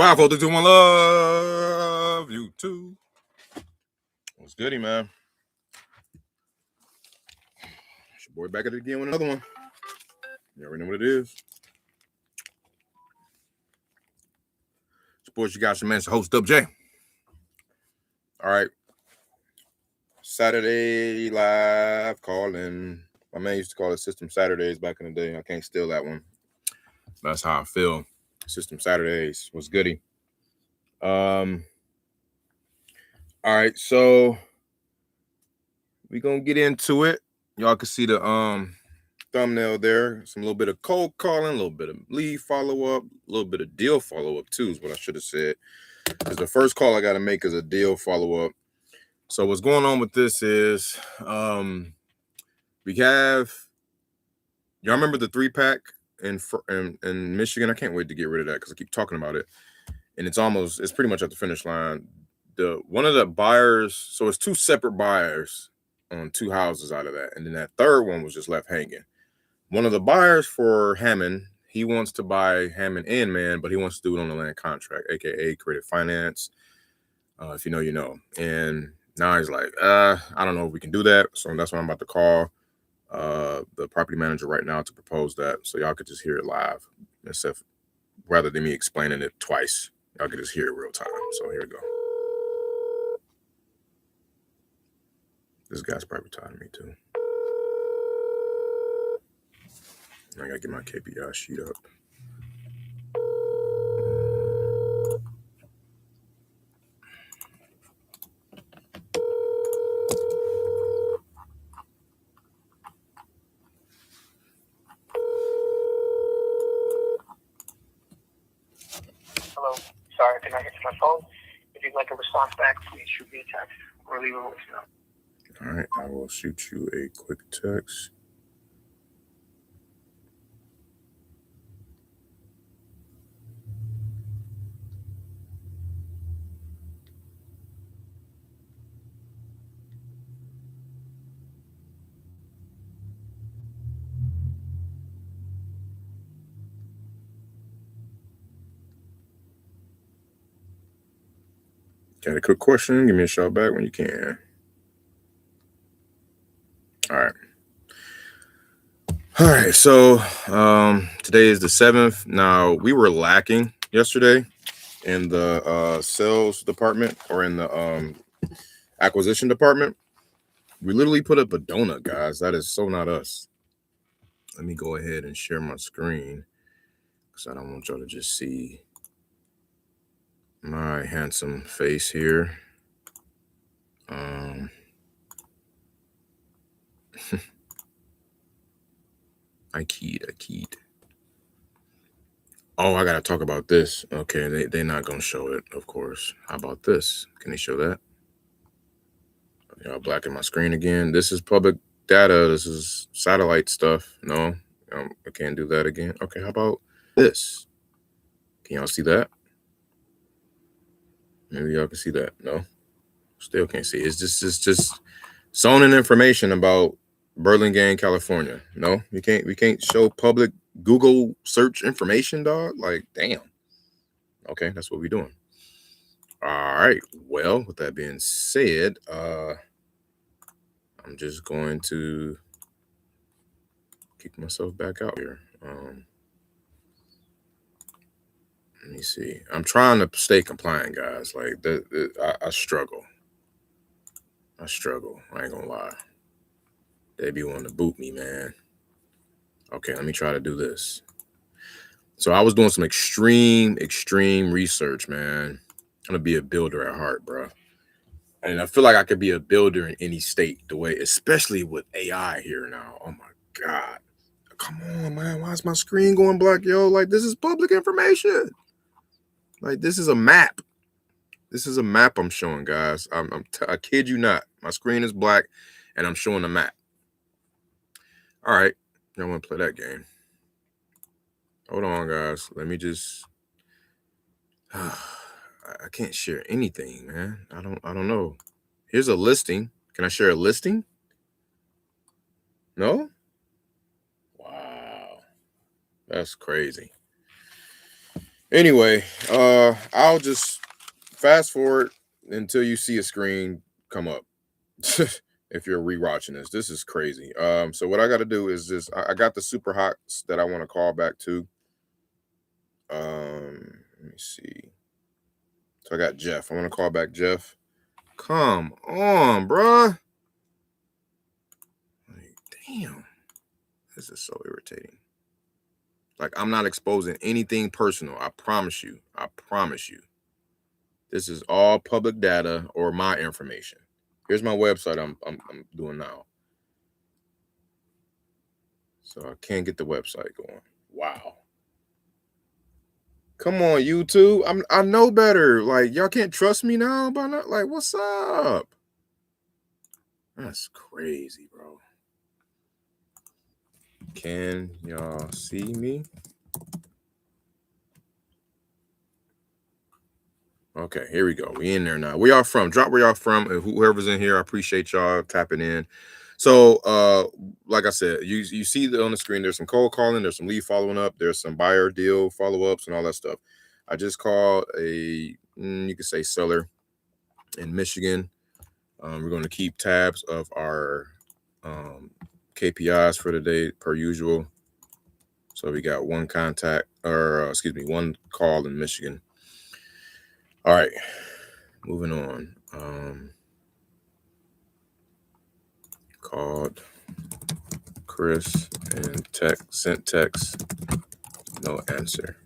5, 4, 3, 2, 1, love you too. What's goody, man? It's your boy back at it again with another one. You already know what it is. Sports, you got your man, it's host Up J. All right. Saturday live calling. My man used to call it System Saturdays back in the day. I can't steal that one. That's how I feel. System Saturdays was goody. All right, so we're gonna get into it. Y'all can see the thumbnail there. Some little bit of cold calling, a little bit of lead follow-up, a little bit of deal follow-up too is what I should have said. Because the first call I got to make is a deal follow-up. So what's going on with this is we have, y'all remember the 3-pack in Michigan? I can't wait to get rid of that because I keep talking about it. And it's pretty much at the finish line. One of the buyers, so it's 2 separate buyers on 2 houses out of that. And then that third one was just left hanging. One of the buyers for Hammond, he wants to buy Hammond and Man, but he wants to do it on the land contract, aka creative finance. If you know, you know. And now he's like, I don't know if we can do that. So that's why I'm about to call the property manager right now to propose that. So y'all could just hear it live, rather than me explaining it twice. Y'all could just hear it real time. So here we go. This guy's probably tired of me too. I gotta get my KPI sheet up. Hello. Sorry, can I get to my phone? If you'd like a response back, please shoot me a text or leave a voicemail. All right, I will shoot you a quick text. Got a quick question? Give me a shout back when you can. All right. So today is the 7th. Now, we were lacking yesterday in the sales department or in the acquisition department. We literally put up a donut, guys. That is so not us. Let me go ahead and share my screen because I don't want y'all to just see my handsome face here. I keyed. Oh, I gotta talk about this. Okay, they're not gonna show it, of course. How about this? Can they show that? Y'all blacking my screen again. This is public data. This is satellite stuff. No, I can't do that again. Okay, how about this? Can y'all see that? Maybe y'all can see that. No, still can't see. It's just zoning information about Burlingame, California. No, we can't show public Google search information, dog. Like, damn. Okay, that's what we're doing. All right. Well, with that being said, I'm just going to kick myself back out here. Let me see. I'm trying to stay compliant, guys. Like, I struggle. I ain't gonna lie. They be wanting to boot me, man. Okay, let me try to do this. So I was doing some extreme research, man. I'm gonna be a builder at heart, bro. And I feel like I could be a builder in any state, the way, especially with AI here now. Oh my God. Come on, man. Why is my screen going black, yo? Like, this is public information. Like, this is a map. This is a map I'm showing, guys. I kid you not. My screen is black, and I'm showing a map. All right. I want to play that game. Hold on, guys. Let me just... I can't share anything, man. I don't know. Here's a listing. Can I share a listing? No? Wow. That's crazy. Anyway, I'll just fast forward until you see a screen come up. If you're rewatching this is crazy. So what I got to do is just I got the super hots that I want to call back to. Let me see. So I got Jeff. I want to call back Jeff. Come on, bruh. Like, damn, this is so irritating. Like, I'm not exposing anything personal. I promise you. I promise you. This is all public data or my information. Here's my website I'm doing now. So I can't get the website going. Wow. Come on, YouTube. I know better. Like, y'all can't trust me now, but not like, what's up? That's crazy, bro. Can y'all see me? Okay, here we go. We in there now. Where y'all from? Drop where y'all from. And whoever's in here, I appreciate y'all tapping in. So, like I said, you see on the screen, there's some cold calling, there's some lead following up, there's some buyer deal follow-ups and all that stuff. I just called you could say seller in Michigan. We're going to keep tabs of our KPIs for the day per usual. So we got one contact, or one call in Michigan. All right, moving on. Called Chris and sent text, no answer.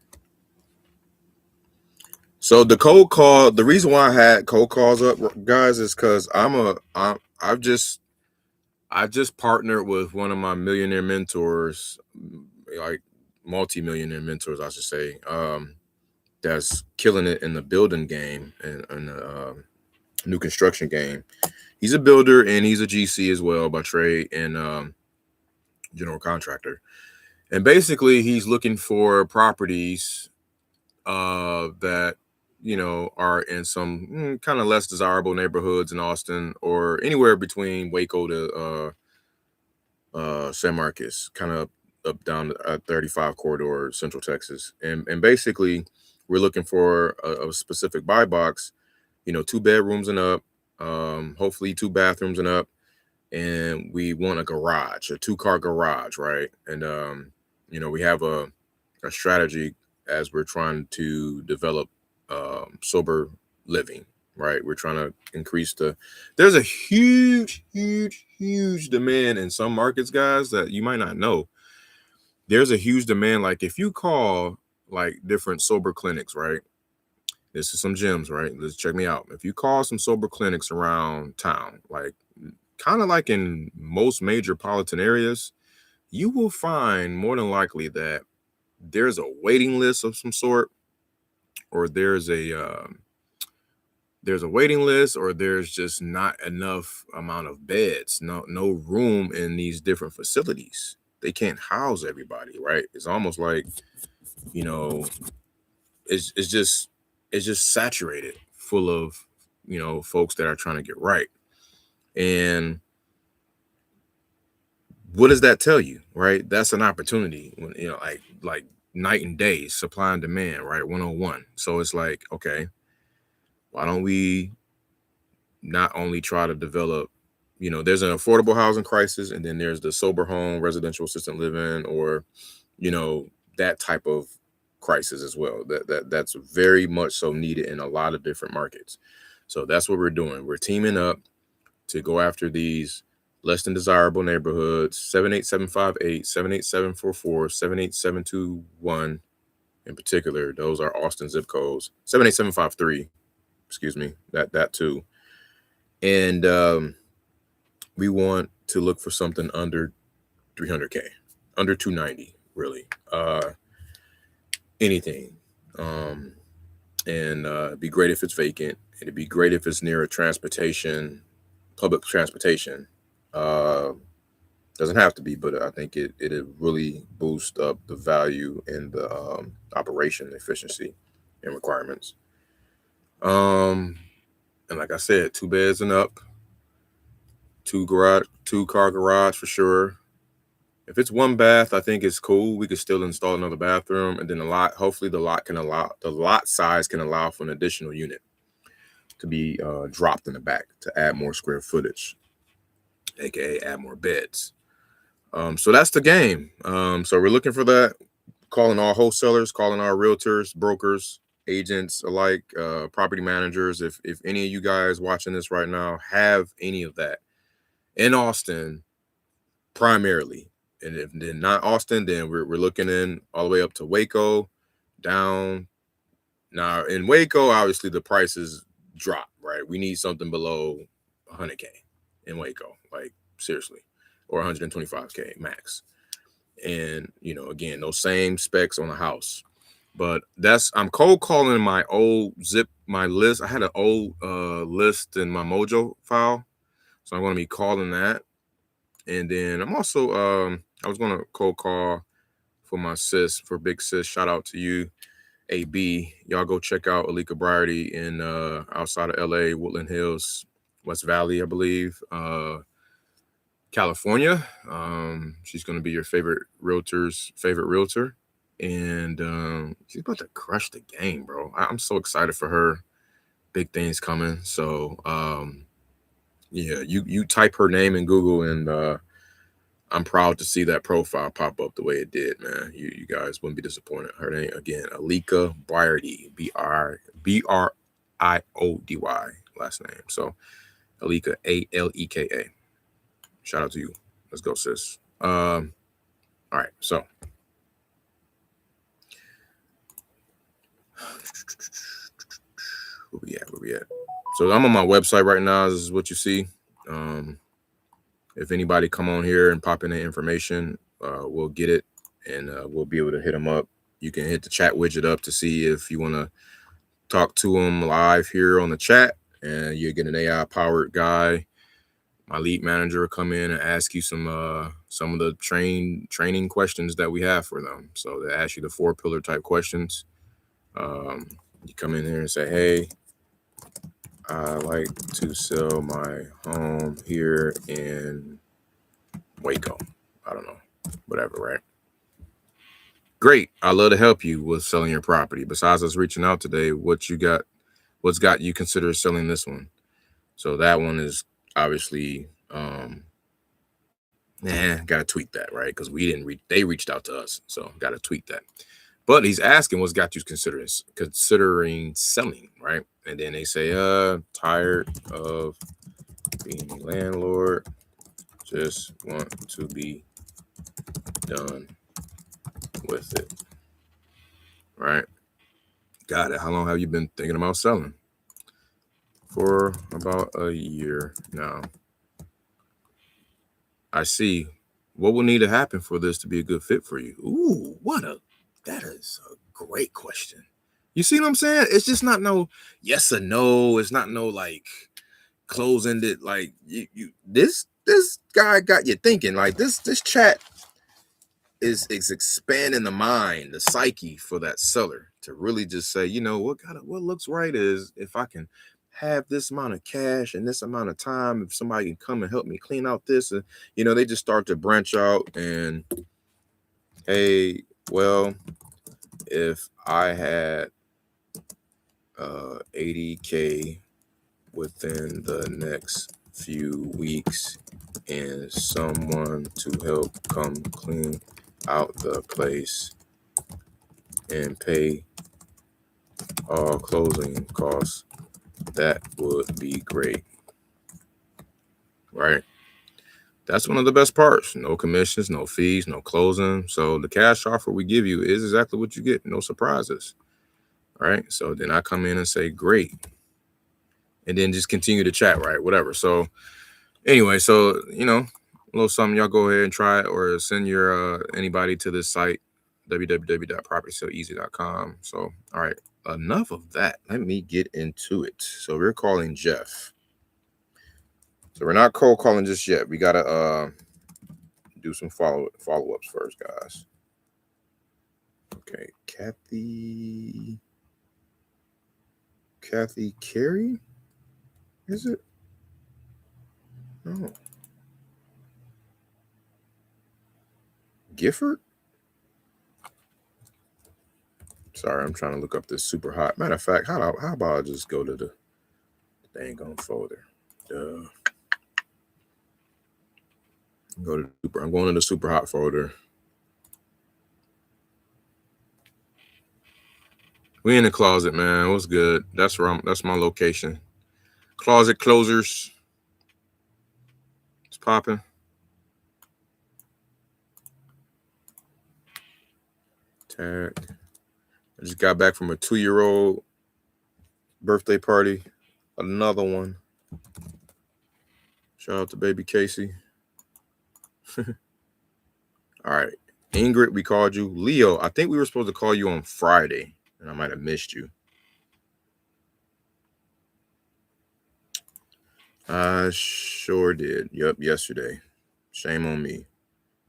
So the cold call, the reason why I had cold calls up, guys, is because I just partnered with one of my millionaire mentors, like multi-millionaire mentors, I should say, that's killing it in the building game and the new construction game. He's a builder and he's a GC as well by trade and general contractor. And basically, he's looking for properties that are in some kind of less desirable neighborhoods in Austin or anywhere between Waco to San Marcos, kind of up down the 35 corridor, Central Texas. And basically, we're looking for a specific buy box, 2 bedrooms and up, hopefully 2 bathrooms and up. And we want a garage, a 2-car garage, right? And we have a strategy as we're trying to develop sober living, right? We're trying to increase there's a huge demand in some markets, guys, that you might not know. There's a huge demand. Like if you call like different sober clinics, right? This is some gems, right? Let's check me out. If you call some sober clinics around town, like kind of like in most metropolitan areas, you will find more than likely that there's a waiting list of some sort, or there's a waiting list, or there's just not enough amount of beds, no room in these different facilities. They can't house everybody, right? It's almost like it's just saturated full of folks that are trying to get right. And what does that tell you, right? That's an opportunity when like night and day, supply and demand, right? 101. So it's like, okay, why don't we not only try to develop, there's an affordable housing crisis, and then there's the sober home, residential assisted living, or that type of crisis as well. That's very much so needed in a lot of different markets. So that's what we're doing. We're teaming up to go after these less than desirable neighborhoods. 78758, 78744, 78721 in particular. Those are Austin zip codes. 78753, excuse me, that too. And we want to look for something under 300K, under 290, really. Anything. And it'd be great if it's vacant. It'd be great if it's near a public transportation. Doesn't have to be, but I think it'd really boost up the value and the operation efficiency and requirements. And like I said, 2 beds and up, 2 car garage for sure. If it's one bath, I think it's cool. We could still install another bathroom, and then hopefully the lot size can allow for an additional unit to be dropped in the back to add more square footage, aka add more beds. So that's the game. So we're looking for that. Calling all wholesalers, calling our realtors, brokers, agents alike, property managers. If any of you guys watching this right now have any of that in Austin, primarily, and if then not Austin, then we're looking in all the way up to Waco, down. Now in Waco, obviously the prices drop. Right, we need something below 100K in Waco, like seriously, or 125K max. And again, those same specs on a house. But I'm cold calling my list. I had an old list in my Mojo file, so I'm going to be calling that. And then I'm also I was going to cold call for big sis. Shout out to you, AB. Y'all go check out Alika Briarty in outside of LA, Woodland Hills, West Valley, I believe, California. She's going to be your favorite realtor. And she's about to crush the game, bro. I'm so excited for her. Big things coming. So yeah, you type her name in Google, and I'm proud to see that profile pop up the way it did, man. You guys wouldn't be disappointed. Her name again, Alika Briarty, Briody last name. So Alika, Aleka. Shout out to you. Let's go, sis. All right, so where we at? So I'm on my website right now. This is what you see. If anybody come on here and pop in the information, we'll get it, and we'll be able to hit them up. You can hit the chat widget up to see if you want to talk to them live here on the chat, and you get an AI powered guy. My lead manager will come in and ask you some of the training questions that we have for them. So they ask you the 4-pillar type questions. You come in here and say, hey, I like to sell my home here in Waco. I don't know, whatever, right? Great. I'd love to help you with selling your property. Besides us reaching out today, what's got you consider selling this one? So that one is obviously, gotta tweak that, right? Because they reached out to us, so gotta tweak that. But he's asking what's got you considering selling, right? And then they say, tired of being a landlord, just want to be done with it, right? Got it. How long have you been thinking about selling? For about a year now. I see. What will need to happen for this to be a good fit for you? Ooh, that is a great question. You see what I'm saying? It's just not no yes or no. It's not no like close-ended, like this guy got you thinking. Like this chat is expanding the mind, the psyche for that seller to really just say, what looks right is if I can have this amount of cash and this amount of time, if somebody can come and help me clean out this, and they just start to branch out. And hey, well, if I had 80K within the next few weeks and someone to help come clean out the place and pay all closing costs, that would be great, right? That's one of the best parts. No commissions, no fees, no closing. So the cash offer we give you is exactly what you get. No surprises, right? So then I come in and say, great. And then just continue to chat, right? Whatever. So anyway, so, a little something, y'all go ahead and try it, or send your anybody to this site, www.propertyselleasy.com. So, all right, enough of that. Let me get into it. So we're calling Jeff. So we're not cold calling just yet. We gotta do some follow-ups first, guys. Okay, Kathy Carey? Is it? No. Gifford? Sorry, I'm trying to look up this super hot. Matter of fact, how about I just go to the dang on folder? Go to super. I'm going to the super hot folder. We in the closet, man. What's good? That's where that's my location. Closet closers. It's popping. Tag. I just got back from a 2-year-old birthday party. Another one. Shout out to baby Casey. All right. Ingrid, we called you. Leo, I think we were supposed to call you on Friday, and I might have missed you. I sure did. Yep, yesterday. Shame on me.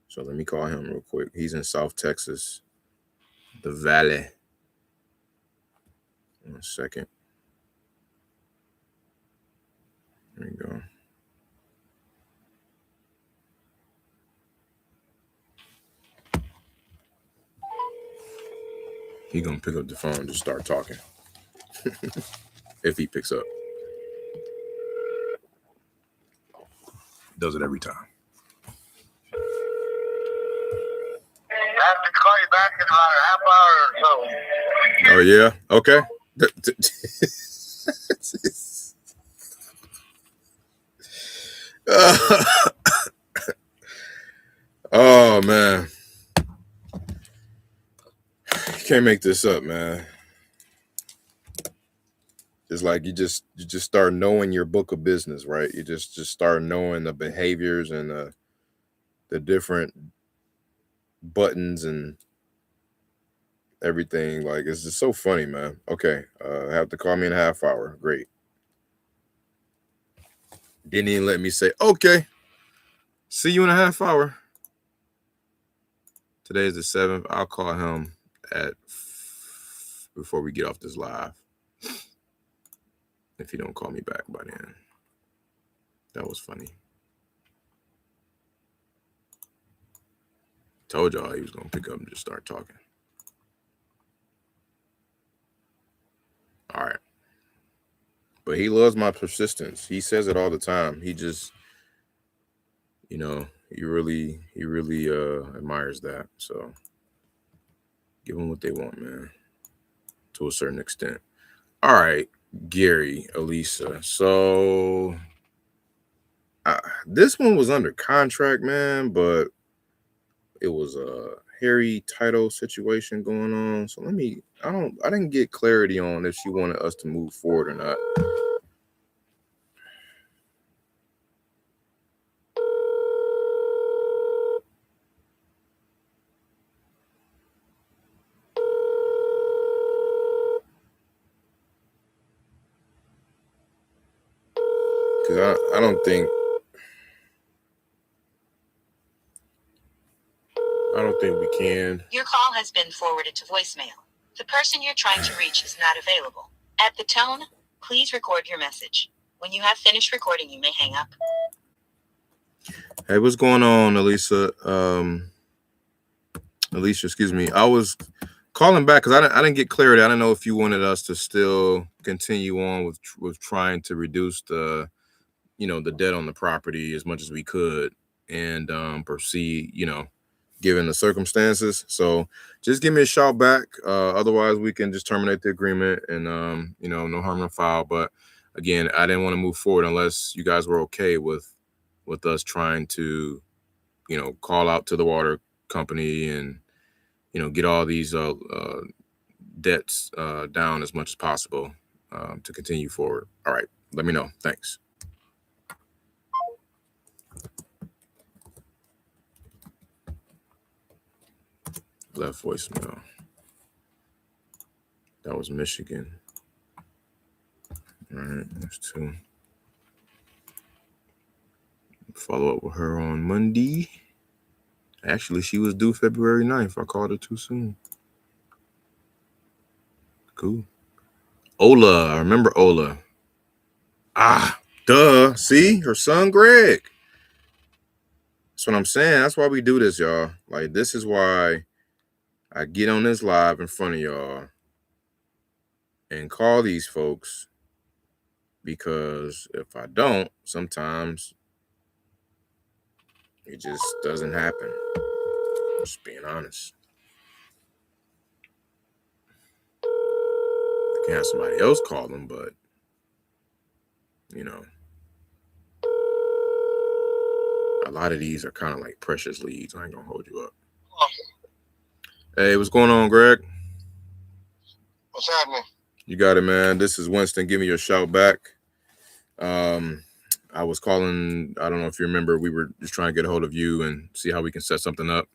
So let me call him real quick. He's in South Texas, the Valley. 1 second. There you go. He gonna pick up the phone and just start talking. If he picks up. Does it every time. I have to call you back in about a half hour or so. Oh yeah? Okay. Oh man. You can't make this up, man. It's like you just start knowing your book of business, right? You just start knowing the behaviors and the different buttons and everything. Like it's just so funny, man. Okay, have to call me in a half hour. Great. Didn't even let me say okay. See you in a half hour. Today is the 7th. I'll call him before we get off this live. If he don't call me back by then. That was funny. Told y'all he was gonna pick up and just start talking. All right. But he loves my persistence. He says it all the time. He just, he really admires that. So give them what they want, man. To a certain extent. All right, Gary, Elisa. So this one was under contract, man, but it was a hairy title situation going on. So I didn't get clarity on if she wanted us to move forward or not. Because I don't think we can. Your call has been forwarded to voicemail. The person you're trying to reach is not available. At the tone, please record your message. When you have finished recording, you may hang up. Hey, what's going on, Elisa? Alicia, excuse me. I was calling back because I didn't get clarity. I didn't know if you wanted us to still continue on with trying to reduce the debt on the property as much as we could and proceed, given the circumstances. So just give me a shout back. Otherwise we can just terminate the agreement and no harm, no foul. But again, I didn't want to move forward unless you guys were okay with us trying to, call out to the water company and, get all these debts down as much as possible to continue forward. All right. Let me know. Thanks. Left voicemail. That was Michigan. All right, that's 2. Follow up with her on Monday. Actually, she was due February 9th. I called her too soon. Cool. Ola. I remember Ola. Duh. See? Her son, Greg. That's what I'm saying. That's why we do this, y'all. Like, this is why I get on this live in front of y'all and call these folks, because if I don't, sometimes it just doesn't happen. Just being honest. I can have somebody else call them, but a lot of these are kind of like precious leads. I ain't gonna hold you up. Hey, what's going on, Greg? What's happening? You got it, man. This is Winston. Give me your shout back. I was calling. I don't know if you remember. We were just trying to get a hold of you and see how we can set something up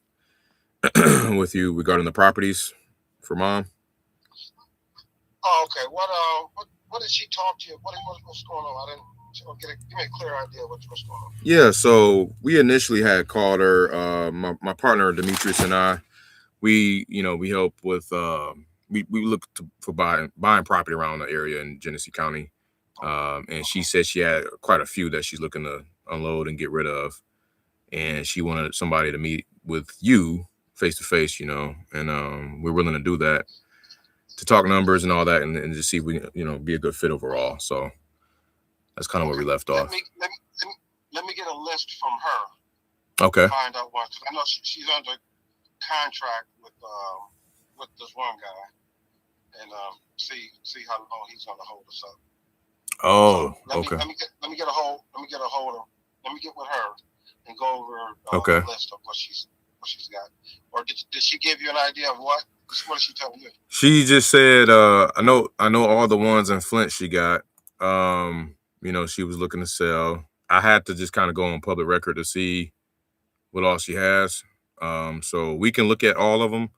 with you regarding the properties for Mom. Oh, okay. What did she talk to you? What's going on? I didn't give me a clear idea what's going on. Yeah, so we initially had called her. My partner Demetrius and I, we help with. We look for buying property around the area in Genesee County. And she said she had quite a few that she's looking to unload and get rid of. And she wanted somebody to meet with you face to face, and we're willing to do that, to talk numbers and all that, and just see if we be a good fit overall. So that's kind of where we left off. Let me get a list from her. Okay. Find out what, I know she's under contract with this one guy, and see how long he's gonna hold us up. Oh, so okay. Let me get a hold of. Let me get with her and go over a list of what she's got. Or did she give you an idea of what? What did she tell you? She just said, I know all the ones in Flint she got. She was looking to sell. I had to just kind of go on public record to see what all she has. So we can look at all of them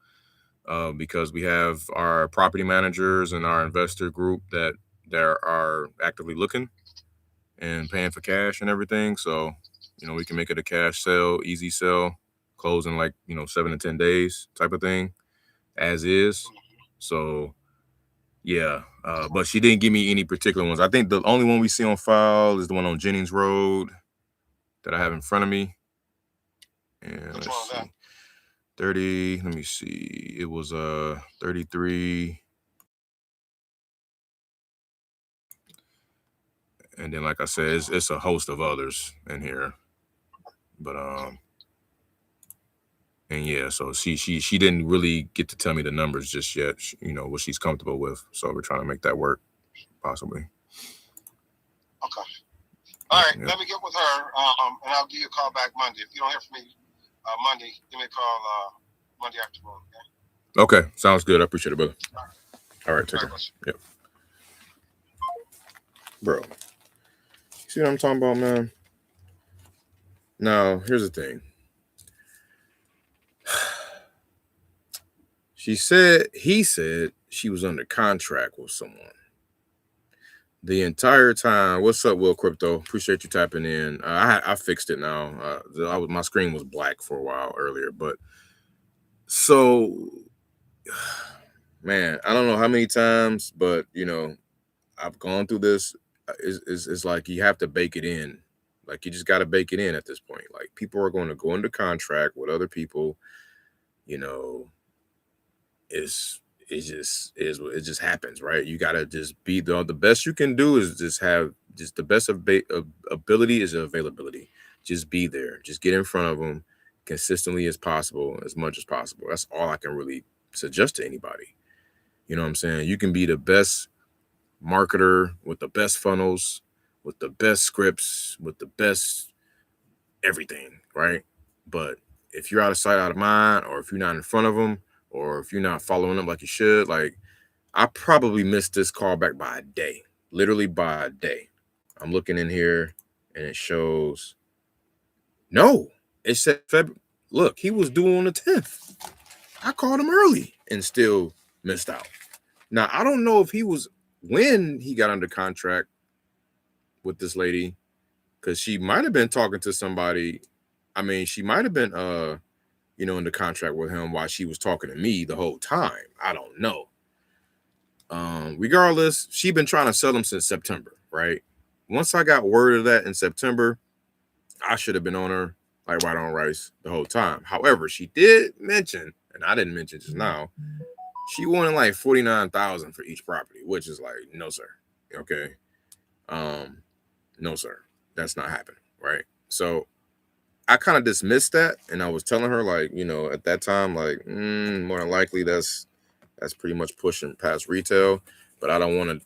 because we have our property managers and our investor group that are actively looking and paying for cash and everything. So, we can make it a cash sale, easy sell, close in 7 to 10 days type of thing, as is. So, yeah. But she didn't give me any particular ones. I think the only one we see on file is the one on Jennings Road that I have in front of me. And let's see. 30, let me see. It was 33. And then, like I said, it's a host of others in here. But and yeah, so she didn't really get to tell me the numbers just yet, what she's comfortable with. So we're trying to make that work, possibly. Okay. All right, Let me get with her, and I'll give you a call back Monday. If you don't hear from me Monday, give me a call Monday afternoon. Okay, sounds good. I appreciate it, brother. All right, take care. Yep. Bro, see what I'm talking about, man? Now, here's the thing. He said she was under contract with someone the entire time. What's up, Will Crypto? Appreciate you typing in. I fixed it now. My screen was black for a while earlier, but so, man, I don't know how many times, but I've gone through this. It's like you have to bake it in. Like, you just got to bake it in at this point. Like, people are going to go into contract with other people. It just happens, right? You got to just be the best you can do is just have just the best of ability is availability. Just be there. Just get in front of them consistently as possible, as much as possible. That's all I can really suggest to anybody. You know what I'm saying? You can be the best marketer with the best funnels, with the best scripts, with the best everything, right? But if you're out of sight, out of mind, or if you're not in front of them, or if you're not following them like you should, like, I probably missed this call back by a day, literally by a day. I'm looking in here and it shows, no, it said February. Look, he was due on the 10th. I called him early and still missed out. Now, I don't know if he was when he got under contract with this lady, because she might have been talking to somebody. I mean, she might have been in the contract with him while she was talking to me the whole time. I don't know. Regardless, she'd been trying to sell him since September, right? Once I got word of that in September, I should have been on her like white on rice the whole time. However, she did mention, and I didn't mention just now, she wanted like $49,000 for each property, which is like, no, sir. Okay. No, sir. That's not happening. Right. So I kind of dismissed that, and I was telling her, like, you know, at that time, like, more than likely that's pretty much pushing past retail, but I don't want to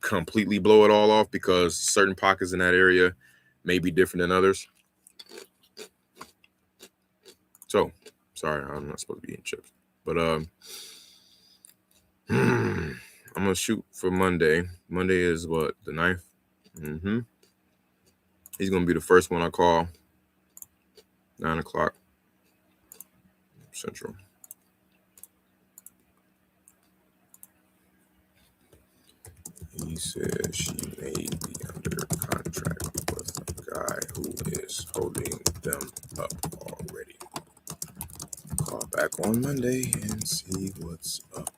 completely blow it all off because certain pockets in that area may be different than others. So, sorry, I'm not supposed to be eating chips, but I'm gonna shoot for Monday. Monday is what, the 9th? He's gonna be the first one I call. 9 o'clock Central. He said she may be under contract with a guy who is holding them up already. Call back on Monday and see what's up.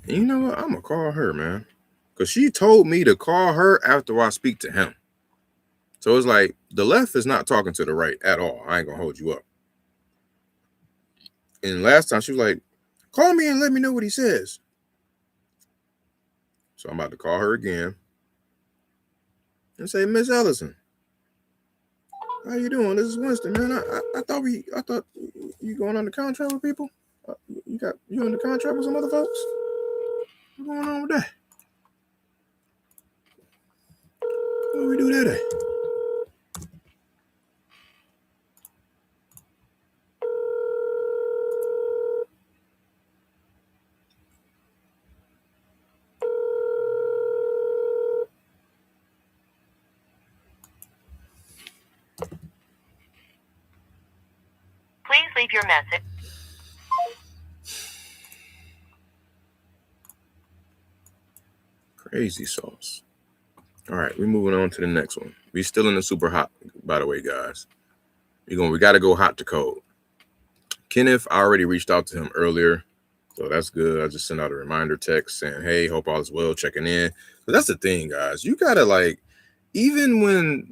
And you know what? I'm gonna call her, man, because she told me to call her after I speak to him. So it's like the left is not talking to the right at all. I ain't gonna hold you up. And last time she was like, call me and let me know what he says. So I'm about to call her again and say, Miss Ellison, how you doing? This is Winston, man. I thought you going under contract with people. You under contract with some other folks? What's going on with that? What do we do that at? Please leave your message. Crazy sauce. All right, we're moving on to the next one. We still in the super hot, by the way, guys. We got to go hot to cold. Kenneth, I already reached out to him earlier, so that's good. I just sent out a reminder text saying, hey, hope all is well, checking in. But that's the thing, guys. You got to, like, even when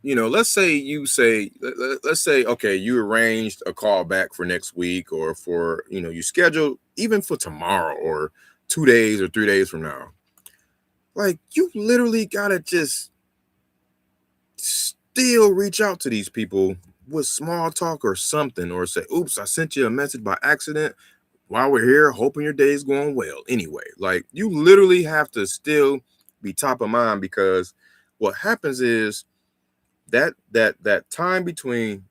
let's say, okay, you arranged a call back for next week or for, you scheduled even for tomorrow or 2 days or 3 days from now. Like, you literally got to just still reach out to these people with small talk or something, or say, oops, I sent you a message by accident while we're here, hoping your day's going well. Anyway, like, you literally have to still be top of mind, because what happens is that time between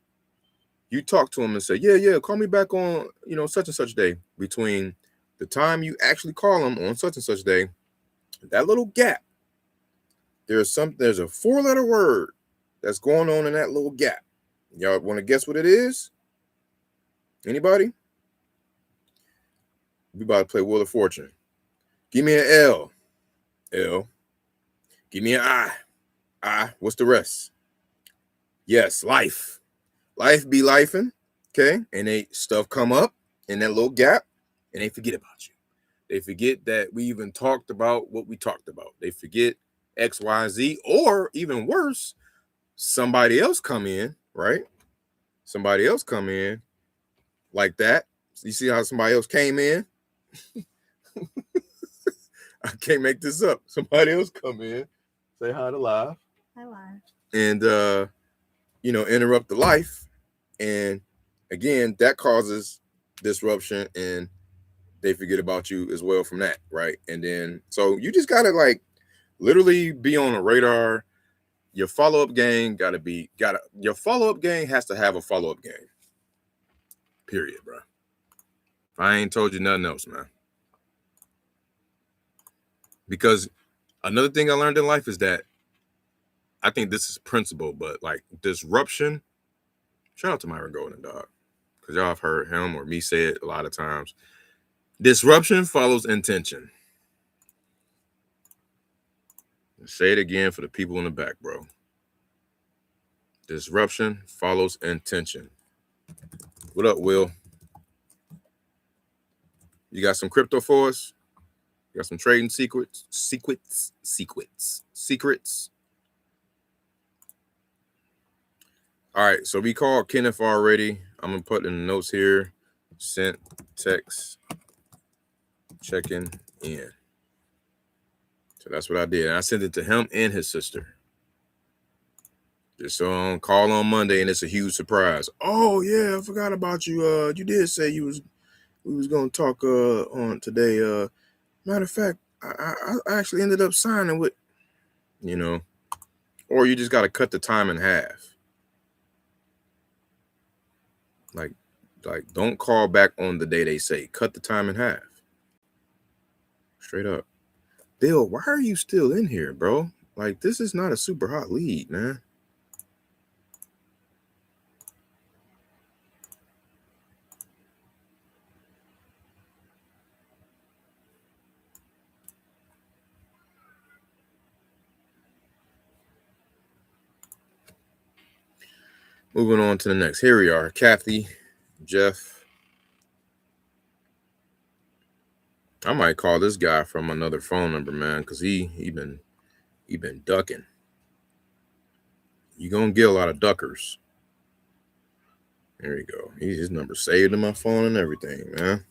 you talk to them and say, yeah, call me back on, such and such day, between the time you actually call them on such and such day, that little gap, there's a 4-letter word that's going on in that little gap. Y'all want to guess what it is? Anybody? We about to play Wheel of Fortune. Give me an L. L. Give me an I. I. What's the rest? Yes, life. Life be lifing. Okay. And stuff come up in that little gap, and they forget about you. They forget that we even talked about what we talked about. They forget X, Y, Z, or even worse, somebody else come in, right? Somebody else come in like that. You see how somebody else came in? I can't make this up. Somebody else come in, say hi to live. Hi, live. And, interrupt the life. And again, that causes disruption, and they forget about you as well from that, right? And then, so you just got to, like, literally be on a radar. Your follow-up game your follow-up game has to have a follow-up game. Period, bro. I ain't told you nothing else, man. Because another thing I learned in life is that, I think this is principle, but like disruption, shout out to Myron Golden, dog, because y'all have heard him or me say it a lot of times. Disruption follows intention. Say it again for the people in the back, bro. Disruption follows intention. What up, Will? You got some crypto for us? Got some trading secrets. All right, so we called Kenneth already. I'm gonna put in the notes here. Sent text checking in. So that's what I did. And I sent it to him and his sister. Just so on call on Monday, and it's a huge surprise. Oh yeah, I forgot about you. You did say we was gonna talk on today. Matter of fact, I actually ended up signing with, or you just gotta cut the time in half. Like don't call back on the day they say. Cut the time in half. Straight up. Bill, why are you still in here, bro? Like, this is not a super hot lead, man. Moving on to the next. Here we are. Kathy, Jeff. I might call this guy from another phone number, man, because he been ducking. You gonna get a lot of duckers. There you go. His number saved in my phone and everything, man.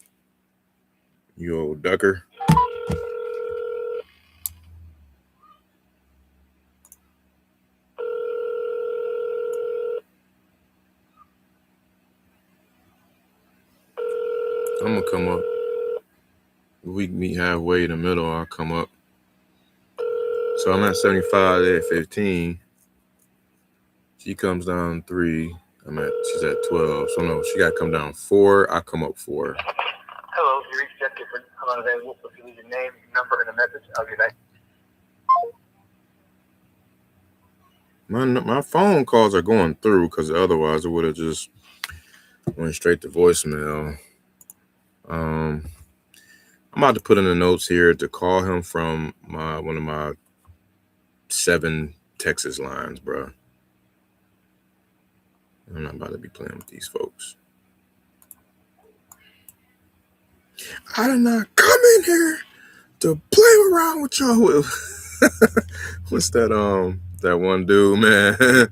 You old ducker. I'm gonna come up. We meet halfway in the middle. I'll come up. So I'm at 75. They're at 15. She comes down 3. She's at 12. So no, she got to come down 4. I come up 4. Hello, you reached Jeff Gifford. I'm unavailable. So if you leave your name, number, and a message, I'll get back. My phone calls are going through because otherwise it would have just went straight to voicemail. I'm about to put in the notes here to call him from one of my 7 Texas lines, bro. I'm not about to be playing with these folks. I did not come in here to play around with y'all. What's that one dude, man?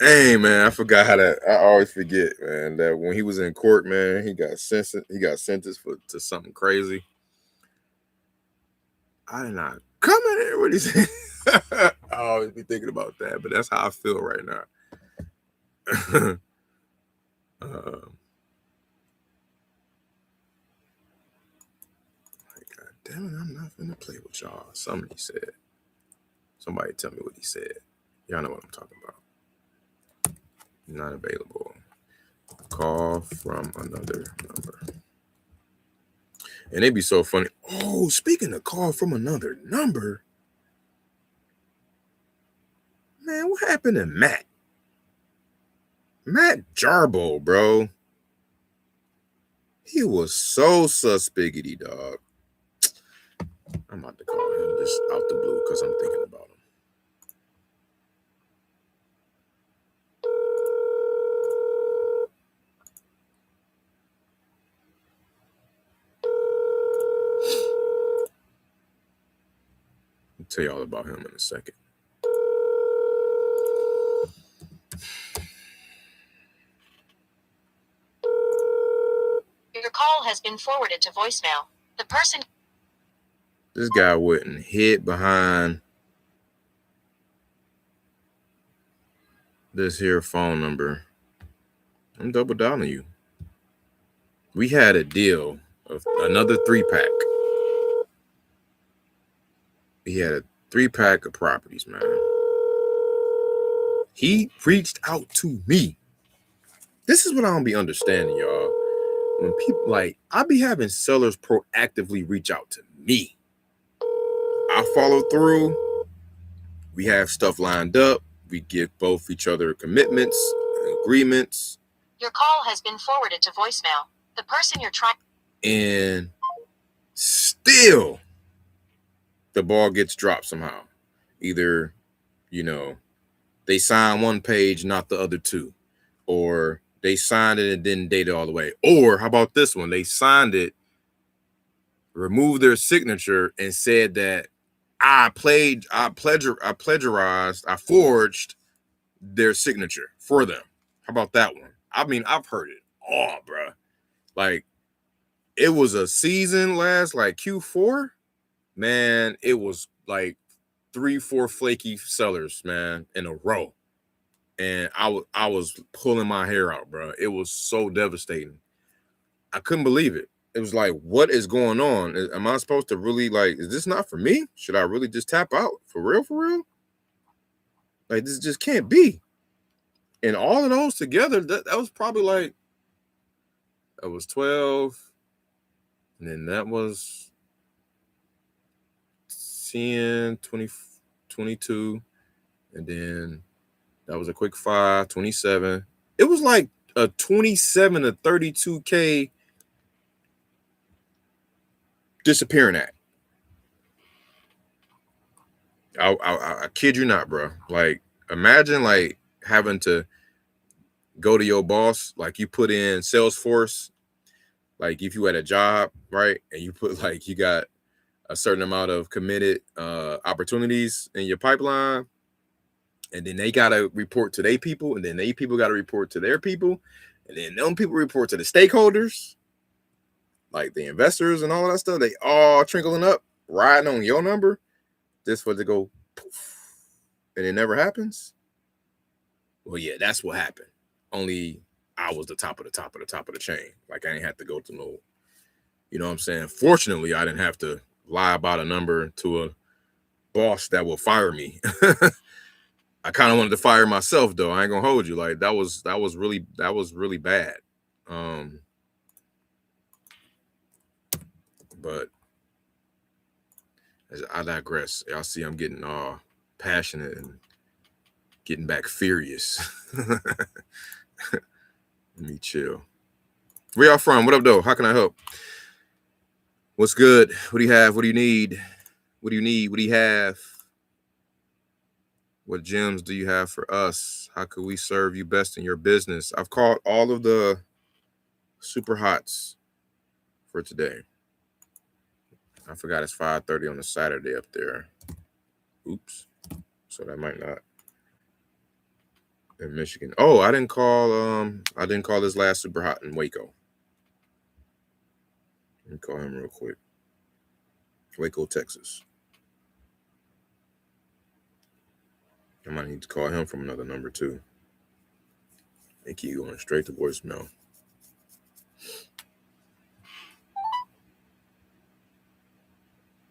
Hey, man, I forgot how that. I always forget, man, that when he was in court, man, he got sentenced to something crazy. I did not come in here. What he said. I always be thinking about that, but that's how I feel right now. God damn it, I'm not gonna play with y'all. Somebody said. Somebody tell me what he said. Y'all know what I'm talking about. Not available. Call from another number. And it'd be so funny. Oh, speaking of call from another number, man, what happened to Matt? Matt Jarbo, bro. He was so suspiggity, dog. I'm about to call him just out the blue because I'm thinking about him. I'll tell you all about him in a second. Your call has been forwarded to voicemail. The person... This guy wouldn't hid behind this here phone number. I'm double down on you. We had a deal of another 3-pack. He had a 3-pack of properties, man. He reached out to me. This is what I don't be understanding, y'all. When people I be having sellers proactively reach out to me. I follow through. We have stuff lined up. We give both each other commitments, agreements. Your call has been forwarded to voicemail. The person you're trying... And still, the ball gets dropped somehow. Either, they sign one page, not the other 2. Or they signed it and didn't date it all the way. Or how about this one? They signed it removed their signature and said that I forged their signature for them. How about that one? I mean, I've heard it all, bro. Like, it was a season last, like Q4, man. It was like 3-4 flaky sellers, man, in a row, and I was pulling my hair out, bro. It was so devastating. I couldn't believe it. It was like, what is going on? Am I supposed to really, like, is this not for me? Should I really just tap out? For real, for real? Like, this just can't be. And all of those together, that was probably like, that was 12. And then that was 10, 20, 22. And then that was a quick 5, 27. It was like a 27 to 32K disappearing act. I kid you not, bro. Like, imagine like having to go to your boss, like you put in Salesforce, like if you had a job, right? And you put like, you got a certain amount of committed opportunities in your pipeline. And then they got to report to their people. And then they people got to report to their people. And then them people report to the stakeholders, like the investors and all of that stuff. They all trickling up, riding on your number. This for to go poof, and it never happens. Well, yeah, that's what happened. Only I was the top of the top of the top of the chain. Like, I ain't have to go to no, you know what I'm saying? Fortunately, I didn't have to lie about a number to a boss that will fire me. I kind of wanted to fire myself, though. I ain't gonna hold you. Like, that was really bad. But I digress. Y'all see, I'm getting all passionate and getting back furious. Let me chill. Where y'all from? What up, though? How can I help? What's good? What do you have? What do you need? What do you need? What do you have? What gems do you have for us? How could we serve you best in your business? I've called all of the super hots for today. I forgot it's 5:30 on a Saturday up there. Oops. So that might not. In Michigan. Oh, I didn't call this last super hot in Waco. Let me call him real quick. Waco, Texas. I might need to call him from another number too. They keep going straight to voicemail.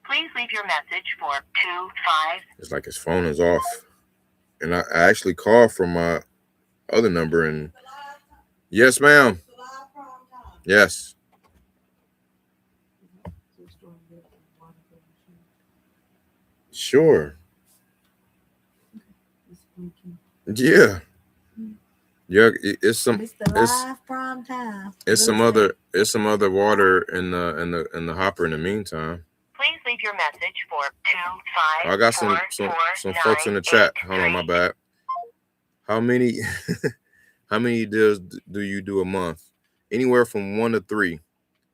Please leave your message for 25. It's like his phone is off. And I actually called from my other number and yes, ma'am. Yes. Sure. Yeah. Yeah, it's some it's some other water in the hopper in the meantime. Please leave your message for 25. I got some folks in the chat. Hold on, my bad. How many deals do you do a month? Anywhere from 1 to 3.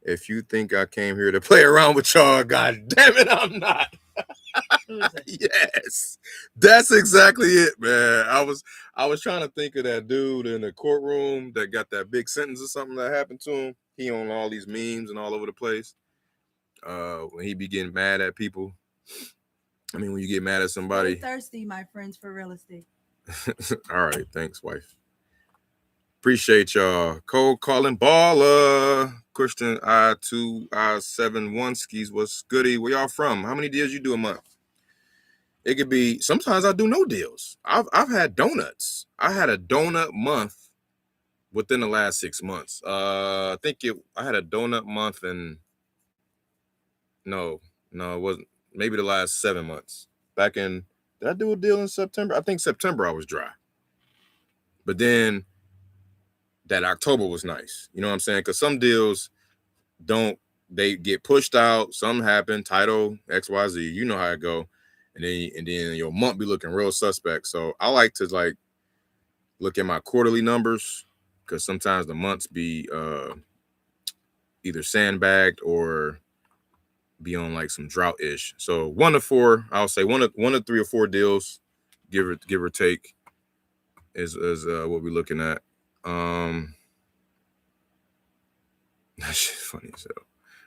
If you think I came here to play around with y'all, god damn it, I'm not. Yes, that's exactly it, man. I was trying to think of that dude in the courtroom that got that big sentence or something that happened to him. He on all these memes and all over the place. When he be getting mad at people. I mean, when you get mad at somebody. Very thirsty, my friends, for real estate. All right, thanks, wife. Appreciate y'all. Cold calling baller. Christian I2I71 skis. What's goody? Where y'all from? How many deals you do a month? It could be, sometimes I do no deals. I've had donuts. I had a donut month within the last 6 months. I had a donut month in, no, it wasn't. Maybe the last 7 months. Back in, did I do a deal in September? I think September I was dry. But then that October was nice. You know what I'm saying? Because some deals they get pushed out. Some happen, title, XYZ. You know how it go. And then your month be looking real suspect. So I like to like look at my quarterly numbers because sometimes the months be either sandbagged or be on like some drought-ish. So 1 to 4, I'll say one to 3 or 4 deals, give or take, is what we're looking at. That shit's funny as hell.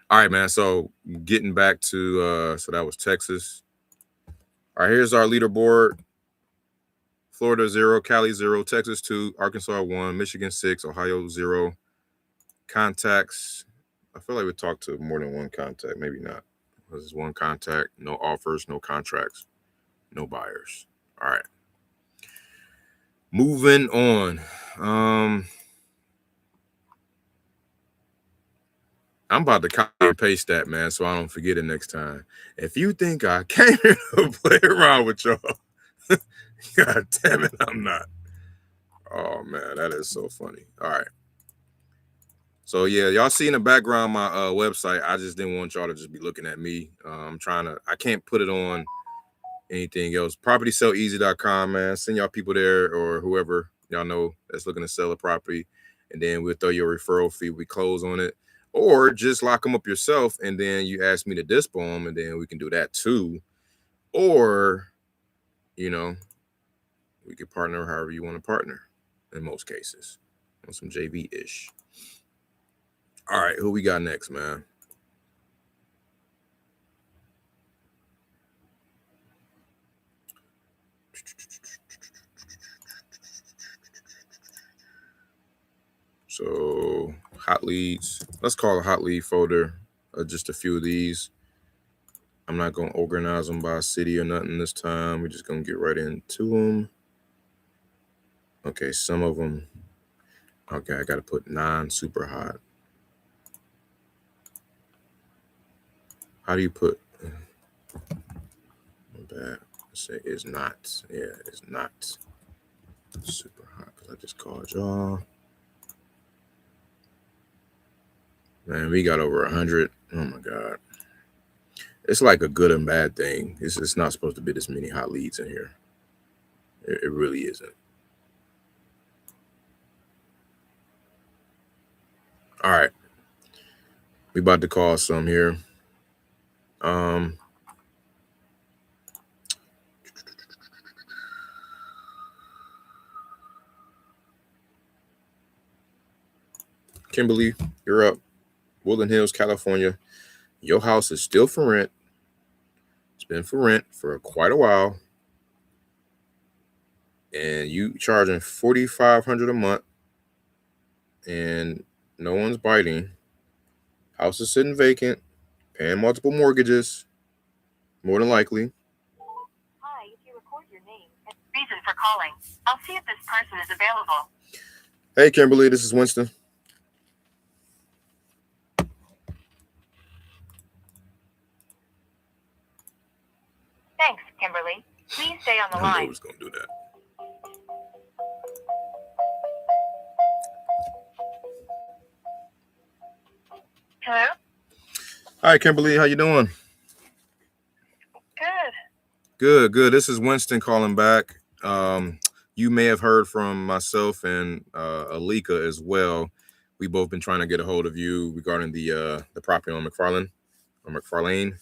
All right, man. So getting back to so that was Texas. All right, here's our leaderboard. Florida 0, Cali 0, Texas 2, Arkansas 1, Michigan 6, Ohio 0. Contacts. I feel like we talked to more than one contact. Maybe not. This is one contact. No offers, no contracts, no buyers. All right. Moving on. I'm about to copy and paste that, man, so I don't forget it next time. If you think I came here to play around with y'all, God damn it, I'm not. Oh, man, that is so funny. All right. So, yeah, y'all see in the background my website. I just didn't want y'all to just be looking at me. I can't put it on anything else. PropertySellEasy.com, man. Send y'all people there or whoever y'all know that's looking to sell a property. And then we'll throw you a referral fee. We close on it. Or just lock them up yourself, and then you ask me to dispo them, and then we can do that too. Or, we could partner however you want to partner in most cases. On some JV-ish. All right, who we got next, man? So, hot leads. Let's call a hot lead folder just a few of these. I'm not going to organize them by city or nothing this time. We're just going to get right into them. Okay, some of them. Okay, I got to put 9 super hot. How do you put? Bad. Say it's not. Yeah, it's not super hot because I just called y'all. Man, we got over 100. Oh my God. It's like a good and bad thing. It's not supposed to be this many hot leads in here. It really isn't. All right. We about to call some here. Kimberly, you're up. Woodland Hills, California. Your house is still for rent. It's been for rent for quite a while. And you charging $4,500 a month. And no one's biting. House is sitting vacant. Paying multiple mortgages. More than likely. Hi, if you record your name and reason for calling, I'll see if this person is available. Hey, Kimberly, this is Winston. Thanks, Kimberly. Please stay on the line. I knew I was going to do that. Hello? Hi, Kimberly. How you doing? Good. Good. This is Winston calling back. You may have heard from myself and Alika as well. We both been trying to get a hold of you regarding the property on McFarlane.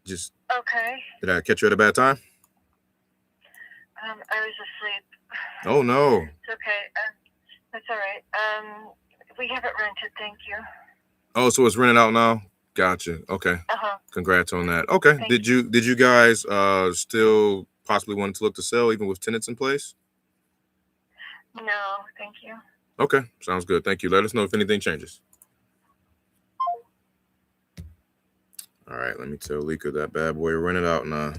Just Okay. did I catch you at a bad time? I was asleep. Oh no. It's okay. That's all right. We have it rented, thank you. Oh, so it's rented out now? Gotcha. Okay. Congrats on that. Okay. Did you guys still possibly want to look to sell even with tenants in place? No, thank you. Okay. Sounds good. Thank you. Let us know if anything changes. All right. Let me tell Lika that bad boy rented out now.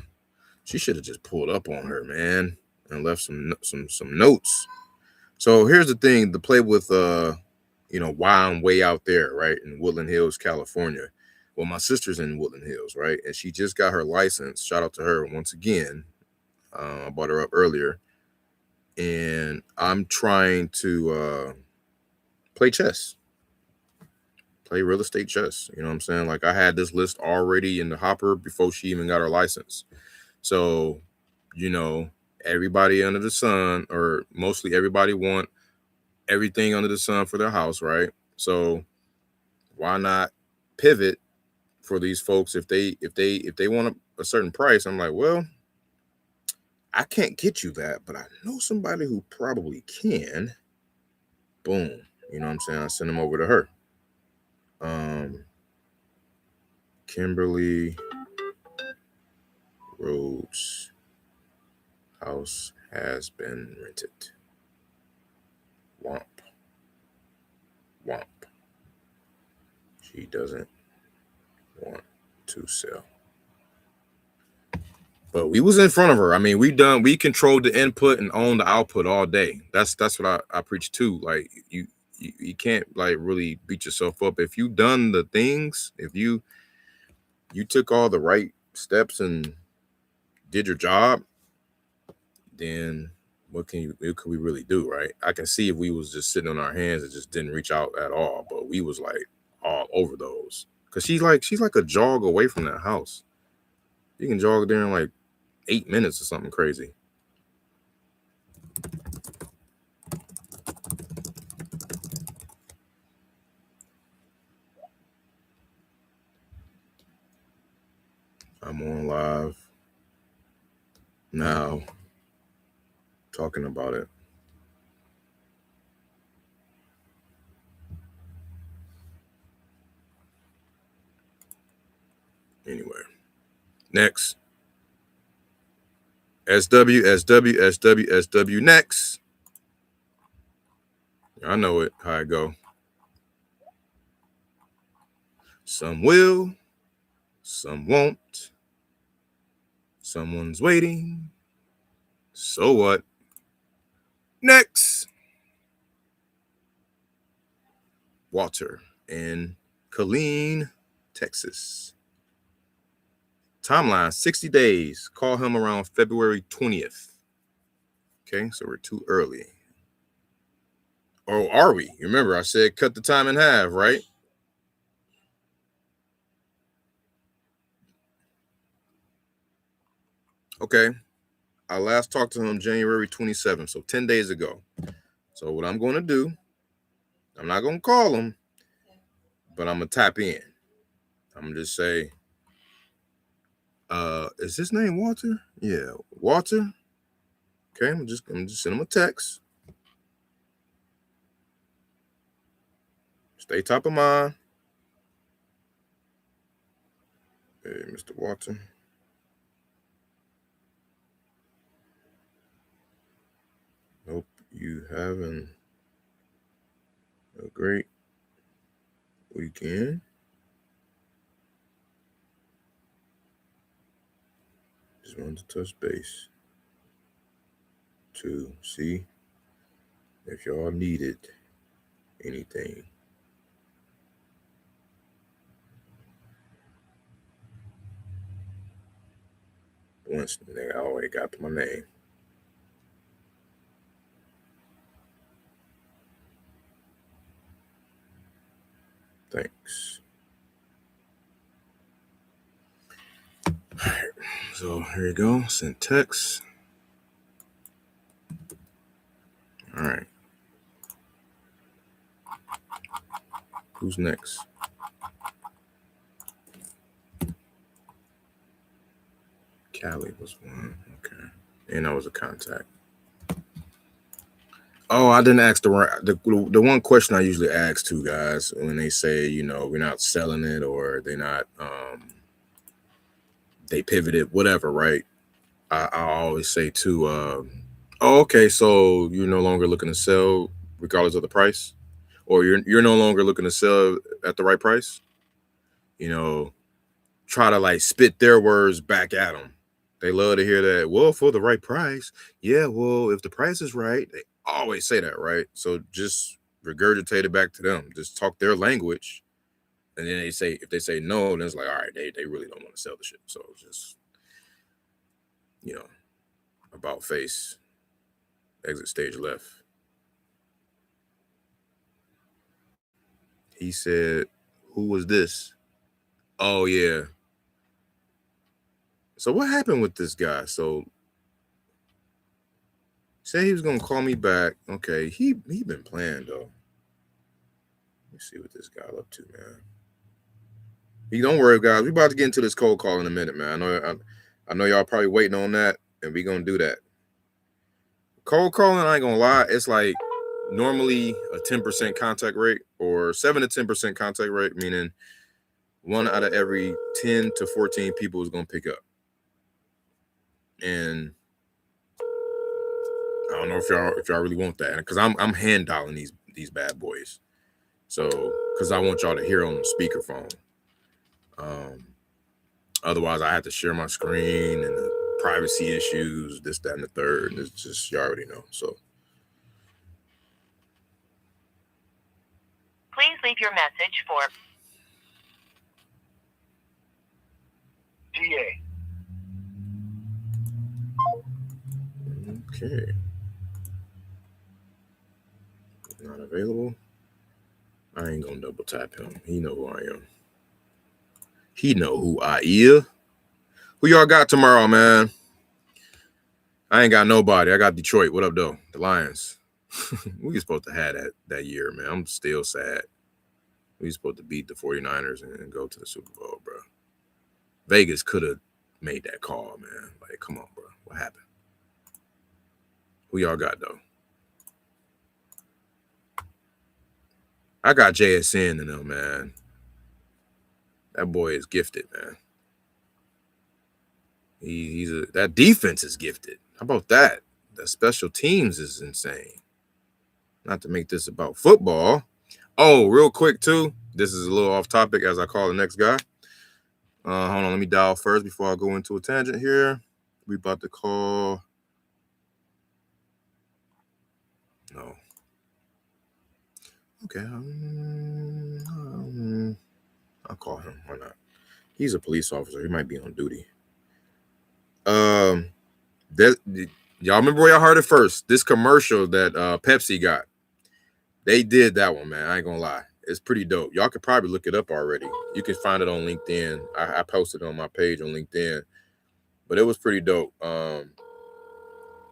She should have just pulled up on her, man, and left some notes. So here's the thing: to play with why I'm way out there, right, in Woodland Hills, California. Well, my sister's in Woodland Hills, right, and she just got her license. Shout out to her once again. I brought her up earlier, and I'm trying to play chess, play real estate chess. You know what I'm saying? Like I had this list already in the hopper before she even got her license. So, everybody under the sun, or mostly everybody, want everything under the sun for their house, right? So why not pivot for these folks if they want a certain price. I'm like, well, I can't get you that, but I know somebody who probably can. Boom. You know what I'm saying? I send them over to her. Kimberly Rhodes house has been rented. Womp. Womp. She doesn't want to sell. But we was in front of her. I mean, we controlled the input and owned the output all day. That's what I preach too. Like you can't like really beat yourself up. If you done the things, if you took all the right steps and did your job, then what can we really do, right? I can see if we was just sitting on our hands and just didn't reach out at all, but we was like all over those. Cause she's like a jog away from that house. You can jog there in like 8 minutes or something crazy. I'm on live now talking about it. Anyway, next. SW, next. I know it, how it go. Some will, some won't. Someone's waiting. So what? Next. Walter in Killeen, Texas. Timeline, 60 days. Call him around February 20th. Okay, so we're too early. Oh, are we? Remember, I said cut the time in half, right? Okay. I last talked to him January 27th, so 10 days ago. So what I'm going to do, I'm not going to call him, but I'm going to tap in. I'm going to just say, is his name Walter? Yeah, Walter. Okay, I'm just send him a text. Stay top of mind. Hey, Mr. Walter. Hope you having a great weekend. Just wanted to touch base to see if y'all needed anything. Once I already got my name. Thanks. All right. So here you go. Send text. All right. Who's next? Callie was one. Okay. And I was a contact. Oh, I didn't ask the one question I usually ask to guys when they say, you know, we're not selling it or they're not, they pivoted, whatever, right? I always say to, oh, okay, so you're no longer looking to sell regardless of the price, or you're no longer looking to sell at the right price. You know, try to like spit their words back at them. They love to hear that. Well, for the right price, yeah. Well, if the price is right, they always say that, right? So just regurgitate it back to them. Just talk their language, and then if they say no, then it's like, all right, they really don't want to sell the shit. So just, you know, about face, exit stage left. He said, "Who was this?" Oh yeah. So what happened with this guy? So say he was gonna call me back. Okay, he been playing though. Let me see what this guy up to, man. Don't worry, guys. We about to get into this cold call in a minute, man. I know y'all probably waiting on that, and we gonna do that. Cold calling, I ain't gonna lie, it's like normally a 10% contact rate or 7 to 10% contact rate, meaning 1 out of every 10 to 14 people is gonna pick up. And I don't know if y'all really want that, because I'm hand dialing these bad boys. So, because I want y'all to hear on the speakerphone. Otherwise, I have to share my screen and the privacy issues, this, that, and the third. And it's just, you already know. So, Please leave your message for GA. okay. Not available. I ain't gonna double tap him. He know who I am. He know who I am. Who y'all got tomorrow, man? I ain't got nobody. I got Detroit. What up, though? The Lions. We were supposed to have that year, man. I'm still sad. We were supposed to beat the 49ers and go to the Super Bowl, bro. Vegas could have made that call, man. Like, come on, bro. What happened? Who y'all got, though? I got JSN in them, man. That boy is gifted, man. That defense is gifted. How about that? The special teams is insane. Not to make this about football. Oh, real quick, too. This is a little off topic as I call the next guy. Hold on, let me dial first before I go into a tangent here. We about to call. No. Okay. I'll call him. Why not? He's a police officer. He might be on duty. Y'all remember where y'all heard it first? This commercial that Pepsi got. They did that one, man. I ain't gonna lie. It's pretty dope. Y'all could probably look it up already. You can find it on LinkedIn. I posted it on my page on LinkedIn. But it was pretty dope.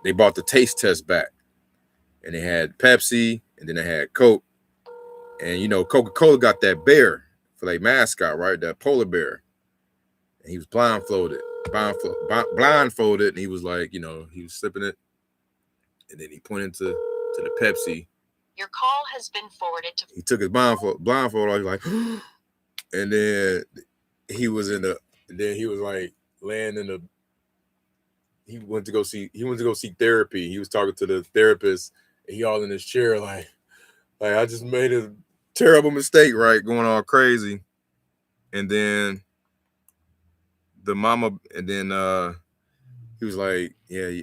They brought the taste test back. And they had Pepsi, and then they had Coke. And, you know, Coca-Cola got that bear for their mascot, right? That polar bear. And he was blindfolded, and he was like, you know, he was sipping it. And then he pointed to the Pepsi. Your call has been forwarded to. He took his blindfold off. He was like, and then he was like laying in the. He went to go see therapy. He was talking to the therapist. And he all in his chair, like I just made a terrible mistake, right? Going all crazy. And then the mama, and then he was like, yeah,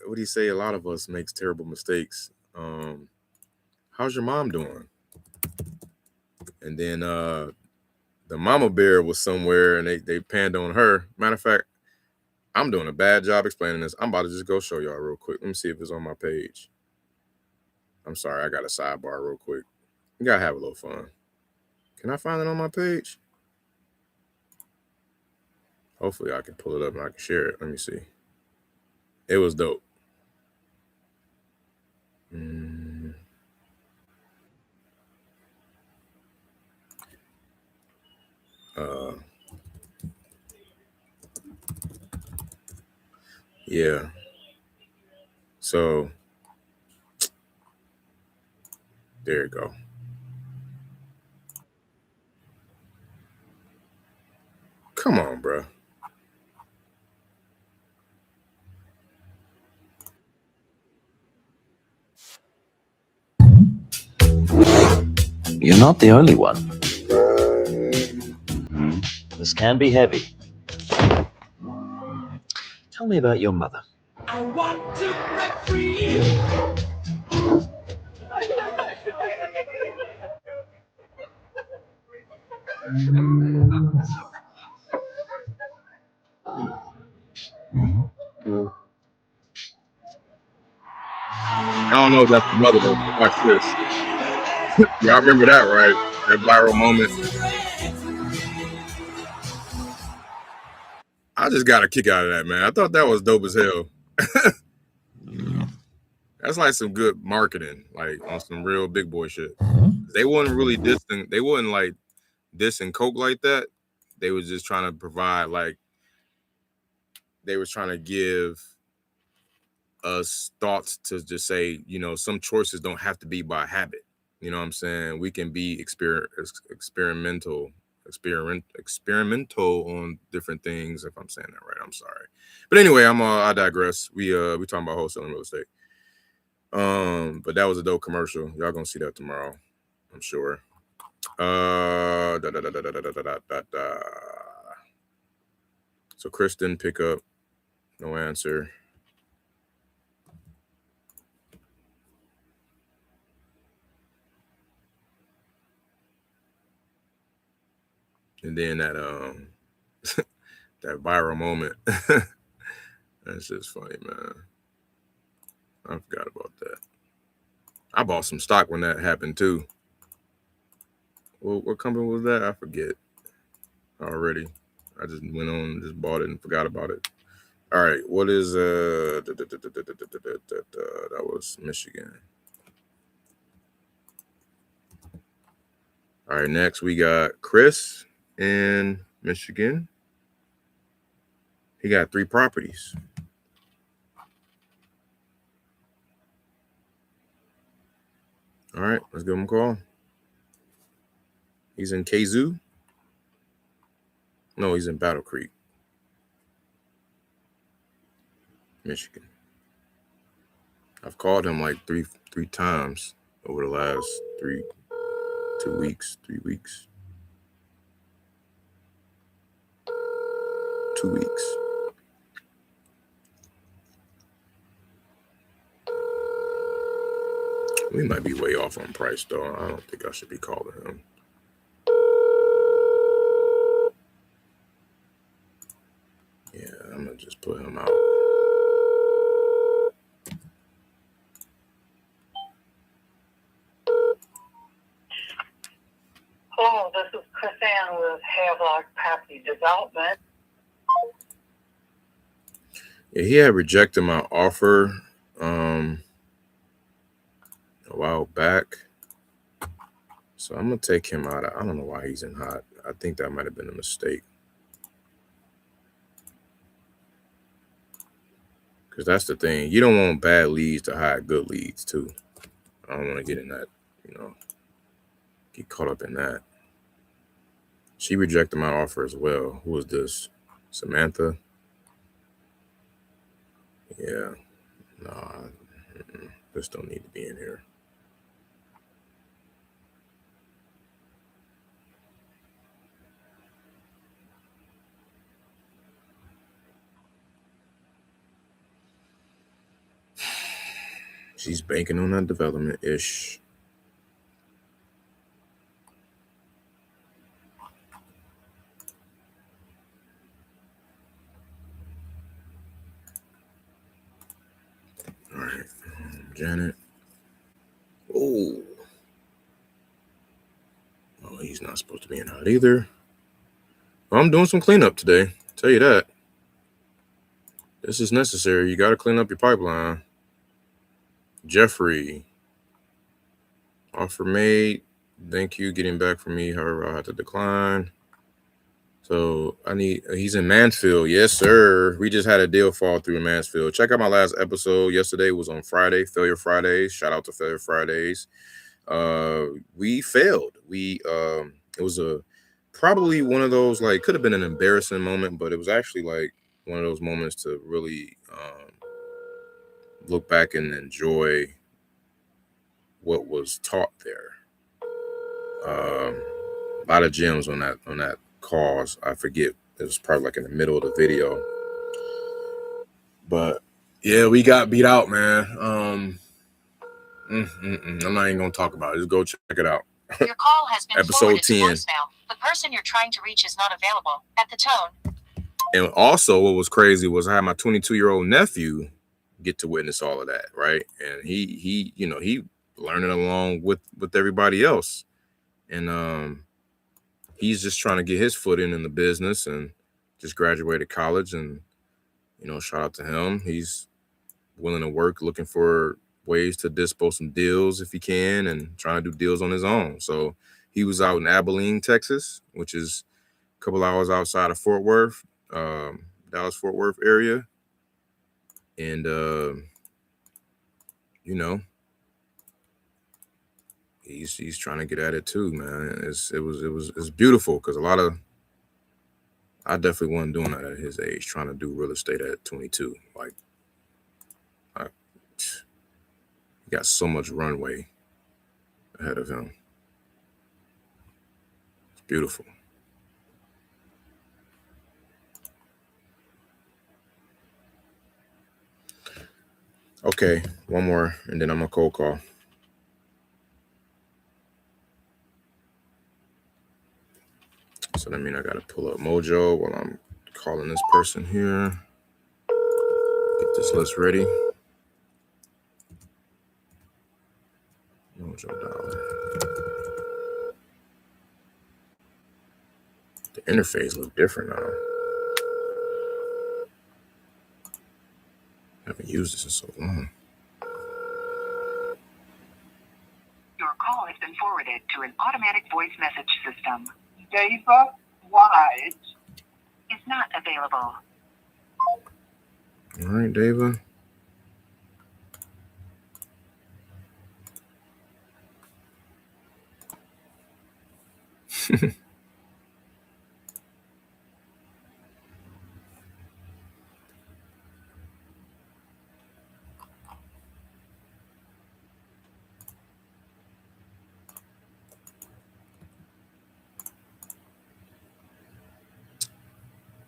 what do you say? A lot of us makes terrible mistakes. How's your mom doing? And then the mama bear was somewhere, and they panned on her. Matter of fact, I'm doing a bad job explaining this. I'm about to just go show y'all real quick. Let me see if it's on my page. I'm sorry, I got a sidebar real quick. You gotta have a little fun. Can I find it on my page? Hopefully I can pull it up and I can share it. Let me see. It was dope. Yeah. So there you go. Come on, bro. You're not the only one. This can be heavy. Tell me about your mother. I want to break free. I don't know if that's the mother though. Watch this. Y'all remember that, right? That viral moment. I just got a kick out of that, man. I thought that was dope as hell. That's like some good marketing, like on some real big boy shit. They wasn't really dissing. They wasn't like dissing Coke like that. They was just trying to provide, like, they was trying to give us thoughts to just say, you know, some choices don't have to be by habit. You know what I'm saying? We can be experimental on different things. If I'm saying that right, I'm sorry. But anyway, I digress. We talking about wholesaling real estate. But that was a dope commercial. Y'all gonna see that tomorrow, I'm sure. So Chris didn't pick up. No answer. And then that that viral moment. That's just funny, man. I forgot about that. I bought some stock when that happened too. Well, what company was that? I forget already. I just went on and just bought it and forgot about it. All right, what is that was Michigan. All right, next we got Chris in Michigan. He got 3 properties. All right, let's give him a call. He's in Kazoo. No, he's in Battle Creek, Michigan. I've called him like three times over the last 3 weeks. 2 weeks. We might be way off on price, though. I don't think I should be calling him. Yeah, I'm going to just put him out. Hello, this is Chris Ann with Havelock Property Development. Yeah, he had rejected my offer a while back. So I'm going to take him out. I don't know why he's in hot. I think that might have been a mistake. Because that's the thing. You don't want bad leads to hide good leads, too. I don't want to get in that, get caught up in that. She rejected my offer as well. Who is this? Samantha? Yeah. Nah. This don't need to be in here. She's banking on that development-ish. All right. Janet. Oh, he's not supposed to be in hot either. Well, I'm doing some cleanup today. Tell you that. This is necessary. You got to clean up your pipeline. Jeffrey. Offer made. Thank you. Getting back from me. However, I'll have to decline. So he's in Mansfield. Yes, sir. We just had a deal fall through in Mansfield. Check out my last episode. Yesterday was on Friday, Failure Fridays. Shout out to Failure Fridays. We failed. It was probably one of those, like, could have been an embarrassing moment, but it was actually like one of those moments to really look back and enjoy what was taught there. A lot of gems on that cause. I forget, it was probably like in the middle of the video, but yeah, we got beat out, man. I'm not even gonna talk about it. Just go check it out. Your call has been Episode 10. voicemail. The person you're trying to reach is not available. At the tone. And also, what was crazy was I had my 22-year-old nephew get to witness all of that, right? And he learning along with everybody else, and he's just trying to get his foot in the business and just graduated college, and shout out to him. He's willing to work, looking for ways to dispo some deals if he can, and trying to do deals on his own. So He was out in Abilene, Texas, which is a couple hours outside of Fort Worth, Dallas-Fort Worth area. And, you know, he's trying to get at it too, man. It's beautiful because I definitely wasn't doing that at his age, trying to do real estate at 22. Like, he got so much runway ahead of him. It's beautiful. Okay, one more, and then I'm gonna cold call. So that means I gotta pull up Mojo while I'm calling this person here. Get this list ready. Mojo dollar. The interface looks different now. I haven't used this in so long. Your call has been forwarded to an automatic voice message system. Dava White Is not available. All right, Dava.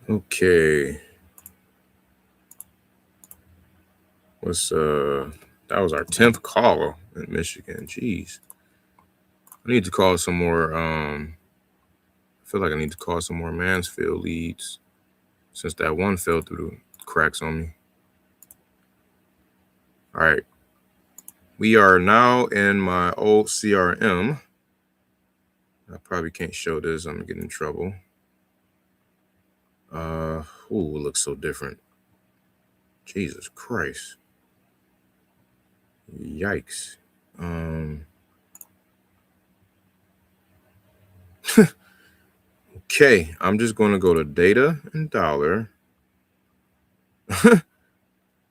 Okay. That was our 10th call in Michigan. Jeez. I need to call some more, I feel like I need to call some more Mansfield leads since that one fell through the cracks on me. All right. We are now in my old CRM. I probably can't show this. I'm getting in trouble. It looks so different. Jesus Christ. Yikes. Okay, I'm just going to go to data and dollar.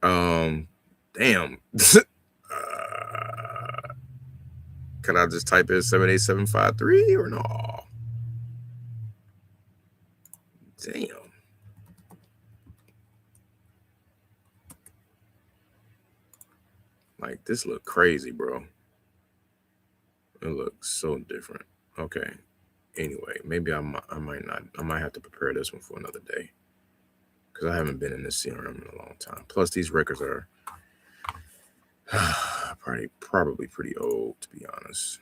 Damn. Can I just type in 78753 or no? Damn. Like, this look crazy, bro. It looks so different. Okay. Anyway, maybe I might not. I might have to prepare this one for another day because I haven't been in this CRM in a long time. Plus, these records are probably pretty old, to be honest.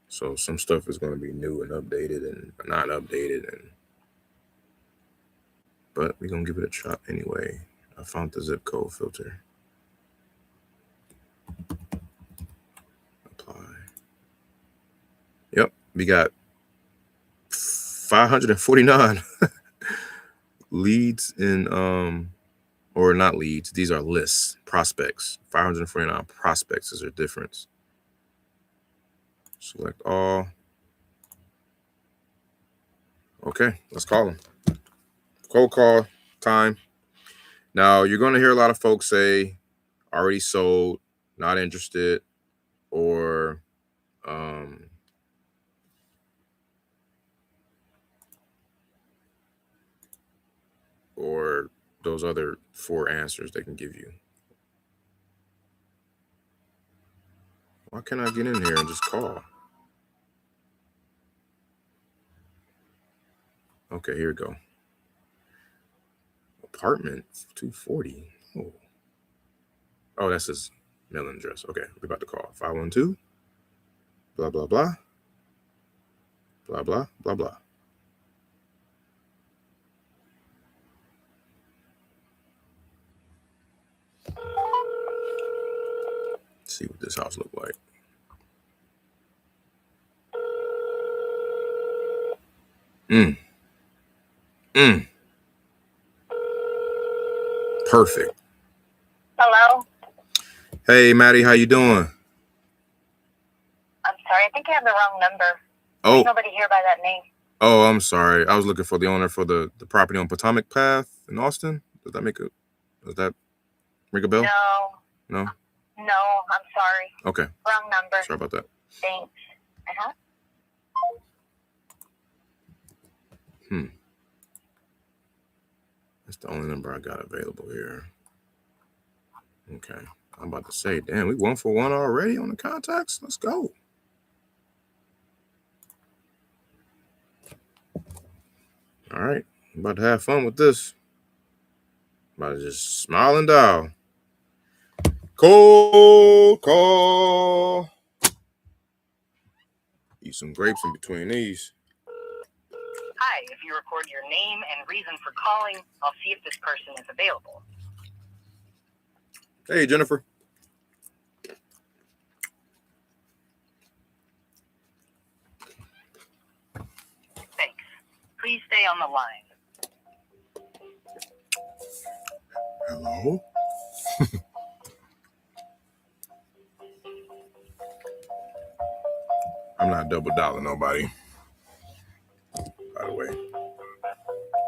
So some stuff is going to be new and updated and not updated, but we're going to give it a shot anyway. I found the zip code filter. Apply. Yep, we got 549 leads in or not leads. These are lists, prospects. 549 prospects is their difference. Select all. Okay, let's call them. Cold call time. Now, you're going to hear a lot of folks say, already sold, not interested, or those other 4 answers they can give you. Why can't I get in here and just call? Okay, here we go. Apartment 240. Oh, that's his mailing address. Okay, we're about to call. 512. Blah, blah, blah. Blah, blah, blah, blah. Let's see what this house look like. Perfect. Hello? Hey, Maddie, how you doing? I'm sorry, think you have the wrong number. Oh. There's nobody here by that name. Oh, I'm sorry. I was looking for the owner for the property on Potomac Path in Austin. Does that ring a bell? No. No, I'm sorry. Okay. Wrong number. Sorry about that. Thanks. That's the only number I got available here. Okay. I'm about to say, damn, we 1 for 1 already on the contacts. Let's go. All right. I'm about to have fun with this. I'm about to just smile and dial. Cold call. Eat some grapes in between these. Hi, if you record your name and reason for calling, I'll see if this person is available. Hey, Jennifer. Thanks. Please stay on the line. Hello? I'm not double dialing nobody. By the way,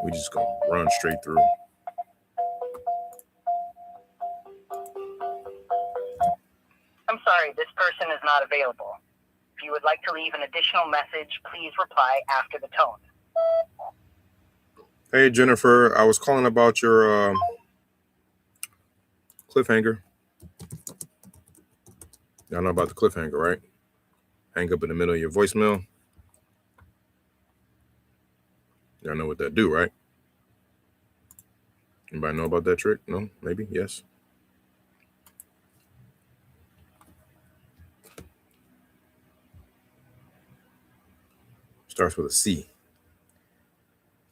we just gonna run straight through. I'm sorry, this person is not available. If you would like to leave an additional message, please reply after the tone. Hey, Jennifer, I was calling about your cliffhanger. Y'all know about the cliffhanger, right? Hang up in the middle of your voicemail. Y'all know what that do, right? Anybody know about that trick? No? Maybe? Yes? Starts with a C.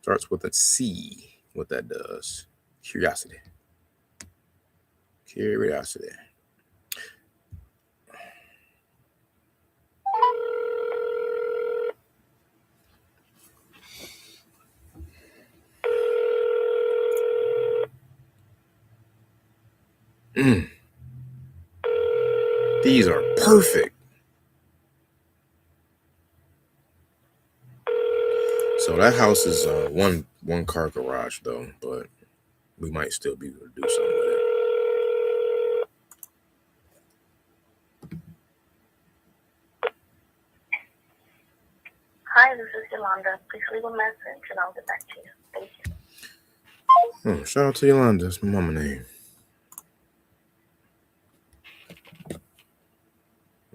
Starts with a C. What that does. Curiosity. Curiosity. These are perfect. So that house is one car garage though, but we might still be able to do something with it. Hi, this is Yolanda. Please leave a message and I'll get back to you. Thank you. Oh, shout out to Yolanda. That's my mama name.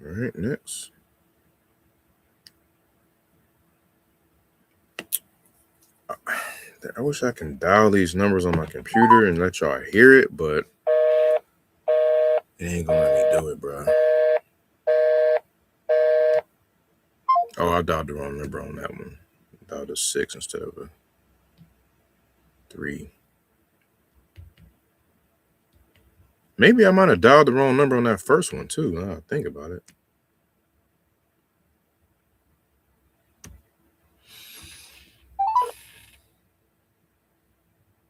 All right, next. I wish I can dial these numbers on my computer and let y'all hear it, but it ain't gonna let me do it, bro. Oh, I dialed the wrong number on that one. I dialed a 6 instead of a 3. Maybe I might have dialed the wrong number on that first one too. Now I think about it.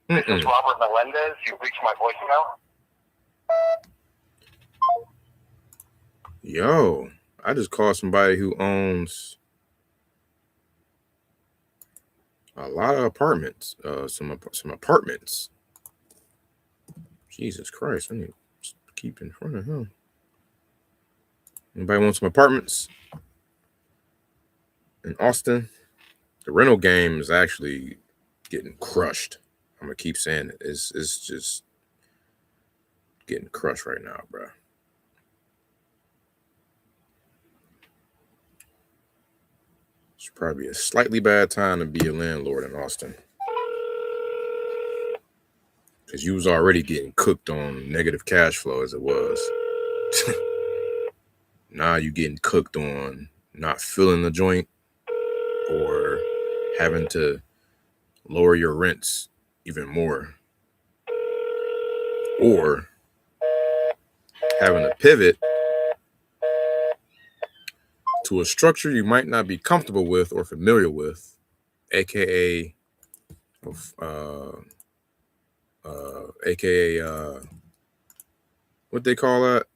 This is Robert Melendez. You reached my voicemail. Yo, I just called somebody who owns a lot of apartments. Some apartments. Jesus Christ, I need to keep in front of him. Anybody want some apartments in Austin? The rental game is actually getting crushed. I'm gonna keep saying it. It's just getting crushed right now, bro. It's probably a slightly bad time to be a landlord in Austin, because you was already getting cooked on negative cash flow as it was. Now you getting cooked on not filling the joint or having to lower your rents even more, or having to pivot to a structure you might not be comfortable with or familiar with, aka what they call that,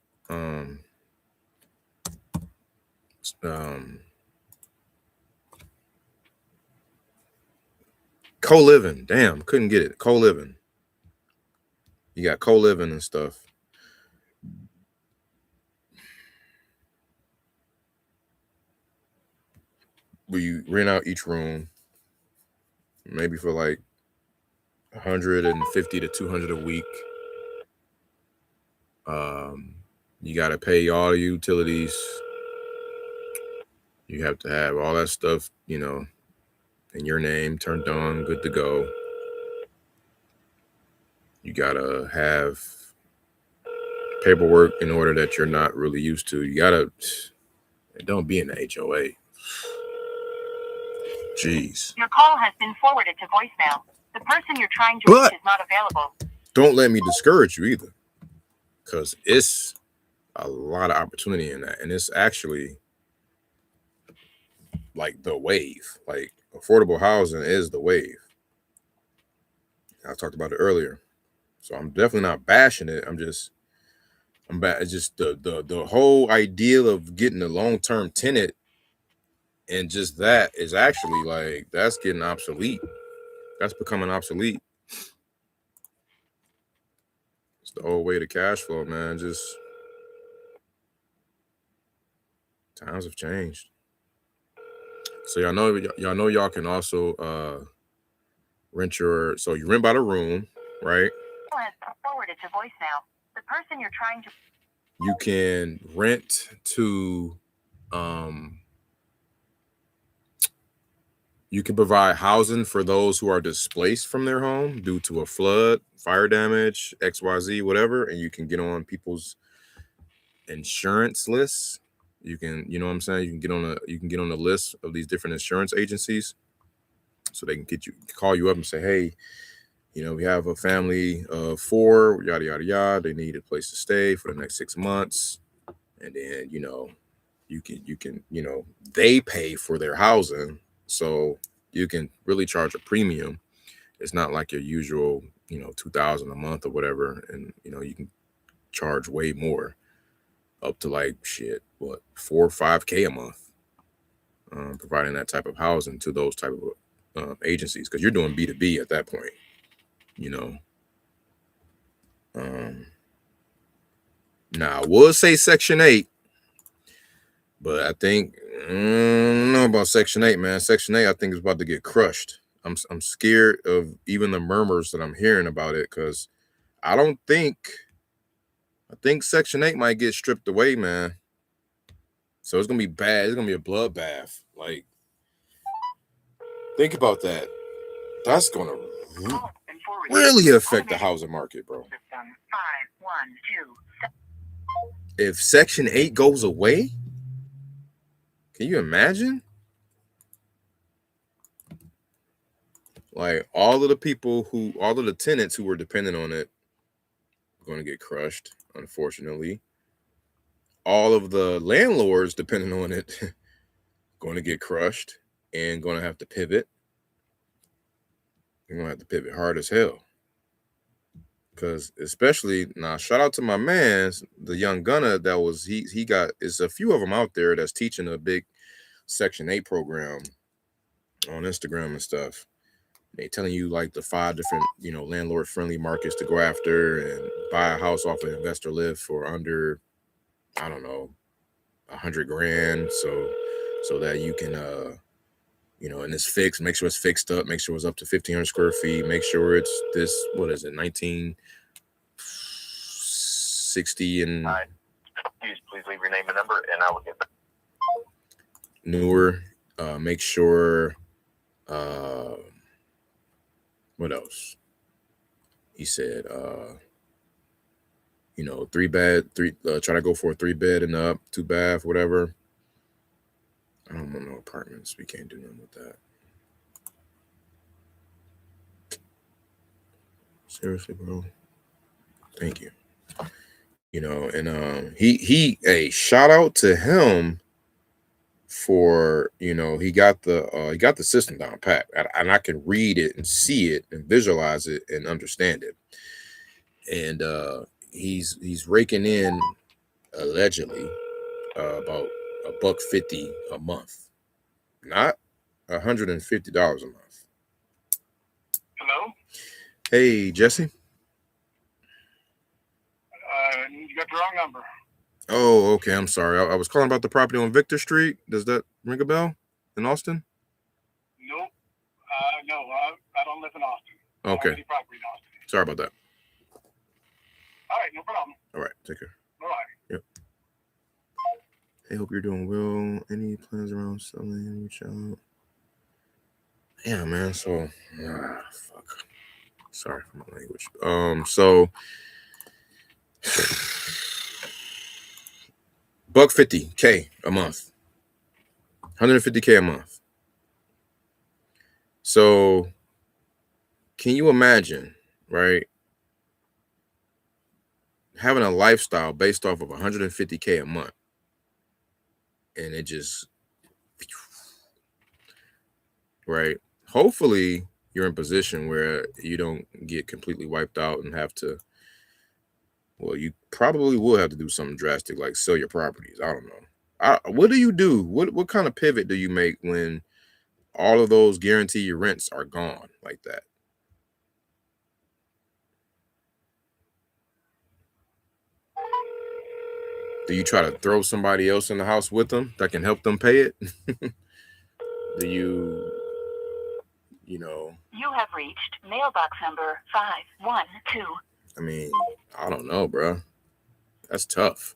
Co-living. Damn, couldn't get it. Co-living. You got co-living and stuff. Where you rent out each room, maybe for like 150 to 200 a week. You got to pay all the utilities. You have to have all that stuff, you know, in your name, turned on, good to go. You got to have paperwork in order that you're not really used to. You got to, don't be in the HOA. Jeez. Your call has been forwarded to voicemail. The person you're trying to reach is not available. Don't let me discourage you either, because it's a lot of opportunity in that. And it's actually like the wave. Like affordable housing is the wave. I talked about it earlier. So I'm definitely not bashing it. Just the whole idea of getting a long-term tenant and just that is actually like, that's getting obsolete. That's becoming obsolete. It's the old way to cash flow, man. Just times have changed. So y'all know y'all can also rent your, so you rent by the room, right? Has forwarded to voicemail. The person you're trying to, you can rent to you can provide housing for those who are displaced from their home due to a flood, fire damage, XYZ, whatever, and you can get on people's insurance lists. You can, you know what I'm saying? You can get on the list of these different insurance agencies, so they can call you up and say, hey, you know, we have a family of 4, yada yada yada. They need a place to stay for the next 6 months, and then you know, you can you know, they pay for their housing, so you can really charge a premium. It's not like your usual, you know, $2,000 a month or whatever, and you know, you can charge way more, up to like shit, what, 4 or 5K a month, providing that type of housing to those type of agencies, because you're doing B2B at that point, you know. Now I would say Section 8, but I think I don't know about Section 8, man. Section 8, I think, is about to get crushed. I'm scared of even the murmurs that I'm hearing about it, because I think Section 8 might get stripped away, man. So it's gonna be bad. It's gonna be a bloodbath. Like, think about that. That's gonna really affect the housing market, bro. If Section 8 goes away, can you imagine? Like, all of the tenants who were dependent on it are going to get crushed, unfortunately. All of the landlords depending on it going to get crushed and going to have to pivot. They're going to have to pivot hard as hell. Because especially now, shout out to my man, the young gunner that was, he got, it's a few of them out there that's teaching a big Section 8 program on Instagram and stuff. They telling you like the 5 different, you know, landlord friendly markets to go after and buy a house off an investor lift for under, I don't know, $100,000. So that you can, you know, and it's fixed, make sure it's fixed up, make sure it's up to 1,500 square feet, make sure it's this, what is it, 1960 and please leave your name and number and I will get back. Newer. Make sure, what else? He said, you know, 3-bed, try to go for a 3-bed and up, 2-bath, whatever. I don't want no apartments. We can't do nothing with that. Seriously, bro. Thank you. You know, and hey, shout out to him for, you know, he got the system down pat, and I can read it and see it and visualize it and understand it. And he's raking in allegedly about $150 a month, not $150 a month. Hello? Hey, Jesse. You got the wrong number. Oh, okay. I'm sorry. I was calling about the property on Victor Street. Does that ring a bell in Austin? Nope. No, I don't live in Austin. I don't Okay. have any property in Austin. Sorry about that. All right, no problem. All right. Take care. Bye. Yep. Hey, hope you're doing well. Any plans around selling? Reach out. Yeah, man. So, fuck. Sorry for my language. So $150K a month. $150K a month. So can you imagine, right? Having a lifestyle based off of $150K a month. And it just, right? Hopefully you're in a position where you don't get completely wiped out and have to, well, you probably will have to do something drastic like sell your properties. I don't know. What do you do? What kind of pivot do you make when all of those guaranteed rents are gone like that? Do you try to throw somebody else in the house with them that can help them pay it? Do you know? You have reached mailbox number 512. I mean, I don't know, bro. That's tough.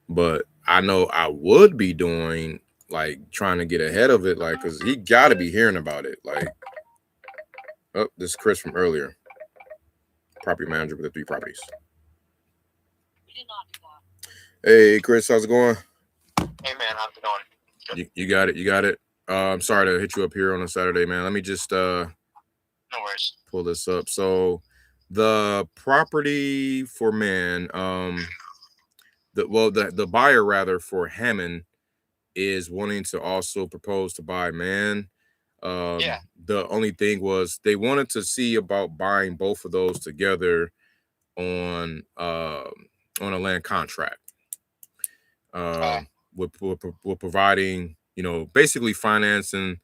But I know I would be doing, like, trying to get ahead of it, like, because he got to be hearing about it. Like, oh, this is Chris from earlier. Property manager with the 3 properties. Hey, Chris, how's it going? Hey, man, how's it going? You got it. You got it. I'm sorry to hit you up here on a Saturday, man. Let me just no worries. Pull this up. So the property for man, the buyer rather for Hammond is wanting to also propose to buy man. Yeah. The only thing was they wanted to see about buying both of those together on a land contract. We're providing, you know, basically financing.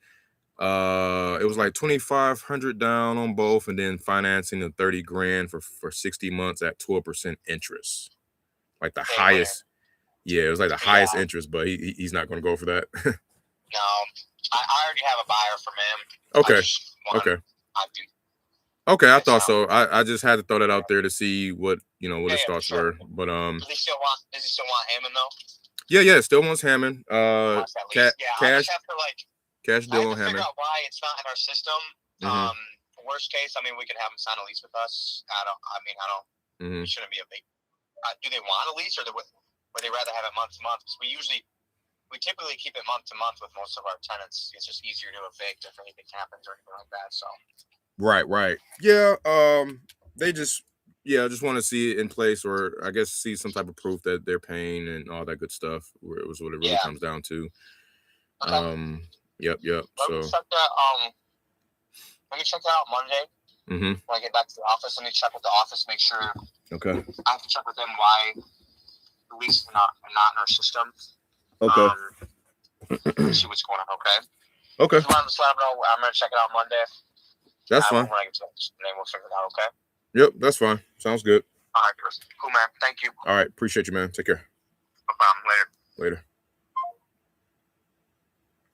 It was like $2,500 down on both, and then financing the $30,000 for 60 months at 12% interest. Like the highest. Yeah, it was like the highest interest, but he's not going to go for that. No, I already have a buyer for him. Okay. Okay, I thought so. I just had to throw that out there to see what, you know, what his thoughts were. But does he still want Hammond though? Yeah, still wants Hammond. I Cash just have to cash deal on figure Hammond. out why it's not in our system. Worst case, I mean, we could have him sign a lease with us. It shouldn't be a big. Do they want a lease, or would they rather have it month to month? Because we typically keep it month to month with most of our tenants. It's just easier to evict if anything happens or anything like that. So. Right. Yeah. They just want to see it in place, or I guess see some type of proof that they're paying and all that good stuff. Where it was what it really comes down to. Okay. Yep. Let me check that out Monday. When I get back to the office, let me check with the office, make sure. Okay. I have to check with them why the lease is not in our system. Okay. See what's going on. Okay. If you want to let them know, I'm gonna check it out Monday. That's fine. When I get to the name, we'll figure it out. Okay. Yep, that's fine. Sounds good. All right, Chris. Cool, man. Thank you. All right, appreciate you, man. Take care. No problem. Later.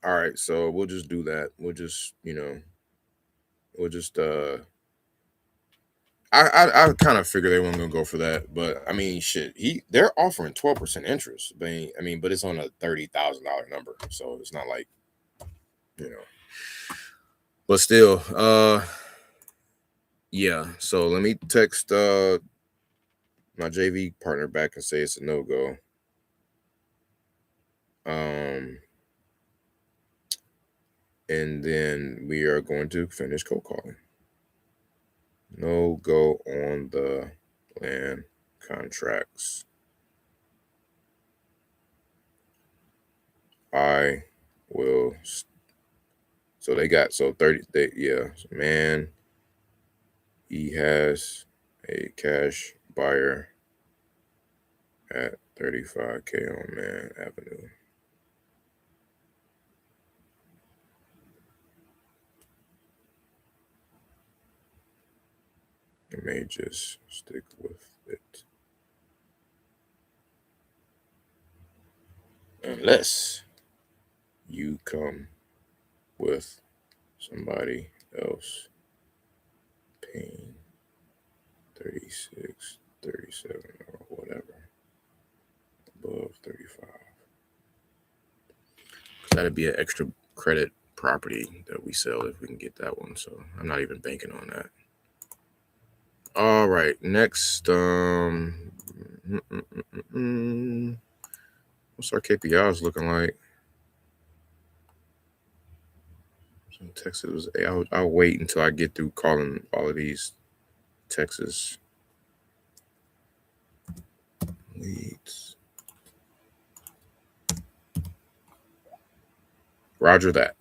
All right, so we'll just do that. I kind of figured they weren't gonna go for that, but I mean, shit, they're offering 12% interest. But it's on a $30,000 number, so it's not like, you know. But still, yeah. So let me text my JV partner back and say it's a no-go. And then we are going to finish cold calling. No go on the land contracts. I will. So they got 30. Man. He has a cash buyer at 35K on Man Avenue. I may just stick with it. Unless you come with somebody else paying 36, 37, or whatever above 35. That'd be an extra credit property that we sell if we can get that one. So I'm not even banking on that. All right, next, what's our KPIs looking like? So Texas, I'll wait until I get through calling all of these Texas leads. Roger that.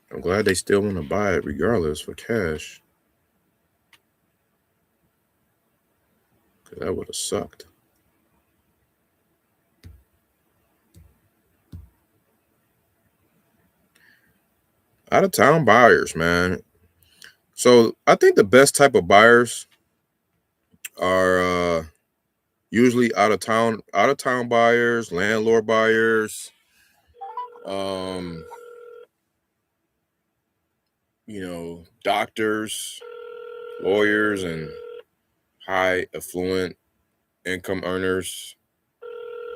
I'm glad they still want to buy it regardless for cash. Because that would have sucked. Out of town buyers, man. So I think the best type of buyers are usually out of town buyers, landlord buyers, doctors, lawyers, and high affluent income earners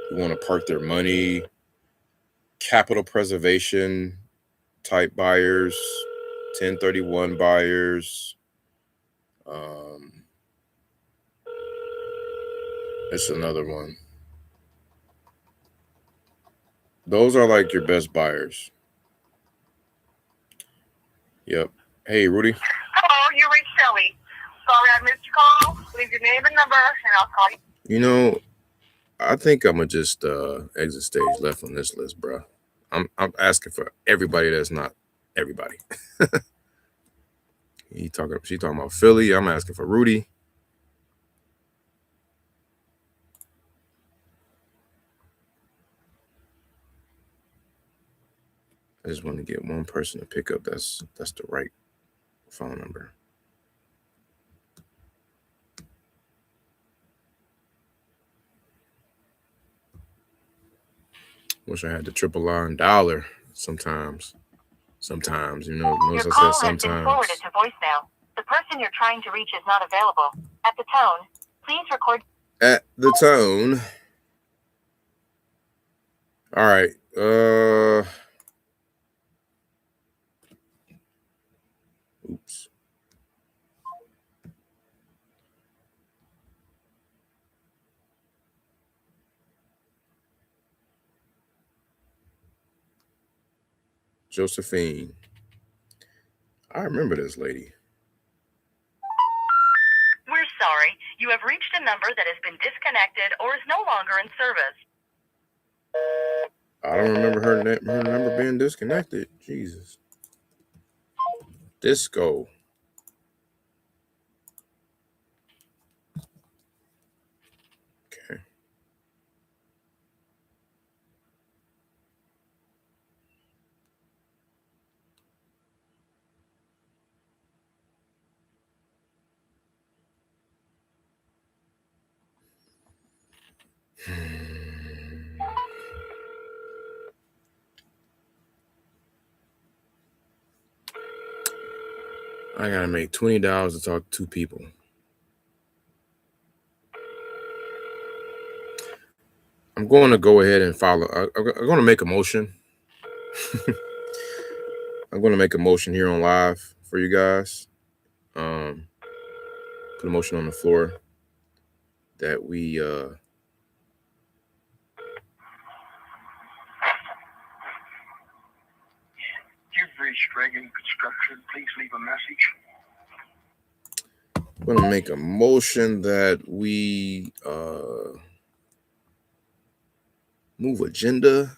who want to park their money, capital preservation type buyers, 1031 buyers. It's another one. Those are like your best buyers. Yep. Hey, Rudy. Hello, you reached Shelly. Sorry I missed your call. Leave your name and number, and I'll call you. I think I'm gonna just exit stage left on this list, bro. I'm asking for everybody that's not everybody. She talking about Philly. I'm asking for Rudy. I just want to get one person to pick up. That's the right phone number. Wish I had the triple line dollar sometimes. Sometimes, notice Your I call said has been sometimes. forwarded to voicemail. The person you're trying to reach is not available. At the tone, please record. At the tone. All right. Oops. Josephine. I remember this lady. We're sorry. You have reached a number that has been disconnected or is no longer in service. I don't remember her number being disconnected. Jesus. Disco. Okay. I gotta make $20 to talk to 2 people. I'm going to go ahead and follow. I'm going to make a motion. I'm going to make a motion here on live for you guys. Put a motion on the floor that we You've reached Reagan Construction. Please leave a message. I'm going to make a motion that we move agenda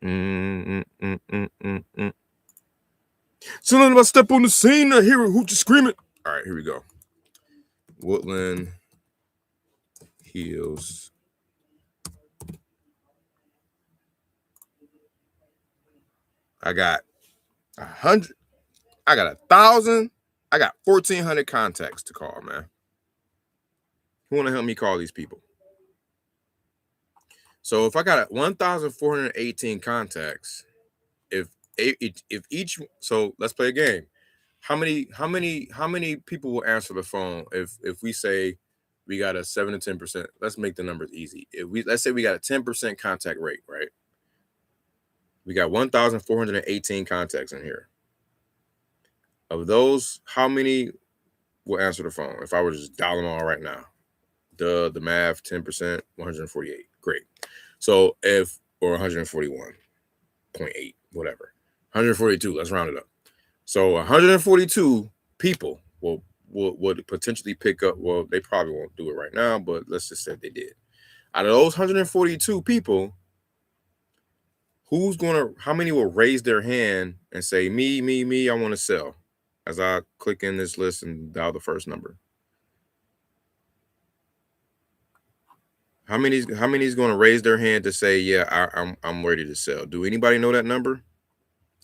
Something about step on the scene, I hear a hoochie screaming. All right, here we go. Woodland Hills. I got 100. I got 1,000. I got 1,400 contacts to call, man. Who want to help me call these people? So if I got 1,418 contacts, if each, so let's play a game. How many people will answer the phone if we say we got a 7 to 10%? Let's make the numbers easy. Let's say we got a 10% contact rate, right? We got 1,418 contacts in here. Of those, how many will answer the phone? If I were to just dial them all right now, the math, 10%, 148. Great. So or 141.8, whatever, 142. Let's round it up. So 142 people would potentially pick up. Well, they probably won't do it right now, but let's just say they did. Out of those 142 people, how many will raise their hand and say, me, I want to sell, as I click in this list and dial the first number? How many is going to raise their hand to say, yeah, I'm ready to sell? Do anybody know that number?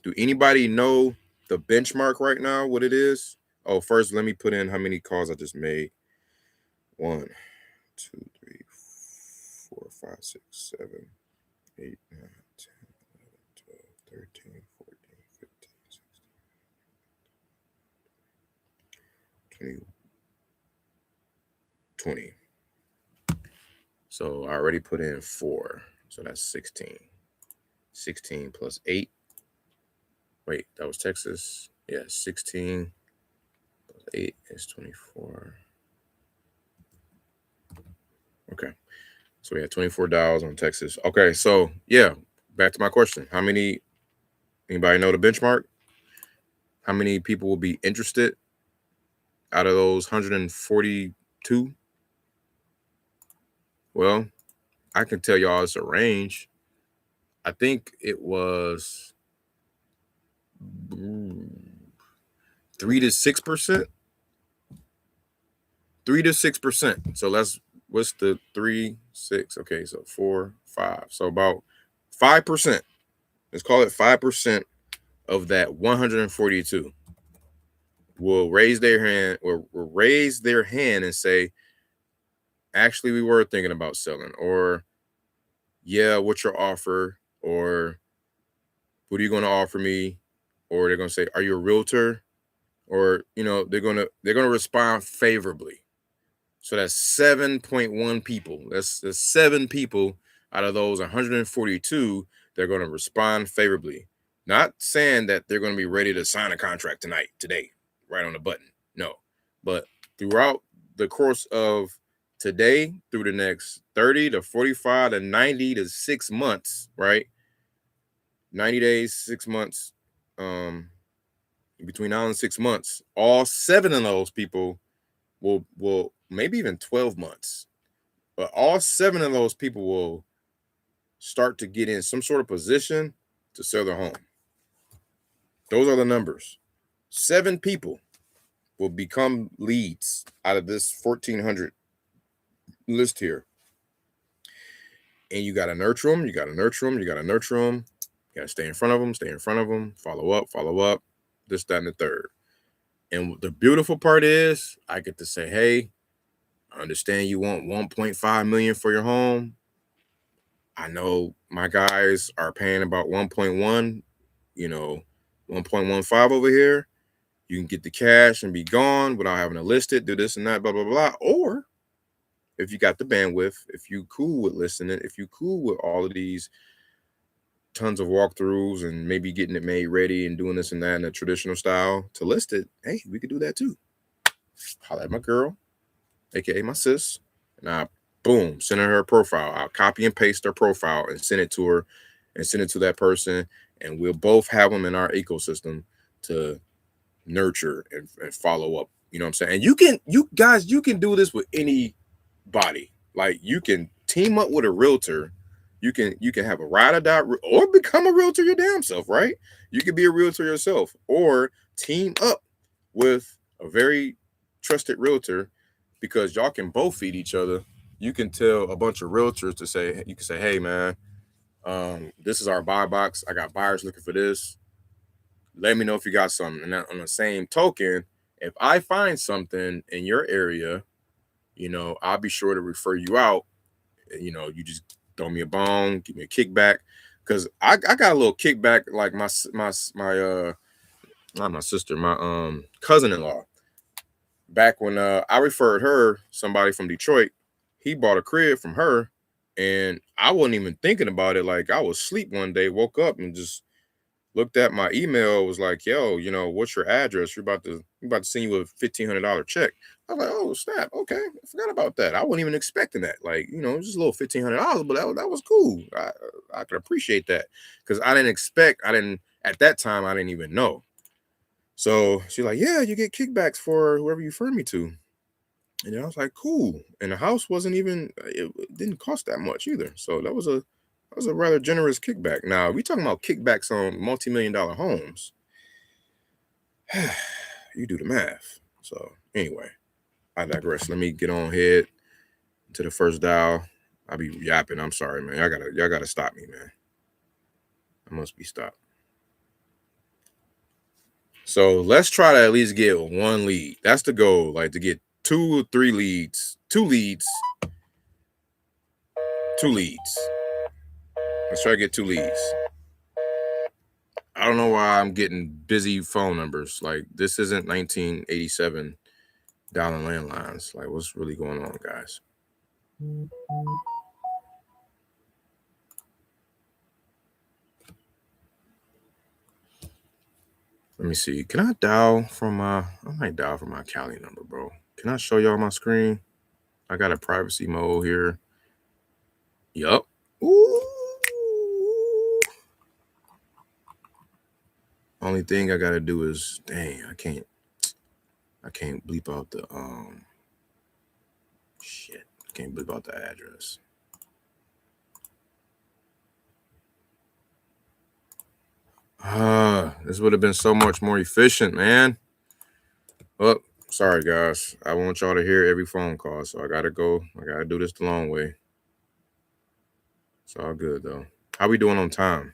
Do anybody know the benchmark right now, what it is? Oh, first, let me put in how many calls I just made. 1, 2, 3, 4, 5, 6, 7, 8, 9, 10, 11, 12, 13, 14, 15, 16, 20. So I already put in 4. So that's 16. 16 plus 8. Wait, that was Texas. Yeah, 16 plus 8 is 24. Okay. So we had 24 dials on Texas. Okay, so yeah, back to my question. Anybody know the benchmark? How many people will be interested out of those 142? Well, I can tell y'all it's a range. I think it was 3 to 6%. 3 to 6%. So what's the 3, 6? Okay, so 4, 5. So about 5%. Let's call it 5% of that 142 will raise their hand and say, actually, we were thinking about selling, or yeah, what's your offer, or what are you going to offer me? Or they're going to say, are you a realtor? Or, they're going to respond favorably. So that's 7.1 people. That's 7 people out of those 142. They're going to respond favorably. Not saying that they're going to be ready to sign a contract today, right on the button. No, but throughout the course of today, through the next 30 to 45 to 90 to 6 months, right? 90 days, 6 months, between now and 6 months, all 7 of those people will maybe even 12 months, but all 7 of those people will start to get in some sort of position to sell their home. Those are the numbers. 7 people will become leads out of this 1,400 list here. And you got to nurture them. You got to stay in front of them, follow up, this, that, and the third. And the beautiful part is I get to say, hey, I understand you want 1.5 million for your home. I know my guys are paying about 1.1, 1.15 over here. You can get the cash and be gone without having to list it, do this and that, blah, blah, blah. Or if you got the bandwidth, if you cool with listening, if you cool with all of these tons of walkthroughs and maybe getting it made ready and doing this and that in a traditional style to list it, hey, we could do that too. Holla at my girl, aka my sis, and I boom, send her profile. I'll copy and paste her profile and send it to her and send it to that person, and we'll both have them in our ecosystem to nurture and follow up. You know what I'm saying? And you can do this with anybody. Like, you can team up with a realtor You can have a ride or die or become a realtor your damn self, right? You could be a realtor yourself or team up with a very trusted realtor because y'all can both feed each other. You can tell a bunch of realtors to say, you can say, hey man, this is our buy box. I got buyers looking for this. Let me know if you got something. And on the same token, if I find something in your area, you know, I'll be sure to refer you out. You know, you just throw me a bone, give me a kickback, because I got a little kickback. Like my not my sister, my cousin-in-law. Back when I referred her somebody from Detroit, he bought a crib from her, and I wasn't even thinking about it. Like I was asleep one day, woke up and just looked at my email, was like, yo, you know, what's your address? We're about to send you a $1,500 check. I was like, oh snap, okay. I forgot about that. I wasn't even expecting that. Like, you know, it was just a little $1,500, but that was cool. I could appreciate that. Because I didn't at that time, I didn't even know. So she's like, yeah, you get kickbacks for whoever you refer me to. And I was like, cool. And the house it didn't cost that much either. So that was a rather generous kickback. Now, we talking about kickbacks on multi-million-dollar homes. You do the math. So anyway, I digress. Let me get on ahead to the first dial. I'll be yapping. I'm sorry, man. Y'all gotta stop me, man. I must be stopped. So let's try to at least get one lead. That's the goal. Like to get 2 or 3 leads. 2 leads. 2 leads. Let's try to get 2 leads. I don't know why I'm getting busy phone numbers. Like this isn't 1987 dialing landlines. Like what's really going on, guys? Let me see. Can I dial from I might dial from my Cali number, bro. Can I show y'all my screen? I got a privacy mode here. Yup. Ooh. Only thing I gotta do is dang, I can't bleep out the shit. I can't bleep out the address. This would have been so much more efficient, man. Well, sorry guys. I want y'all to hear every phone call, so I gotta go. I gotta do this the long way. It's all good though. How we doing on time?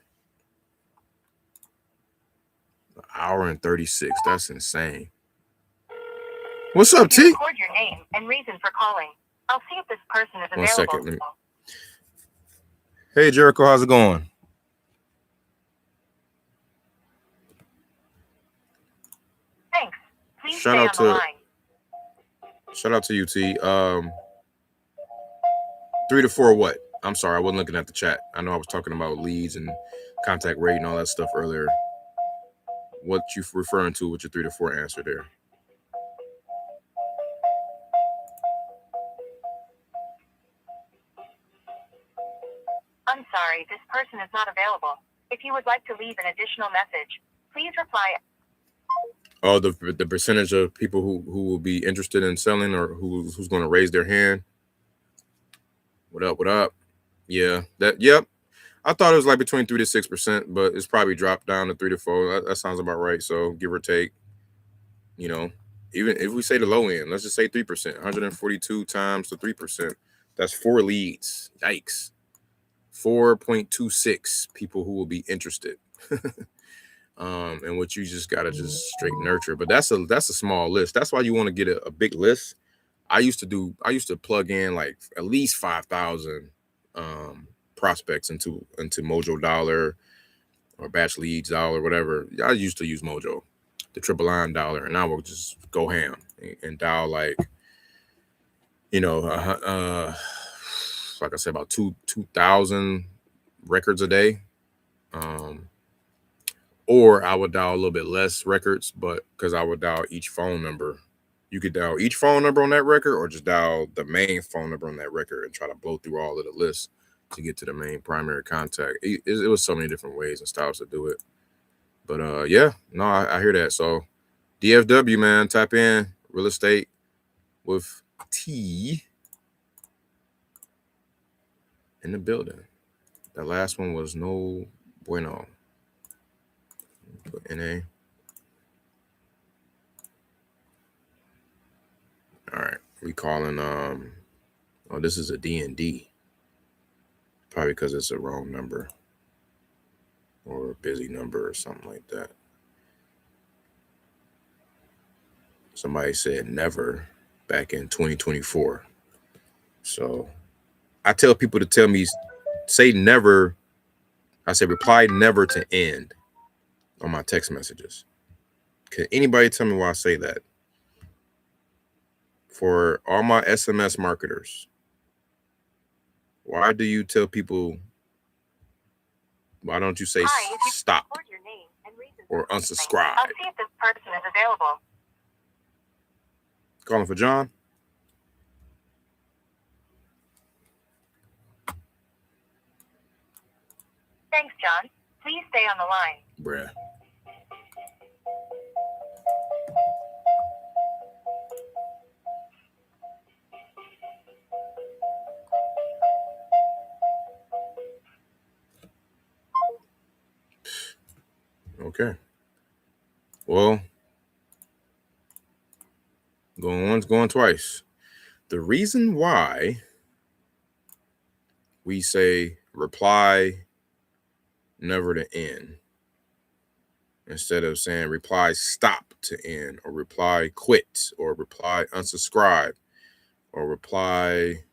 An hour and 36. That's insane. What's up, T? Record your name and reason for calling. I'll see if this person is available. 1 second. Hey Jericho, how's it going? Thanks. Please stay on the line. Shout out to you, T. 3 to 4 what? I'm sorry, I wasn't looking at the chat. I know I was talking about leads and contact rate and all that stuff earlier. What you referring to with your 3 to 4 answer there? I'm sorry, this person is not available. If you would like to leave an additional message, please reply. Oh, the percentage of people who will be interested in selling or who's going to raise their hand. What up? Yeah, yep. I thought it was like between 3 to 6%, but it's probably dropped down to 3 to 4. That sounds about right. So give or take, you know, even if we say the low end, let's just say 3%, 142 times the 3%. That's 4 leads. Yikes. 4.26 people who will be interested. And what you just gotta just straight nurture. But that's a small list. That's why you want to get a big list. I used to plug in like at least 5,000 prospects into Mojo Dollar or Batch Leads Dollar, whatever. I used to use Mojo, the triple line dollar, and I would just go ham and dial like, you know, like I said, about 2,000 records a day. Or I would dial a little bit less records, but because I would dial each phone number. You could dial each phone number on that record or just dial the main phone number on that record and try to blow through all of the lists to get to the main primary contact. It was so many different ways and styles to do it. But yeah, no, I hear that. So DFW, man, tap in real estate with T in the building. The last one was no bueno. Put NA. All right, we calling oh, this is a D&D. Probably because it's a wrong number or a busy number or something like that. Somebody said never back in 2024. So I tell people to tell me, say never. I say reply never to end on my text messages. Can anybody tell me why I say that? For all my SMS marketers, why do you tell people, why don't you say stop or unsubscribe? I'll see if this person is available. Calling for John? Thanks, John. Please stay on the line. Bruh. Okay. Well, going once, going twice. The reason why we say reply never to end instead of saying reply stop to end or reply quit or reply unsubscribe or reply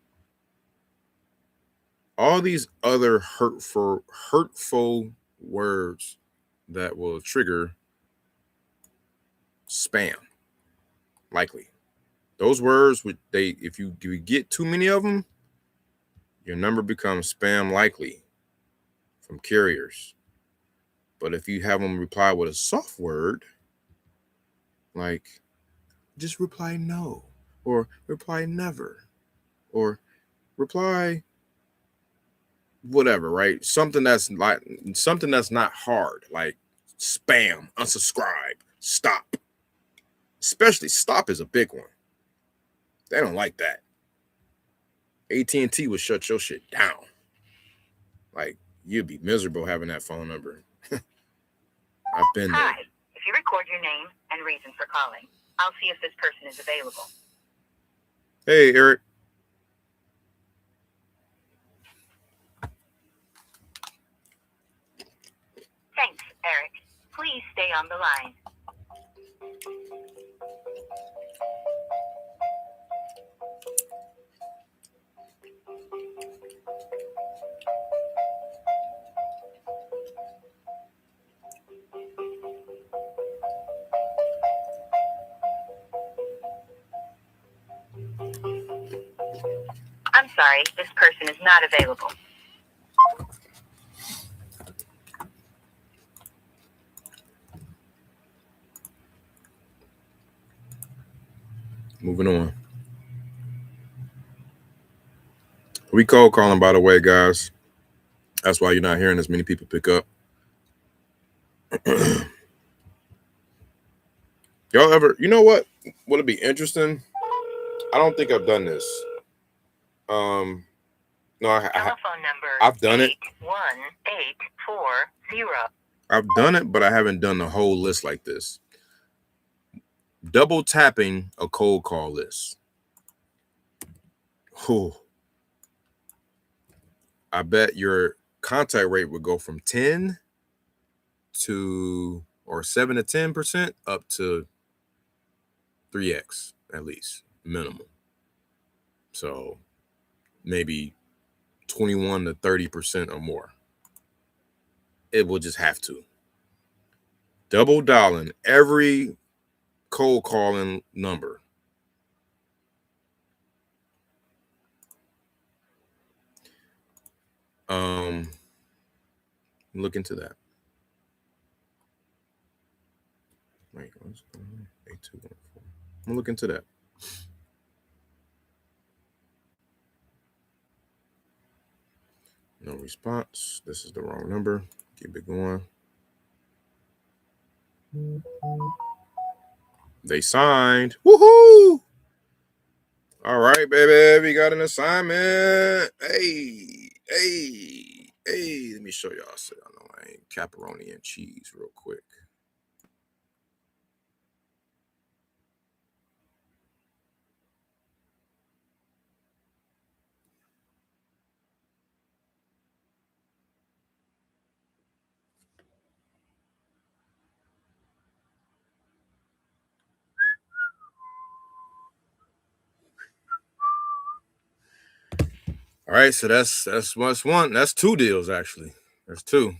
all these other hurtful words that will trigger spam. Likely those words would if you get too many of them, your number becomes spam likely from carriers. But if you have them reply with a soft word, like just reply no, or reply never, or reply whatever, right? Something that's not hard, like spam, unsubscribe, stop. Especially stop is a big one. They don't like that. AT&T would shut your shit down. Like, you'd be miserable having that phone number. I've been there. Hi. If you record your name and reason for calling, I'll see if this person is available. Hey, Eric. Thanks, Eric. Please stay on the line. I'm sorry, this person is not available. Moving on. We cold calling, by the way, guys. That's why you're not hearing as many people pick up. Y'all ever, you know what? Would it be interesting? I don't think I've done this. No, Telephone number I've done it. 81840. I've done it, but I haven't done the whole list like this. Double tapping a cold call list. Oh, I bet your contact rate would go from 10 to or 7 to 10% up to 3x at least minimum. So maybe 21 to 30% or more. It will just have to. Double dialing every cold calling number. Look into that. Wait, what's going on? 8214. I'm gonna look into that. No response. This is the wrong number. Keep it going. They signed. Woohoo! All right, baby. We got an assignment. Hey. Hey, let me show y'all. So I know I ain't pepperoni and cheese real quick. All right, so that's one. That's two deals actually. There's two.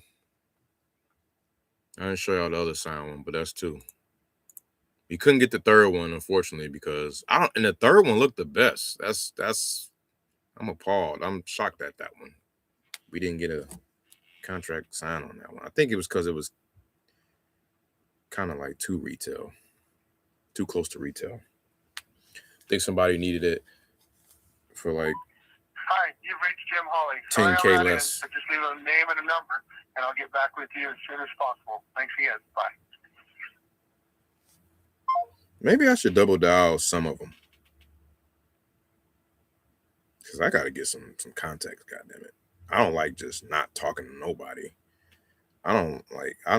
I didn't show y'all the other sign one, but that's two. We couldn't get the third one, unfortunately, because and the third one looked the best. That's I'm appalled. I'm shocked at that one. We didn't get a contract sign on that one. I think it was because it was kind of like too close to retail. I think somebody needed it for like Hi, you've reached Jim Hawley. 10K less. Just leave a name and a number, and I'll get back with you as soon as possible. Thanks again. Bye. Maybe I should double dial some of them. Because I got to get some context, goddammit. I don't like just not talking to nobody. I'll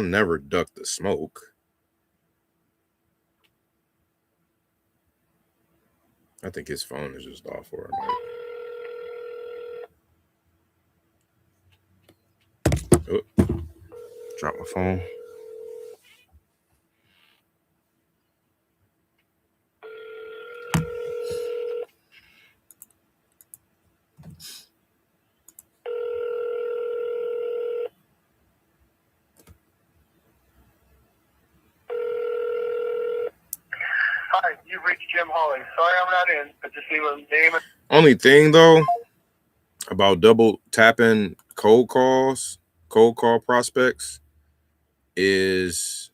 never duck the smoke. I think his phone is just off for him. Oh, drop my phone. Hi, you've reached Jim Hawley. Sorry I'm not in, but just leave a name. Only thing though about double tapping cold call prospects is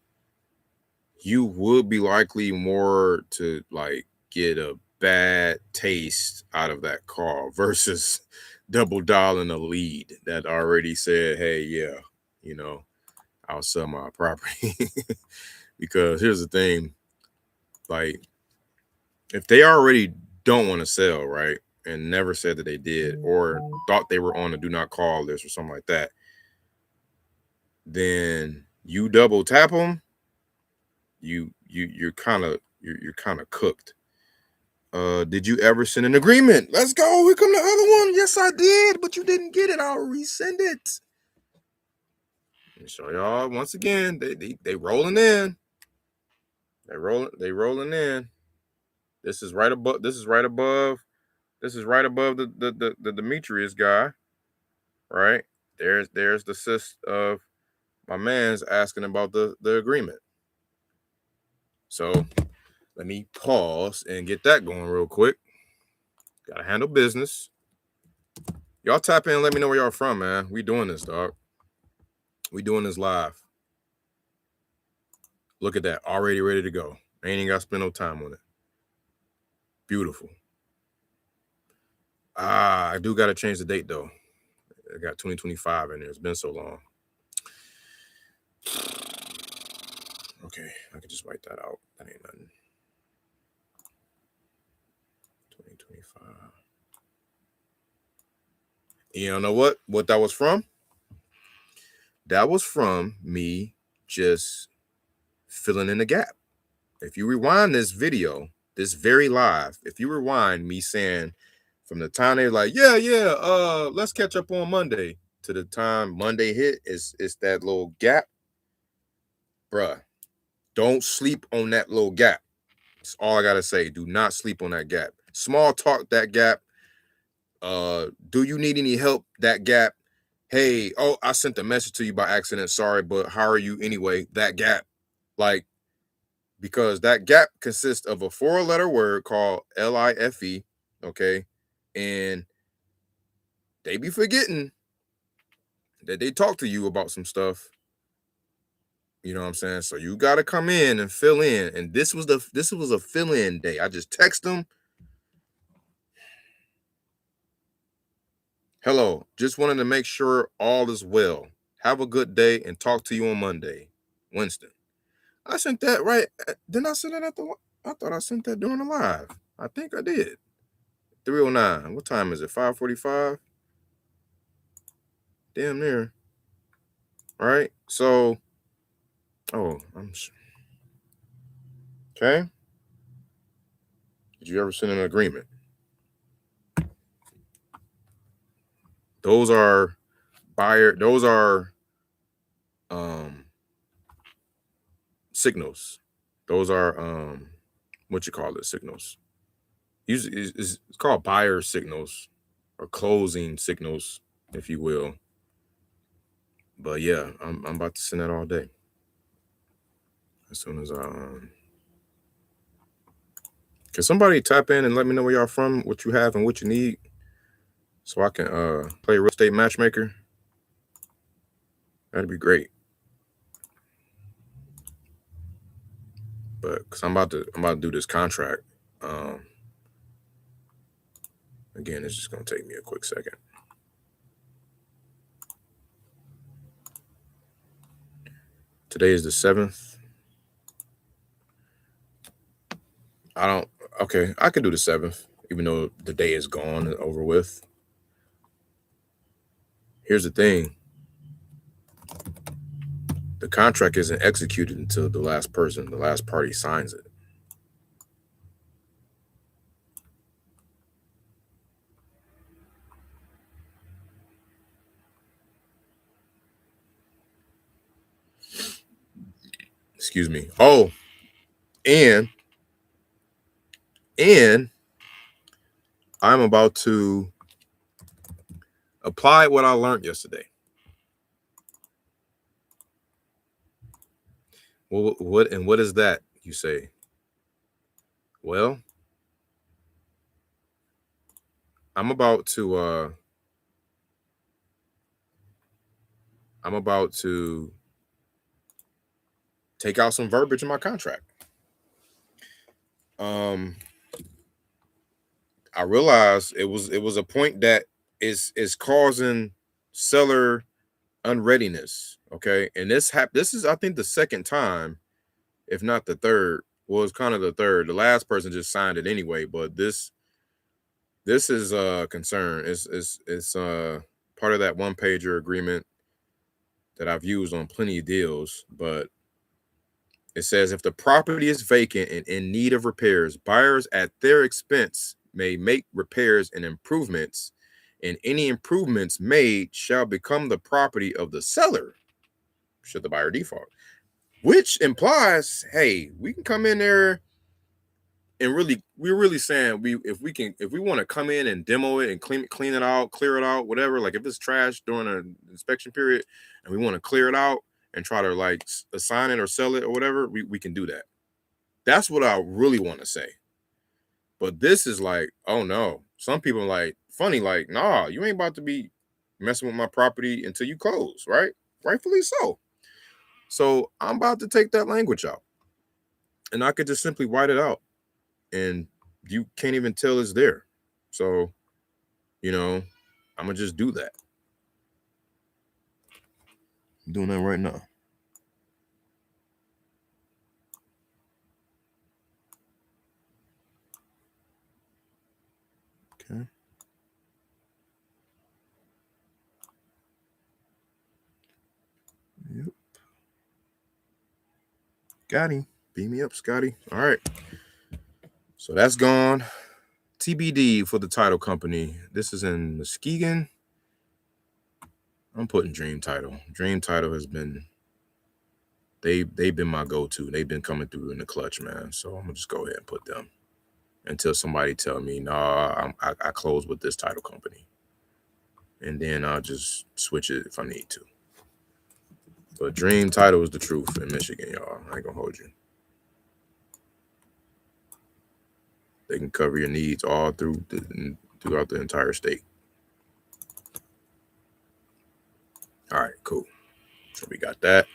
you would be likely more to like get a bad taste out of that call versus double dialing a lead that already said, hey, yeah, I'll sell my property. Because here's the thing, like if they already don't want to sell, right, and never said that they did or thought they were on a do not call list or something like that, then you double tap them, you're kind of cooked. Did you ever send an agreement? Let's go. Here come the other one. Yes, I did, but you didn't get it. I'll resend it. Let me show y'all once again. They rolling in. They rolling in. This is right above the Demetrius guy, right? There's the sis of my man's asking about the agreement. So let me pause and get that going real quick. Gotta handle business. Y'all tap in and let me know where y'all from, man. We doing this, dog. We doing this live. Look at that. Already ready to go. I ain't even got to spend no time on it. Beautiful. I do got to change the date, though. I got 2025 in there. It's been so long. Okay, I can just write that out. That ain't nothing. 2025. You don't know what that was from? That was from me just filling in the gap. If you rewind this video, this very live, if you rewind me saying from the time they're like, yeah, let's catch up on Monday to the time Monday hit, it's that little gap. Bruh, don't sleep on that little gap. That's all I gotta say. Do not sleep on that gap. Small talk that gap. Do you need any help? That gap. Hey, I sent a message to you by accident. Sorry, but how are you anyway? That gap. Like, because that gap consists of a 4-letter word called LIFE. Okay. And they be forgetting that they talk to you about some stuff. You know what I'm saying? So you got to come in and fill in. And this was a fill-in day. I just text them. Hello, just wanted to make sure all is well. Have a good day and talk to you on Monday. Winston. I sent that right. Didn't I send that I thought I sent that during the live. I think I did. 309. What time is it? 5:45? damn near. All right. So, I'm okay. Did you ever send an agreement? Those are signals. Those are what you call it, signals. Usually it's called buyer signals or closing signals, if you will. But yeah, I'm about to send that all day. As soon as can somebody tap in and let me know where y'all from, what you have and what you need, so I can play real estate matchmaker? That'd be great. But because I'm about to do this contract. Again, it's just gonna take me a quick second. Today is the 7th. Okay, I can do the 7th, even though the day is gone and over with. Here's the thing. The contract isn't executed until the last party signs it. Excuse me. Oh, and I'm about to apply what I learned yesterday. Well, what is that, you say? Well, I'm about to take out some verbiage in my contract. I realized it was a point that is causing seller unreadiness. Okay, and this is, I think, the second time, if not the third. Well, it's kind of the third. The last person just signed it anyway, but this is a concern. It's part of that one-pager agreement that I've used on plenty of deals, but it says if the property is vacant and in need of repairs, buyers at their expense may make repairs and improvements, and any improvements made shall become the property of the seller should the buyer default. Which implies, hey, we can come in there and we're really saying if we want to come in and demo it and clean it out, clear it out, whatever. Like if it's trash during an inspection period and we want to clear it out and try to like assign it or sell it or whatever, we can do that. That's what I really want to say. But this is like, oh no. Some people are like, funny, like, nah, you ain't about to be messing with my property until you close, right? Rightfully so. So I'm about to take that language out. And I could just simply white it out. And you can't even tell it's there. So, I'm gonna just do that. I'm doing that right now. Okay. Yep. Got him. Beam me up, Scotty. All right. So that's gone. TBD for the title company. This is in Muskegon. I'm putting Dream Title. Dream Title has been, they've been my go-to. They've been coming through in the clutch, man. So I'm gonna just go ahead and put them until somebody tell me, nah, I close with this title company. And then I'll just switch it if I need to. But Dream Title is the truth in Michigan, y'all. I ain't gonna hold you. They can cover your needs all throughout the entire state. All right, cool. So we got that.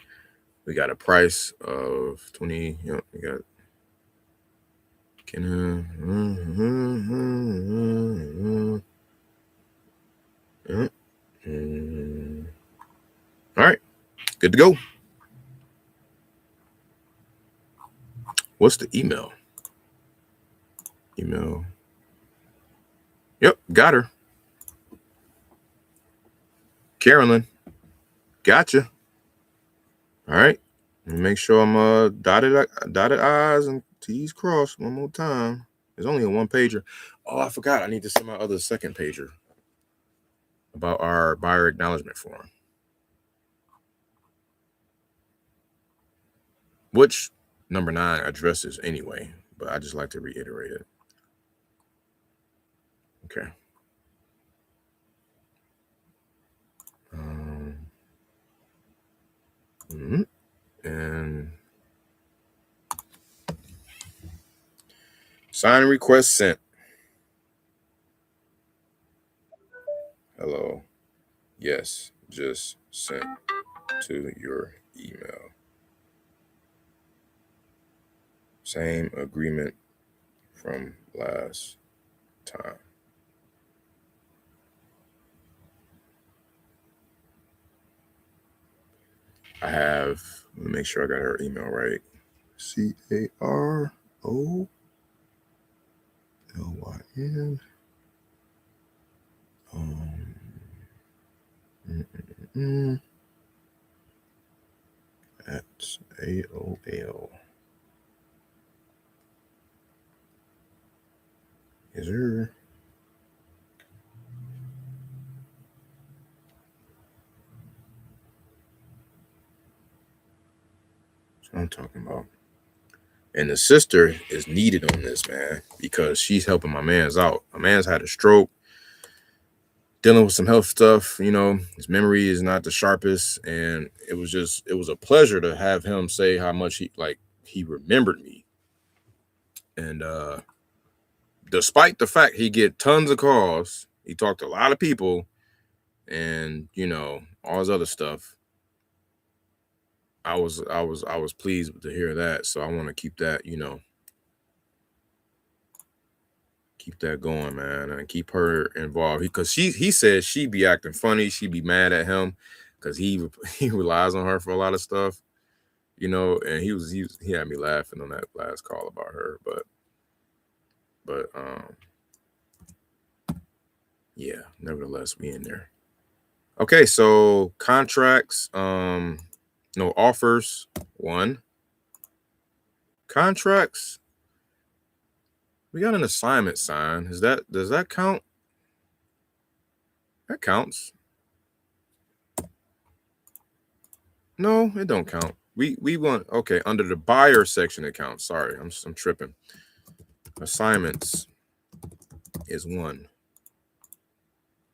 We got a price of 20. We got. All right, good to go. What's the email? Yep, got her. Carolyn. Gotcha. All right. Let me make sure I'm dotted I's and T's crossed one more time. There's only a one pager. Oh, I forgot. I need to send my other second pager about our buyer acknowledgement form, which number 9 addresses anyway, but I just like to reiterate it. Okay. And sign request sent. Hello. Yes, just sent to your email. Same agreement from last time. I have, let me make sure I got her email right. CAROLYN. At AOL. Is there? That's what I'm talking about. And the sister is needed on this, man, because she's helping my man's out. My man's had a stroke, dealing with some health stuff. You know, his memory is not the sharpest, and it was a pleasure to have him say how much he remembered me. And despite the fact he get tons of calls, he talked to a lot of people, and you know all his other stuff. I was pleased to hear that, so I want to keep that, keep that going, man, and keep her involved because he said she'd be acting funny, she'd be mad at him because he relies on her for a lot of stuff, and he had me laughing on that last call about her, but yeah, nevertheless, we in there. Okay, so contracts, no offers, 1. Contracts, we got an assignment signed. Does that count? That counts. No, it don't count. We want, okay, under the buyer section it counts. Sorry, I'm tripping. Assignments is 1.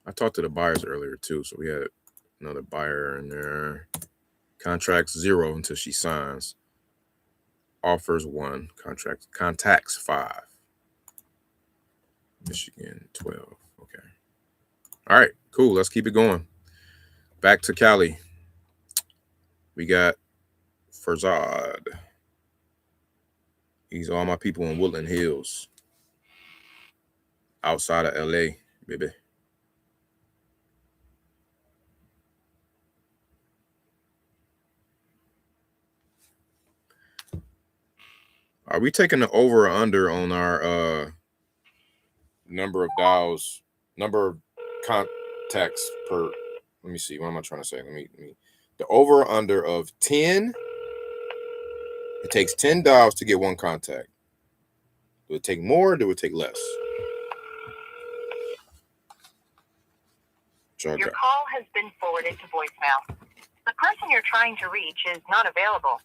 I talked to the buyers earlier too, so we had another buyer in there. Contracts 0 until she signs. Offers 1. Contacts 5. Michigan 12. Okay. All right, cool. Let's keep it going. Back to Cali. We got Farzad. He's all my people in Woodland Hills. Outside of LA, baby. Are we taking the over or under on our number of dials, number of contacts per? Let me see. What am I trying to say? Let me. The over or under of 10. It takes 10 dials to get 1 contact. Do it take more? Or do it take less? Your call has been forwarded to voicemail. The person you're trying to reach is not available.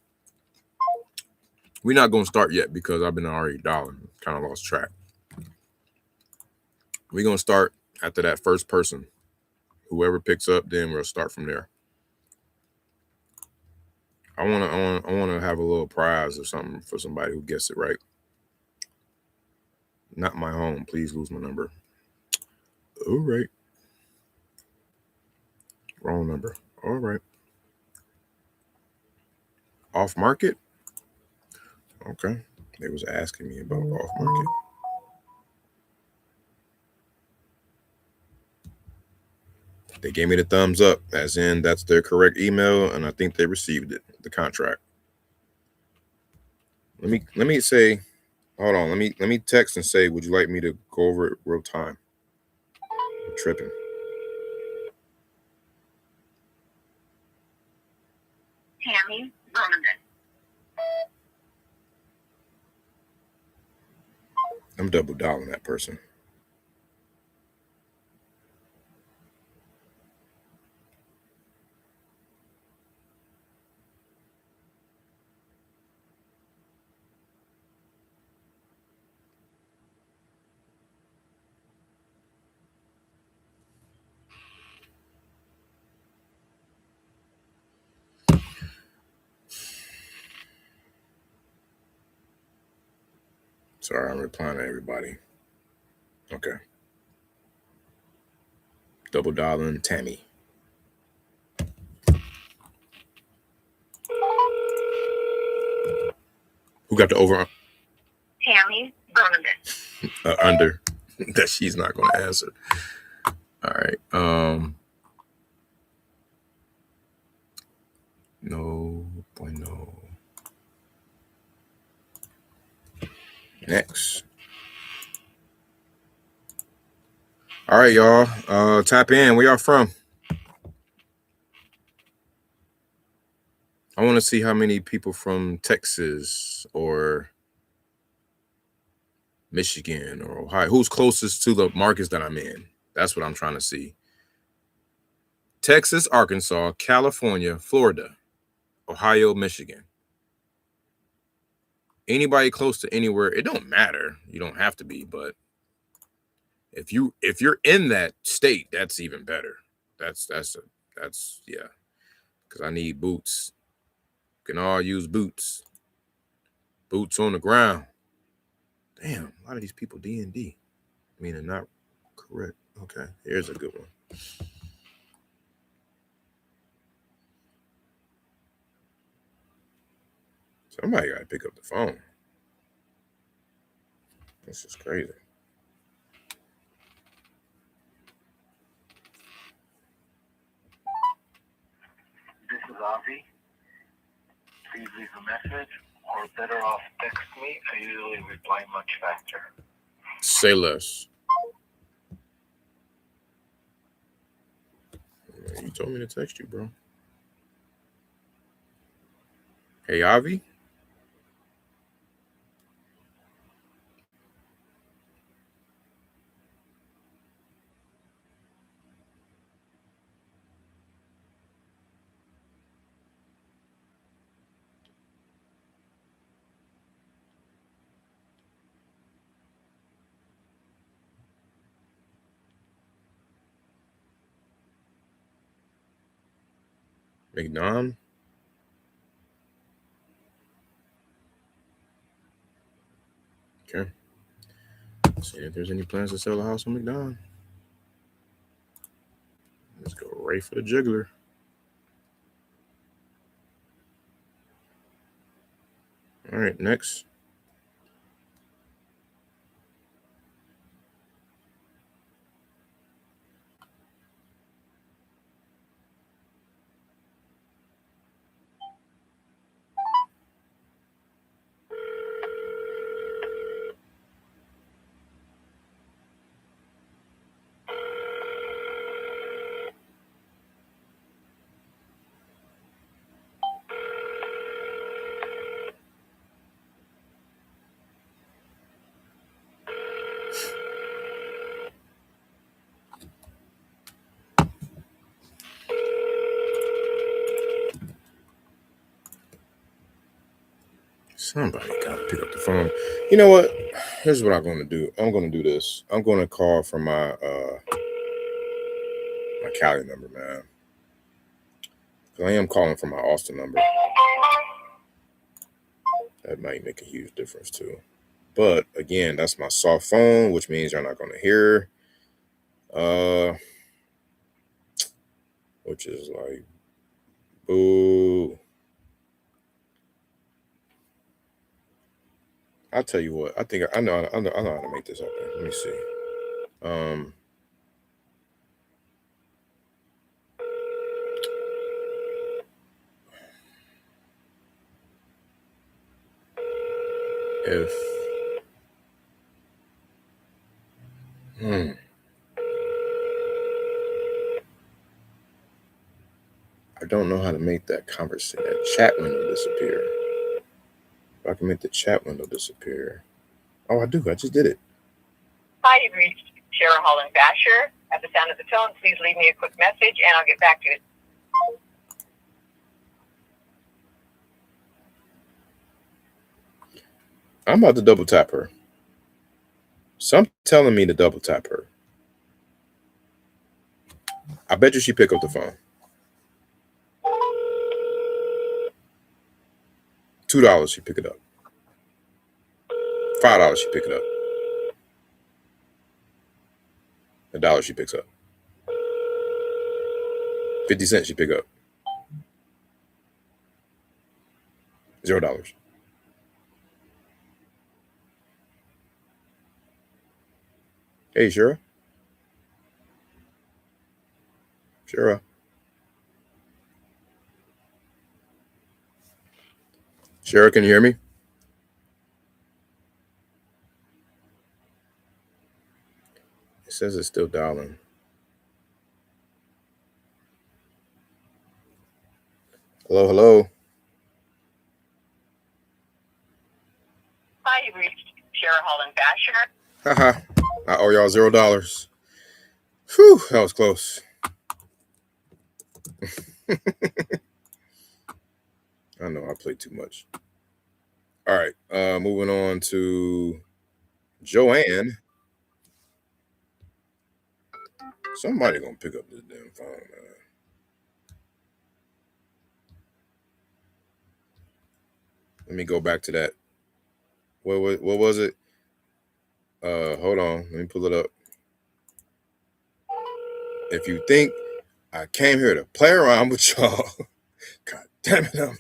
We're not going to start yet because I've been already dialing. Kind of lost track. We're going to start after that first person. Whoever picks up, then we'll start from there. I want to have a little prize or something for somebody who gets it right. Not my home. Please lose my number. All right. Wrong number. All right. Off market. Okay. They was asking me about off market. They gave me the thumbs up, as in that's their correct email, and I think they received it, the contract. Let me say, hold on. Let me text and say, would you like me to go over it real time? I'm tripping. Birmingham. I'm double dialing that person. Sorry, I'm replying to everybody. Okay. Double dialing Tammy. Who got the over? Tammy, Birmingham. Under. That she's not going to answer. All right. No bueno. Next. All right, y'all. Tap in. Where y'all from? I want to see how many people from Texas or Michigan or Ohio. Who's closest to the markets that I'm in? That's what I'm trying to see. Texas, Arkansas, California, Florida, Ohio, Michigan. Anybody close to anywhere, it don't matter. You don't have to be, but if you're in that state, that's even better. That's yeah. Because I need boots. Can all use boots. Boots on the ground. Damn, a lot of these people D&D. I mean, they're not correct. Okay, here's a good one. Somebody got to pick up the phone. This is crazy. This is Avi. Please leave a message, or better off text me. I usually reply much faster. Say less. You told me to text you, bro. Hey, Avi. McDon. Okay. See if there's any plans to sell a house on McDon. Let's go right for the juggler. All right, next. Somebody got to pick up the phone. You know what? Here's what I'm going to do. I'm going to do this. I'm going to call from my Cali number, man. I am calling from my Austin number. That might make a huge difference too. But again, that's my soft phone, which means you're not going to hear. Which is like, boo. I'll tell you what. I think I know how to make this happen. Let me see. If don't know how to make that conversation, that chat window disappear. If I can make the chat window disappear. Oh, I do. I just did it. Hi, you've reached Cheryl Holland Basher. At the sound of the tone, please leave me a quick message and I'll get back to you. I'm about to double tap her. Some telling me to double tap her. I bet you she pick up the phone. $2 she pick it up. $5 she pick it up. $1 she picks up. 50 cents she pick up. $0. Hey, Shira. Shira. Shira, can you hear me? It says it's still dialing. Hello, hello. Hi, you've reached Cheryl Holland Basher. Haha. I owe y'all $0. Whew, that was close. I know I played too much. All right, moving on to Joanne. Somebody gonna pick up this damn phone, man. Let me go back to that. What was it? Hold on. Let me pull it up. If you think I came here to play around with y'all, God damn it, I'm not.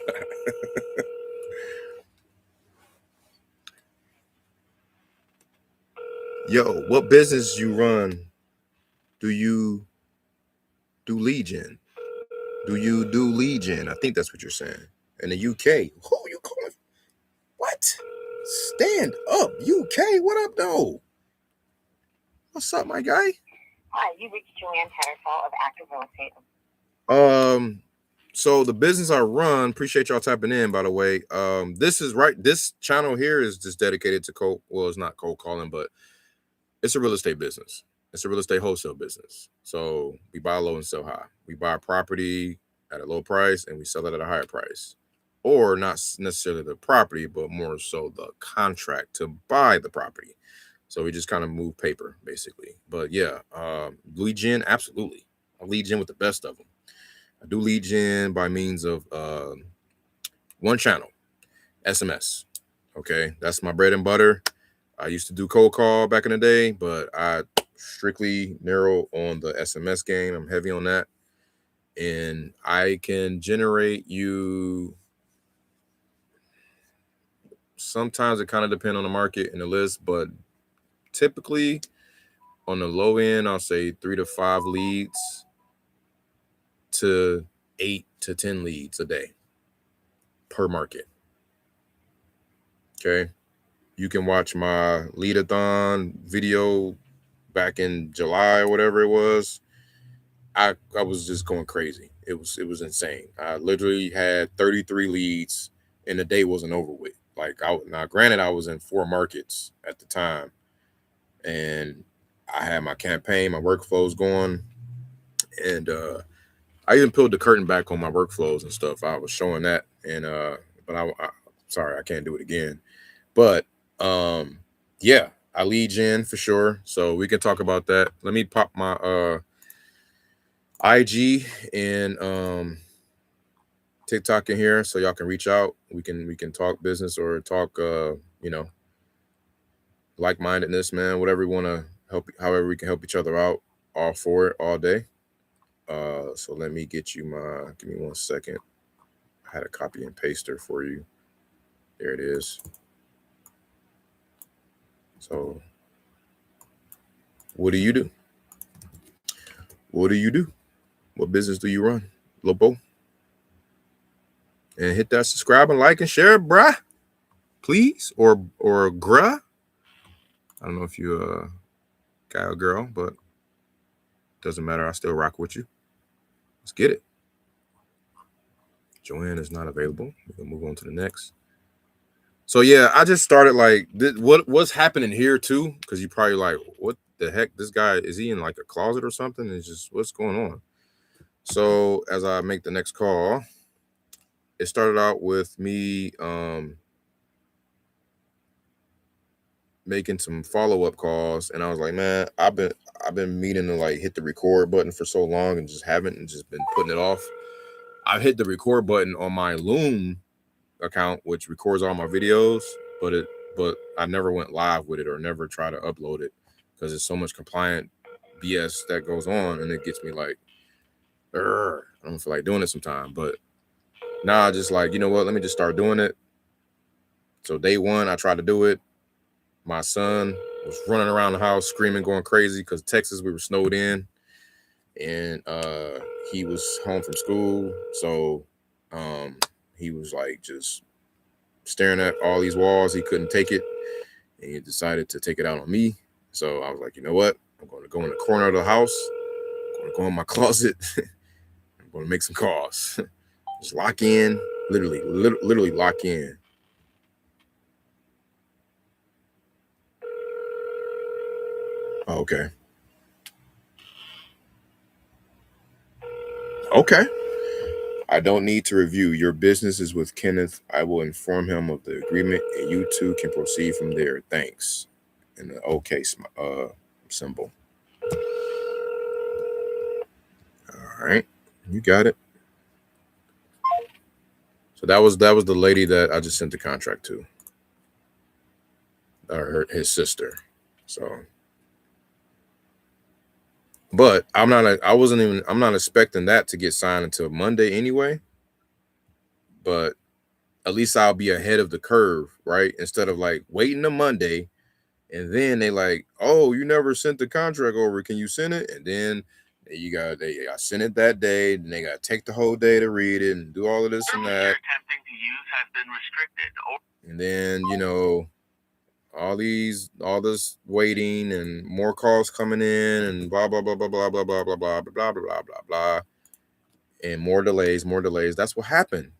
Yo, what business you run? Do you do lead gen? Do you do lead gen? I think that's what you're saying. In the UK. Who you calling? What? Stand up, UK. What up, though? What's up, my guy? Hi, you reached Joanne Tattersall of Active Real Estate. So the business I run, appreciate y'all tapping in, by the way. This channel here is just dedicated to it's not cold calling, but it's a real estate business. It's a real estate wholesale business. So we buy low and sell high. We buy a property at a low price and we sell it at a higher price. Or not necessarily the property, but more so the contract to buy the property. So we just kind of move paper, basically. But yeah, lead gen, absolutely. I lead gen with the best of them. I do lead gen by means of one channel, SMS. Okay, that's my bread and butter. I used to do cold call back in the day, but I strictly narrow on the SMS game. I'm heavy on that. And I can generate you. Sometimes it kind of depends on the market and the list, but typically on the low end, I'll say 3 to 5 leads to 8 to 10 leads a day per market. Okay. You can watch my lead-a-thon video back in July or whatever it was. I was just going crazy. It was insane. I literally had 33 leads and the day wasn't over with. Now granted, I was in 4 markets at the time and I had my campaign, my workflows going, and I even peeled the curtain back on my workflows and stuff. I was showing that, and but I sorry, I can't do it again. But yeah, I lead gen for sure. So we can talk about that. Let me pop my IG and TikTok in here so y'all can reach out. We can talk business or talk like-mindedness, man. Whatever we want to help, however we can help each other out. All for it, all day. So let me get you give me 1 second. I had a copy and paster for you. There it is. So what do you do? What do you do? What business do you run? Lobo? And hit that subscribe and like and share, bruh. Please. Or gruh. I don't know if you're a guy or girl, but doesn't matter. I still rock with you. Let's get it. Joanne is not available. We'll move on to the next. So yeah, I just started like, what's happening here too? Because you probably like, what the heck? This guy, is he in like a closet or something? It's just, what's going on? So as I make the next call, it started out with me making some follow-up calls, and I was like, man, I've been meaning to like hit the record button for so long and just haven't, and just been putting it off. I've hit the record button on my Loom account, which records all my videos, but I never went live with it or never try to upload it because there's so much compliant BS that goes on, and it gets me like, I don't feel like doing it sometime. But now I just like, you know what, let me just start doing it. So day one, I tried to do it. My son was running around the house screaming, going crazy because Texas, we were snowed in, and he was home from school. So he was like just staring at all these walls. He couldn't take it, and he decided to take it out on me. So I was like, you know what? I'm going to go in the corner of the house. I'm going to go in my closet. I'm going to make some calls. Just lock in, literally lock in. Okay. Okay. I don't need to review. Your business is with Kenneth. I will inform him of the agreement, and you two can proceed from there. Thanks. And the okay symbol. All right, you got it. So that was the lady that I just sent the contract to, or his sister. So, but I'm not expecting that to get signed until Monday anyway. But at least I'll be ahead of the curve, right? Instead of like waiting a Monday, and then they like, oh, you never sent the contract over. Can you send it? And then I sent it that day. Then they got to take the whole day to read it and do all of this and that. Attempting to use has been restricted. And then all this waiting and more calls coming in and blah blah blah blah blah blah blah blah blah blah blah blah blah blah, and more delays. That's what happened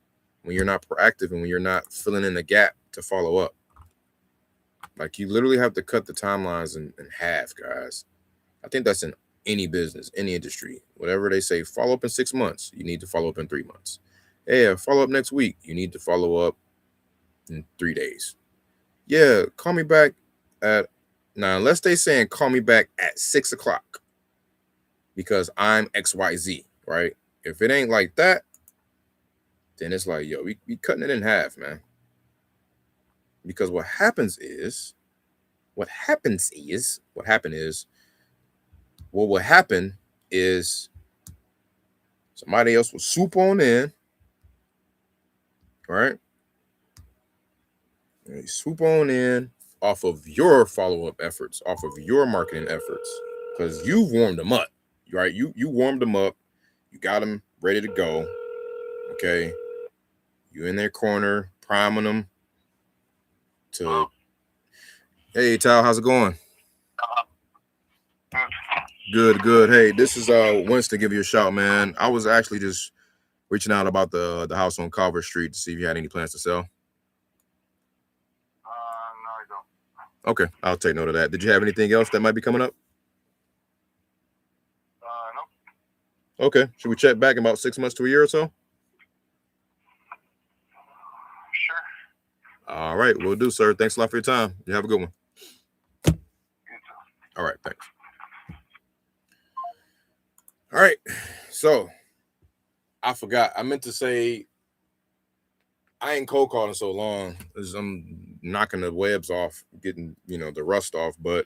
when you're not proactive and when you're not filling in the gap to follow up. Like, you literally have to cut the timelines in half, guys. I think that's in any business, any industry. Whatever they say, follow up in 6 months, you need to follow up in 3 months. Yeah, follow up next week, you need to follow up in 3 days. Yeah, call me back at, now unless they saying call me back at 6 o'clock because I'm XYZ, right? If it ain't like that, then it's like, yo, we cutting it in half, man. Because what happened is what will happen is somebody else will swoop on in, right? And they swoop on in off of your follow-up efforts, off of your marketing efforts, because you warmed them up, right? You warmed them up, you got them ready to go. Okay, you in their corner, priming them to, hey Tal, how's it going? Good. Hey, this is Winston, give you a shout, man. I was actually just reaching out about the house on Carver Street to see if you had any plans to sell. No, I don't. Okay, I'll take note of that. Did you have anything else that might be coming up? No. Okay, should we check back in about 6 months to a year or so? Sure. All right, we'll do, sir. Thanks a lot for your time. You have a good one. All right, thanks. All right, so I forgot. I meant to say I ain't cold calling so long as I'm knocking the webs off, getting the rust off. But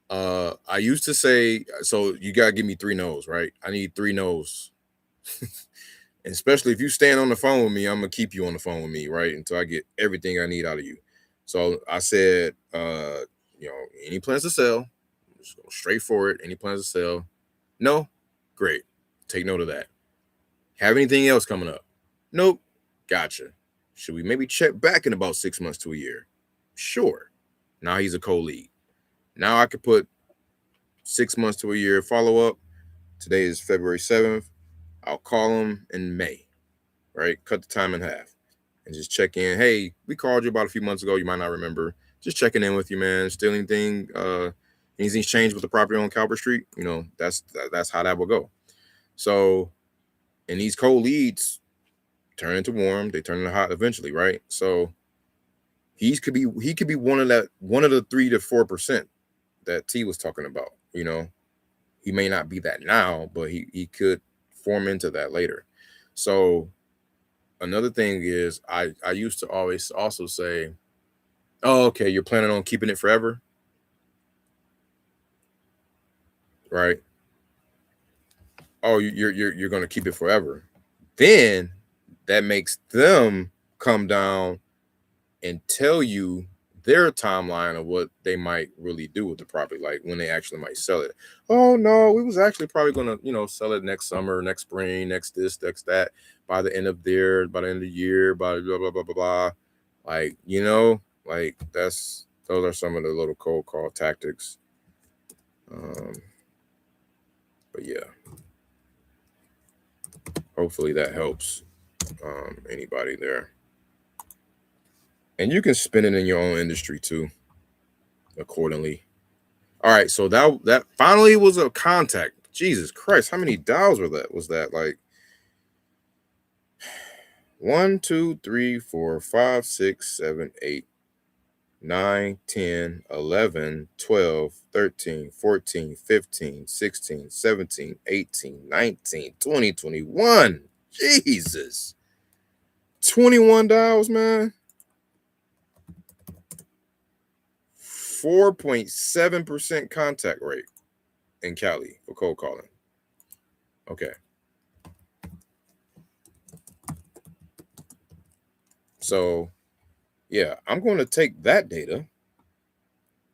I used to say, so you gotta give me 3 no's, right? I need 3 no's. And especially if you stand on the phone with me, I'm gonna keep you on the phone with me, right? Until I get everything I need out of you. So I said, any plans to sell? Just go straight for it. Any plans to sell? No? Great. Take note of that. Have anything else coming up? Nope. Gotcha. Should we maybe check back in about 6 months to a year? Sure. Now he's a co-lead. Now I could put 6 months to a year follow-up. Today is February 7th. I'll call him in May. right? Cut the time in half and just check in. Hey, we called you about a few months ago. You might not remember. Just checking in with you, man. Still anything's changed with the property on Calvert Street? You know, that's how that will go. So, and these cold leads turn into warm. They turn into hot eventually, right? So he could be one of the 3 to 4% that T was talking about. You know, he may not be that now, but he could form into that later. So another thing is I used to always also say, oh, okay, you're planning on keeping it forever, right? Oh, you're going to keep it forever. Then that makes them come down and tell you their timeline of what they might really do with the property, like when they actually might sell it. Oh no, we was actually probably gonna, sell it next summer, next spring, next this, next that, by the end of the year, by blah blah blah blah blah. Like, like those are some of the little cold call tactics. But yeah, hopefully that helps anybody there. And you can spin it in your own industry too, accordingly. All right, so that finally was a contact. Jesus Christ, how many dials was that? Like 1, 2, 3, 4, 5, 6, 7, 8, 9, 10, 11, 12, 13, 14, 15, 16, 17, 18, 19, 20, 21. Jesus. 21 dials, man. 4.7% contact rate in Cali for cold calling. Okay. So, yeah, I'm going to take that data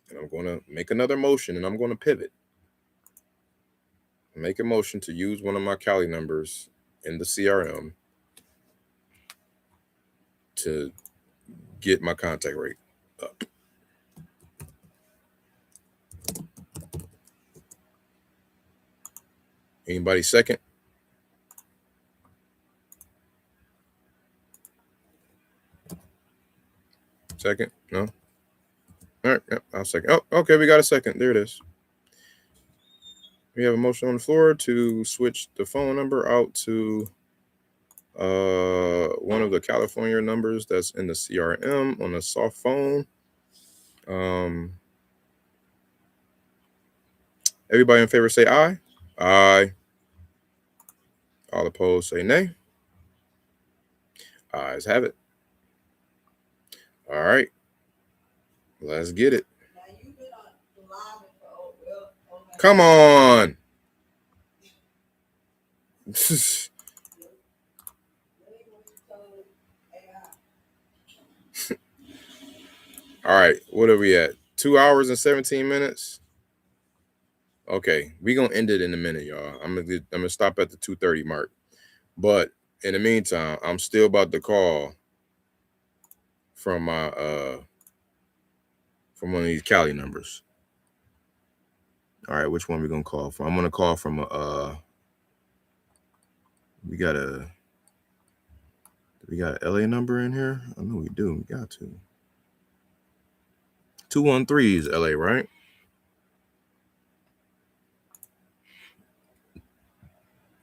and I'm going to make another motion and I'm going to pivot. Make a motion to use one of my Cali numbers in the CRM to get my contact rate up. Anybody second? Second? No? All right, yep, I'll second. Oh, okay, we got a second. There it is. We have a motion on the floor to switch the phone number out to one of the California numbers that's in the CRM on a soft phone. Everybody in favor say aye. Aye. All opposed say nay. Ayes have it. All right. Let's get it. Come on. All right. What are we at? 2 hours and 17 minutes? Okay. We're going to end it in a minute, y'all. I'm gonna stop at the 2:30 mark. But in the meantime, I'm still about to call from my from one of these Cali numbers. All right, which one we gonna call from? I'm gonna call from we got an LA number in here? I know we do. We got to. 213 is LA, right?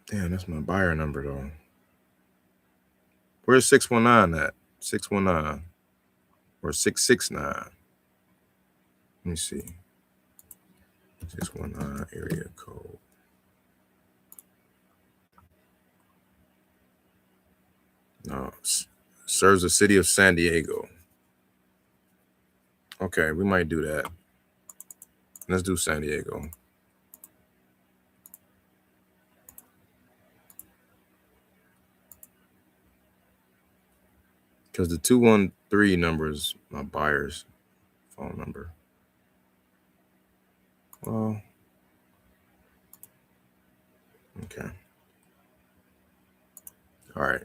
Damn, that's my buyer number though. Where's 619 at? 619 or 669? Let me see. 619 area code. No, serves the city of San Diego. Okay, we might do that. Let's do San Diego. Because the 213 number is my buyer's phone number. Well, okay. All right.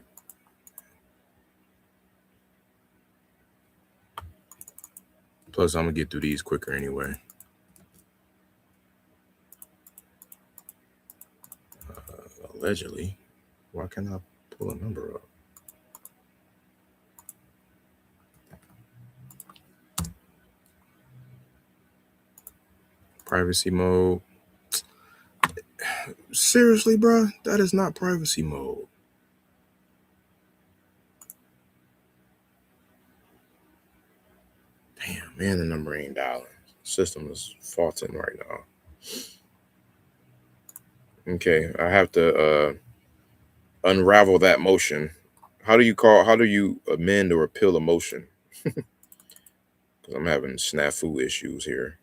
Plus, I'm going to get through these quicker anyway. Allegedly. Why can't I pull a number up? Privacy mode. Seriously, bro? That is not privacy mode. Damn, man, the number ain't dialing. System is faulting right now. Okay, I have to unravel that motion. How do you amend or appeal a motion? Because I'm having snafu issues here.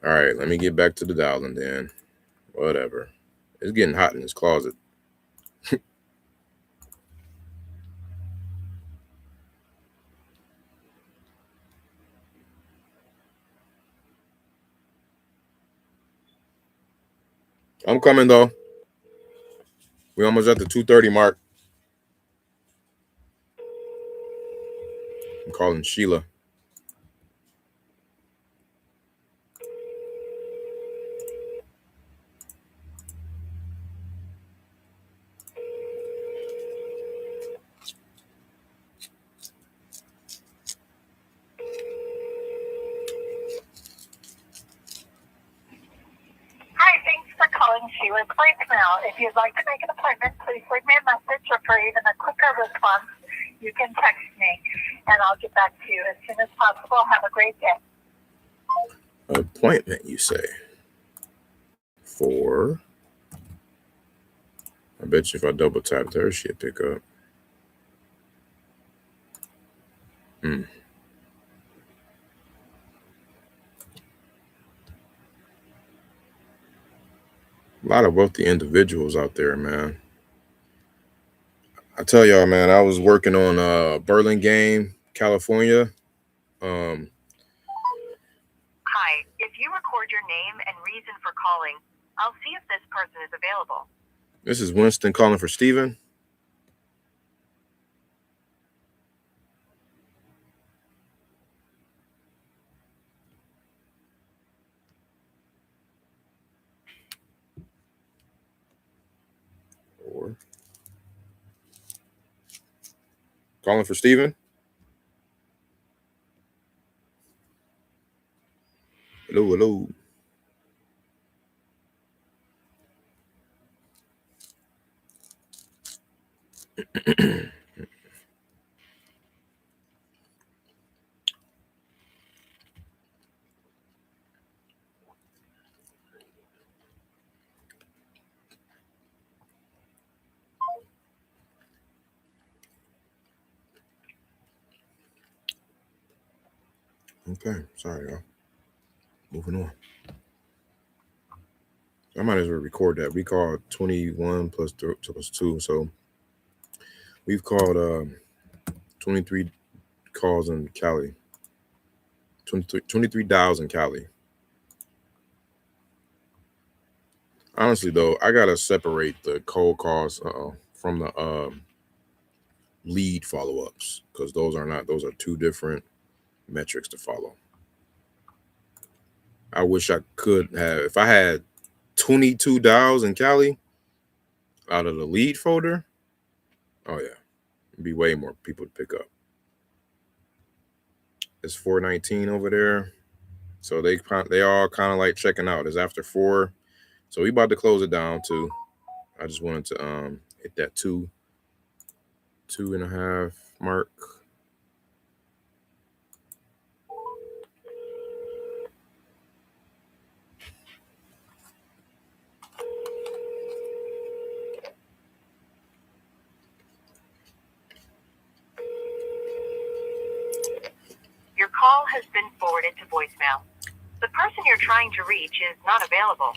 All right, let me get back to the dialing then. Whatever. It's getting hot in this closet. I'm coming though. We almost at the 2:30 mark. I'm calling Sheila. Hi, thanks for calling Sheila's voicemail. If you'd like to make an appointment, please leave me a message, or for even a quicker response, you can text me, and I'll get back to you as soon as possible. Have a great day. Appointment, you say? For? I bet you if I double tapped her, she'd pick up. A lot of wealthy individuals out there, man. I tell y'all, man, I was working on Burlingame, California. Hi, if you record your name and reason for calling, I'll see if this person is available. This is Winston calling for Steven. Or calling for Steven. Hello, hello. Okay, sorry, y'all. Moving on. I might as well record that. We called 21 plus 2, so we've called 23 calls in Cali. 23 dials in Cali. Honestly, though, I gotta separate the cold calls from the lead follow-ups, because those are two different metrics to follow. I wish I could have, if I had 22 dials in Cali out of the lead folder, oh yeah, it'd be way more people to pick up. It's 419 over there, so they all kind of like checking out. It's after 4, so we about to close it down too. I just wanted to hit that 2.5 mark. Your call has been forwarded to voicemail. The person you're trying to reach is not available.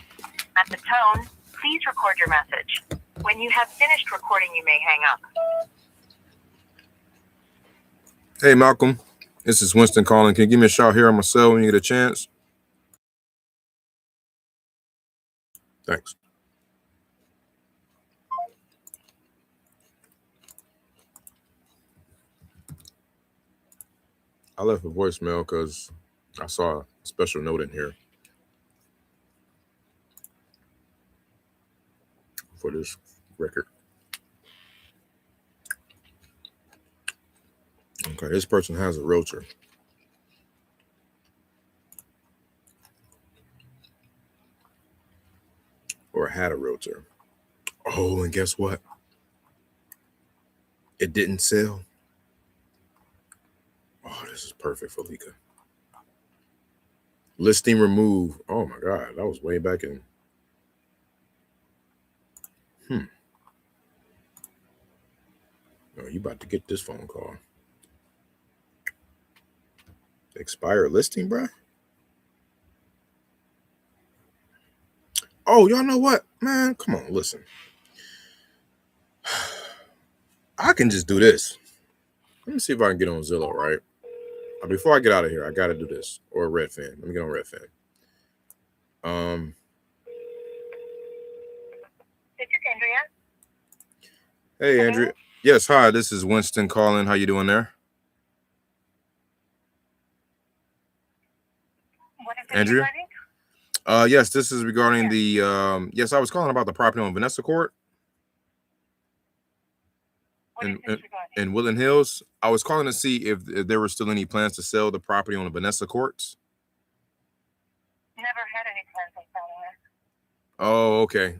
At the tone, please record your message. When you have finished recording, you may hang up. Hey, Malcolm. This is Winston calling. Can you give me a shout here on my cell when you get a chance? Thanks. I left a voicemail because I saw a special note in here for this record. Okay, this person has a realtor. or had a realtor. Oh, and guess what? It didn't sell. Oh, this is perfect for Lika. Listing removed. Oh my God, that was way back in. Oh, you about to get this phone call. Expired listing, bruh? Oh, y'all know what? Man, come on, listen. I can just do this. Let me see if I can get on Zillow, right? Before I get out of here, I gotta do this. Or Redfin. Let me get on Redfin. This is Andrea. Hey, Hello? Andrea. Yes, hi. This is Winston calling. How you doing there? What is this Andrea? regarding? Yes, this is regarding the yes, I was calling about the property on Vanessa Court What is this regarding? in Woodland Hills. I was calling to see if there were still any plans to sell the property on the Vanessa Courts. Never had any plans on selling it. Oh, okay.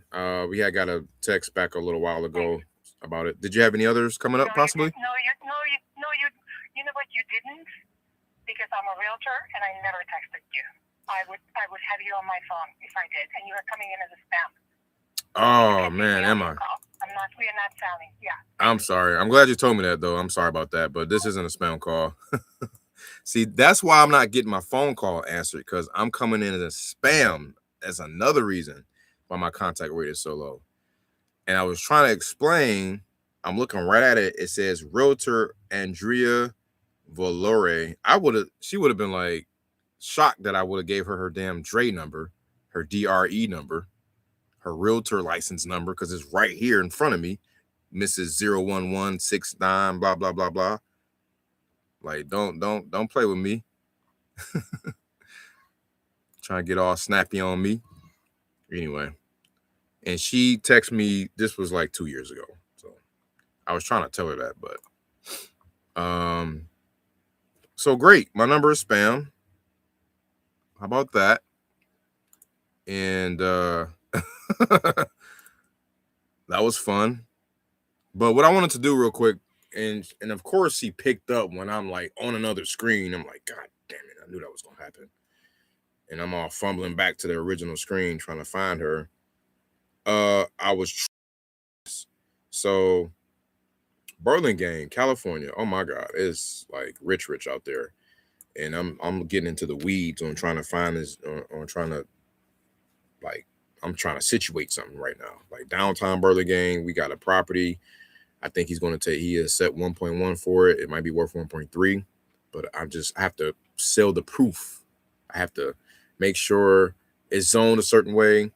We had got a text back a little while ago about it. Did you have any others coming up, possibly? You know what, you didn't, because I'm a realtor and I never texted you. I would have you on my phone if I did, and you are coming in as a spam. Oh man, am I? We are not selling. Yeah. I'm sorry. I'm glad you told me that though. I'm sorry about that, but this isn't a spam call. See, that's why I'm not getting my phone call answered, because I'm coming in as a spam. That's another reason why my contact rate is so low. And I was trying to explain, I'm looking right at it. It says Realtor Andrea Valore. She would have been like shocked that I would have gave her damn DRE number, her DRE number, her realtor license number, because it's right here in front of me. Mrs. 01169, blah, blah, blah, blah. Like, don't play with me. Trying to get all snappy on me. Anyway. And she texted me, this was like 2 years ago. So I was trying to tell her that, but so great. My number is spam. How about that? And that was fun. But what I wanted to do real quick, and of course he picked up when I'm like on another screen. I'm like, God damn it, I knew that was gonna happen. And I'm all fumbling back to the original screen trying to find her. I was so Burlingame, California. Oh my God, it's like rich out there. And I'm getting into the weeds on trying to find this, on trying to, like, I'm trying to situate something right now. Like downtown Burlingame, we got a property. I think he has set 1.1 for it. It might be worth 1.3, but I have to sell the proof. I have to make sure it's zoned a certain way.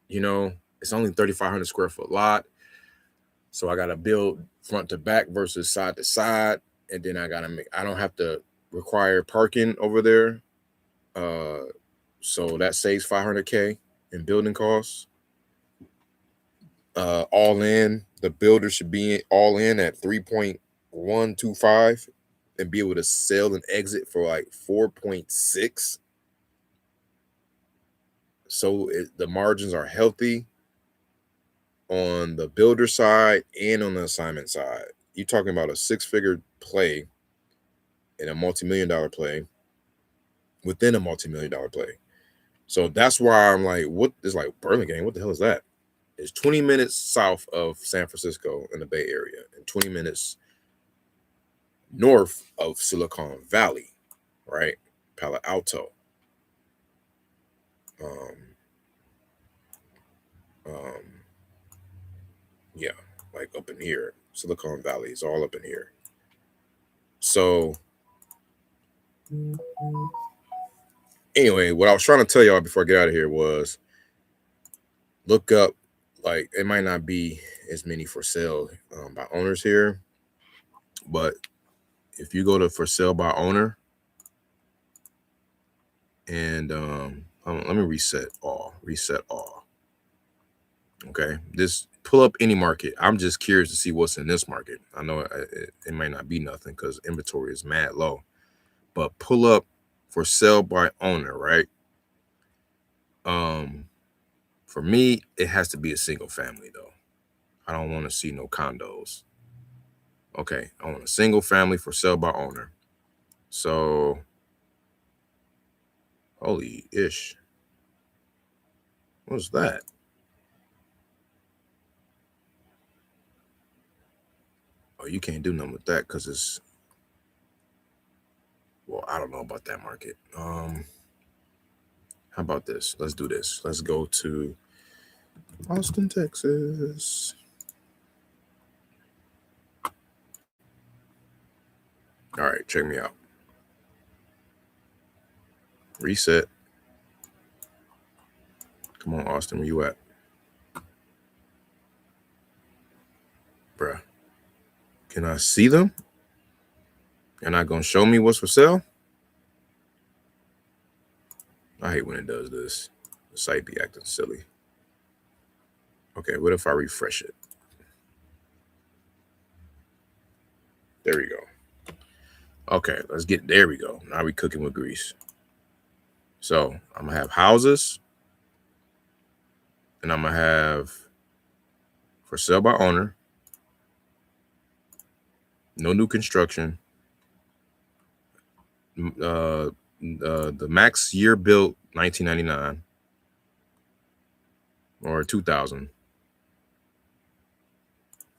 You know, it's only 3,500 square foot lot. So I got to build front to back versus side to side. And then I don't have to require parking over there. So that saves $500K in building costs. All in, the builder should be all in at 3.125 and be able to sell and exit for like 4.6. So the margins are healthy on the builder side and on the assignment side. You're talking about a 6-figure play and a multi-million-dollar play within a multi-million-dollar play. So that's why I'm like, what is like Burlingame? What the hell is that? It's 20 minutes south of San Francisco in the Bay Area and 20 minutes north of Silicon Valley, right? Palo Alto. Yeah, like up in here. Silicon Valley is all up in here. So anyway, what I was trying to tell y'all before I get out of here was look up, like, it might not be as many for sale by owners here, but if you go to for sale by owner and let me reset all. Okay, this pull up any market. I'm just curious to see what's in this market. I know it might not be nothing because inventory is mad low, but pull up for sale by owner, right? For me, it has to be a single family though. I don't want to see no condos. Okay, I want a single family for sale by owner. So, holy ish. What's that? Oh, you can't do nothing with that because it's, well, I don't know about that market. How about this? Let's do this. Let's go to Austin, Texas. All right, check me out. Reset. Come on, Austin, where you at? Bruh. Can I see them? You're not gonna show me what's for sale? I hate when it does this. The site be acting silly. Okay, what if I refresh it? There we go. Okay, let's get, there we go. Now we cooking with grease. So I'm gonna have houses, and I'm gonna have for sale by owner, no new construction. The max year built 1999 or 2000.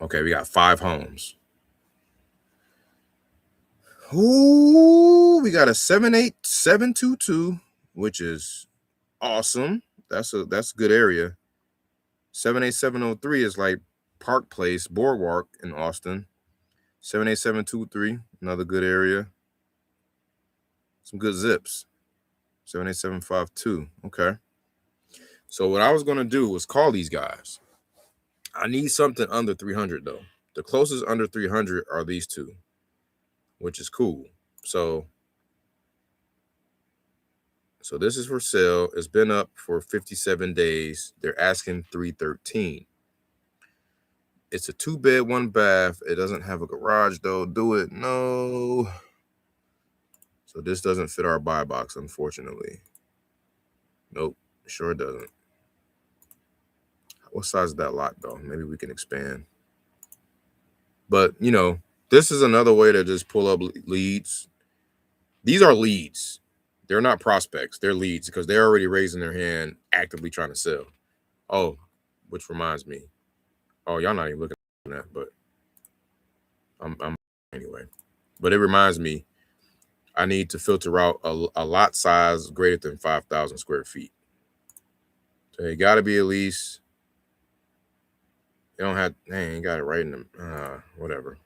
Okay, we got 5 homes. Ooh, we got a 78722, which is awesome. That's a good area. 78703 is like Park Place, Boardwalk in Austin. 78723, another good area. Some good zips. 78752. Okay. So what I was gonna do was call these guys. I need something under 300 though. The closest under 300 are these two, which is cool. So this is for sale. It's been up for 57 days. They're asking 313. It's a 2-bed, 1 bath. It doesn't have a garage though. Do it? No. So this doesn't fit our buy box, unfortunately. Nope, sure doesn't. What size is that lot though? Maybe we can expand. But you know, this is another way to just pull up leads. These are leads. They're not prospects. They're leads because they're already raising their hand, actively trying to sell. Oh, which reminds me. Oh, y'all not even looking at that, but I'm anyway. But it reminds me, I need to filter out a lot size greater than 5,000 square feet. So it got to be at least. You don't have. Hey, ain't got it right in them. Whatever.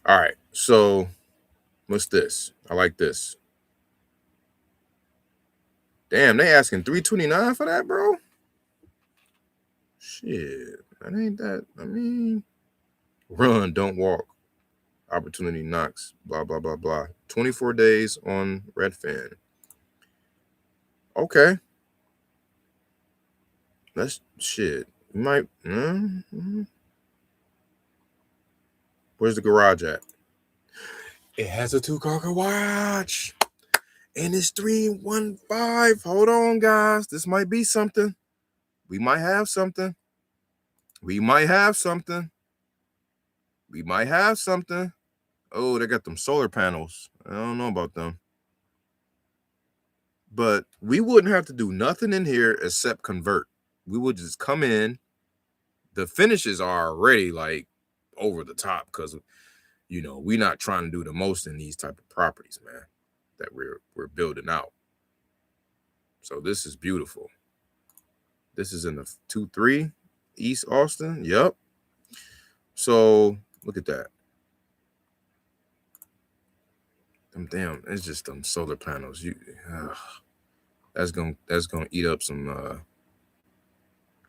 All right. So what's this? I like this. Damn, they asking $329 for that, bro. Shit, that ain't that. I mean, run, don't walk. Opportunity knocks. Blah blah blah blah. 24 days on Redfin. Okay. That's shit. You might. Where's the garage at? It has a 2-car garage. And it's 315. Hold on, guys. This might be something. We might have something. We might have something. We might have something. Oh, they got them solar panels. I don't know about them. But we wouldn't have to do nothing in here except convert. We would just come in. The finishes are already like over the top because, you know, we're not trying to do the most in these type of properties, man, that we're building out. So this is beautiful. This is in the 2-3 East Austin. Yep. So look at that. Damn, it's just them solar panels. That's gonna eat up some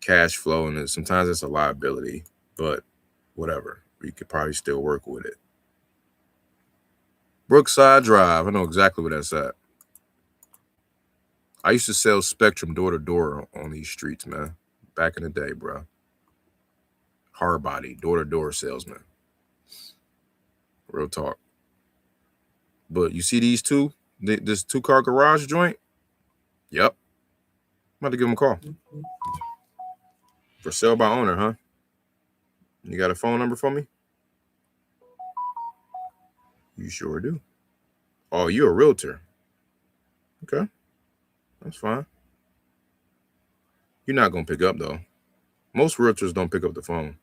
cash flow, and sometimes it's a liability, but whatever. We could probably still work with it. Brookside Drive. I know exactly where that's at. I used to sell Spectrum door to door on these streets, man. Back in the day, bro. Hard body, door to door salesman. Real talk. But you see these two? This 2-car garage joint? Yep. I'm about to give him a call. For sale by owner, huh? You got a phone number for me? You sure do. Oh, you're a realtor. Okay. That's fine. You're not going to pick up, though. Most realtors don't pick up the phone.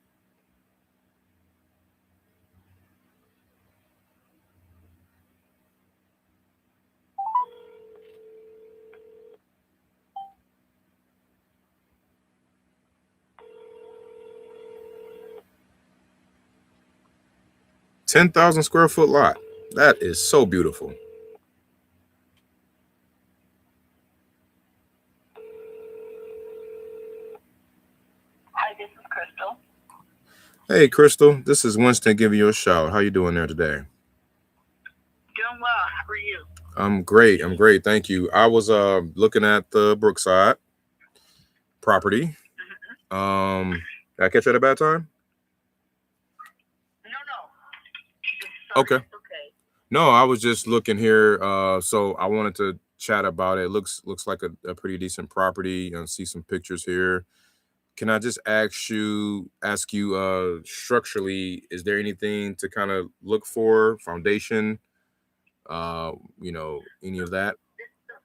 $10,000 square foot lot. That is so beautiful. Hi, this is Crystal. Hey, Crystal. This is Winston giving you a shout. How you doing there today? Doing well. How are you? I'm great. I'm great. Thank you. I was looking at the Brookside property. Did I catch you at a bad time? No. Okay. Okay. No, I was just looking here. So I wanted to chat about it. Looks like a pretty decent property. See some pictures here. Can I just ask you structurally, is there anything to kind of look for? Foundation, any of that? This is a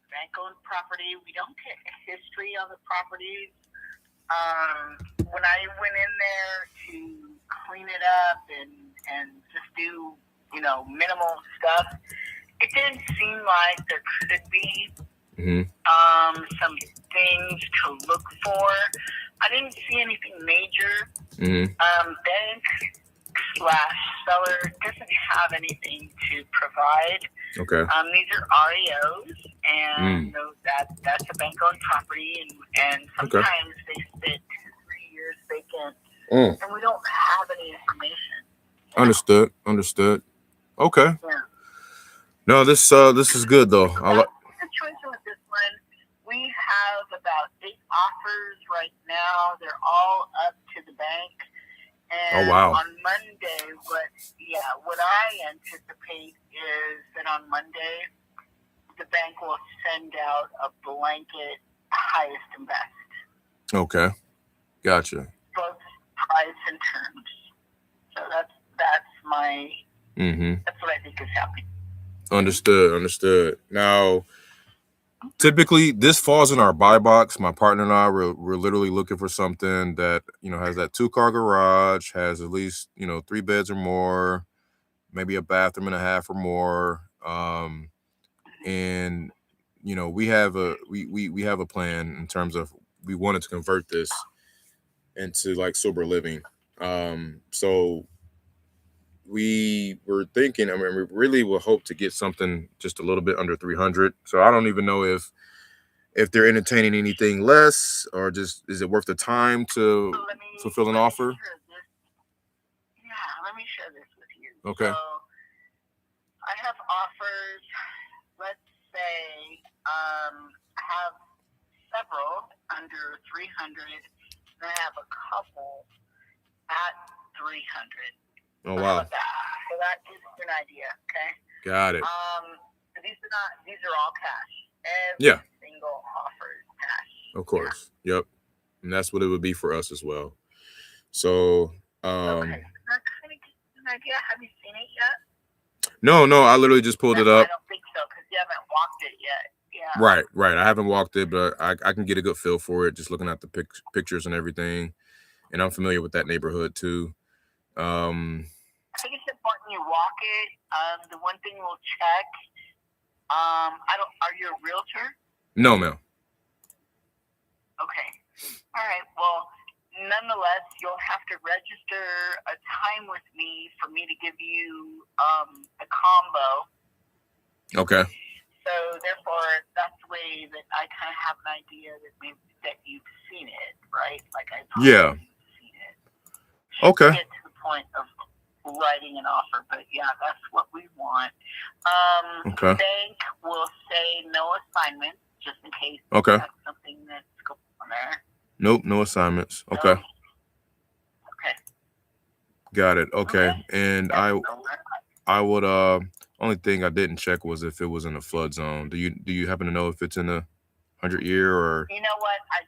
bank-owned property. We don't get a history on the properties. When I went in there to clean it up and just do, minimal stuff, it didn't seem like there could be some things to look for. I didn't see anything major. Bank/seller doesn't have anything to provide. Okay. These are REOs, and that's a bank-owned property, and sometimes they sit 2 to 3 years vacant, and we don't have any information. Understood. Okay. Yeah. No, this is good though. The situation with this one, we have about 8 offers right now. They're all up to the bank. And on Monday, what I anticipate is that on Monday, the bank will send out a blanket highest and best. Okay. Gotcha. Both price and terms. So that's my that's what I think is happening. Understood. Now, typically this falls in our buy box. My partner and I we're literally looking for something that has that 2-car garage, has at least 3 beds or more, maybe a bathroom and a half or more, and we have a plan in terms of we wanted to convert this into like sober living. So we were thinking, we really will hope to get something just a little bit under 300. So I don't even know if they're entertaining anything less, or just is it worth the time to fulfill an offer? Let me share this with you. Okay. So I have offers. Let's say I have several under 300, and I have a couple at 300. Oh wow. So that gives you an idea, okay? Got it. These are all cash. Every single offer is cash. Of course. Yeah. Yep. And that's what it would be for us as well. So Okay. That kind of gives you an idea. Have you seen it yet? No, I literally just pulled it up. I don't think so, because you haven't walked it yet. Yeah. Right. I haven't walked it, but I can get a good feel for it just looking at the pictures and everything. And I'm familiar with that neighborhood too. I think it's important you walk it. The one thing we'll check. Are you a realtor? No, ma'am. Okay. All right. Well, nonetheless, you'll have to register a time with me for me to give you a combo. Okay. So therefore, that's the way that I kind of have an idea that you've seen it, right? Like I told you, you've seen it. Okay. Get to the point of writing an offer, but that's what we want. Okay. The bank will say no assignments, just in case that's something that's going on there. Nope, no assignments. Okay. Okay. Got it. Okay. And I would on Only thing I didn't check was if it was in a flood zone. Do you happen to know if it's in a 100-year or? You know what? I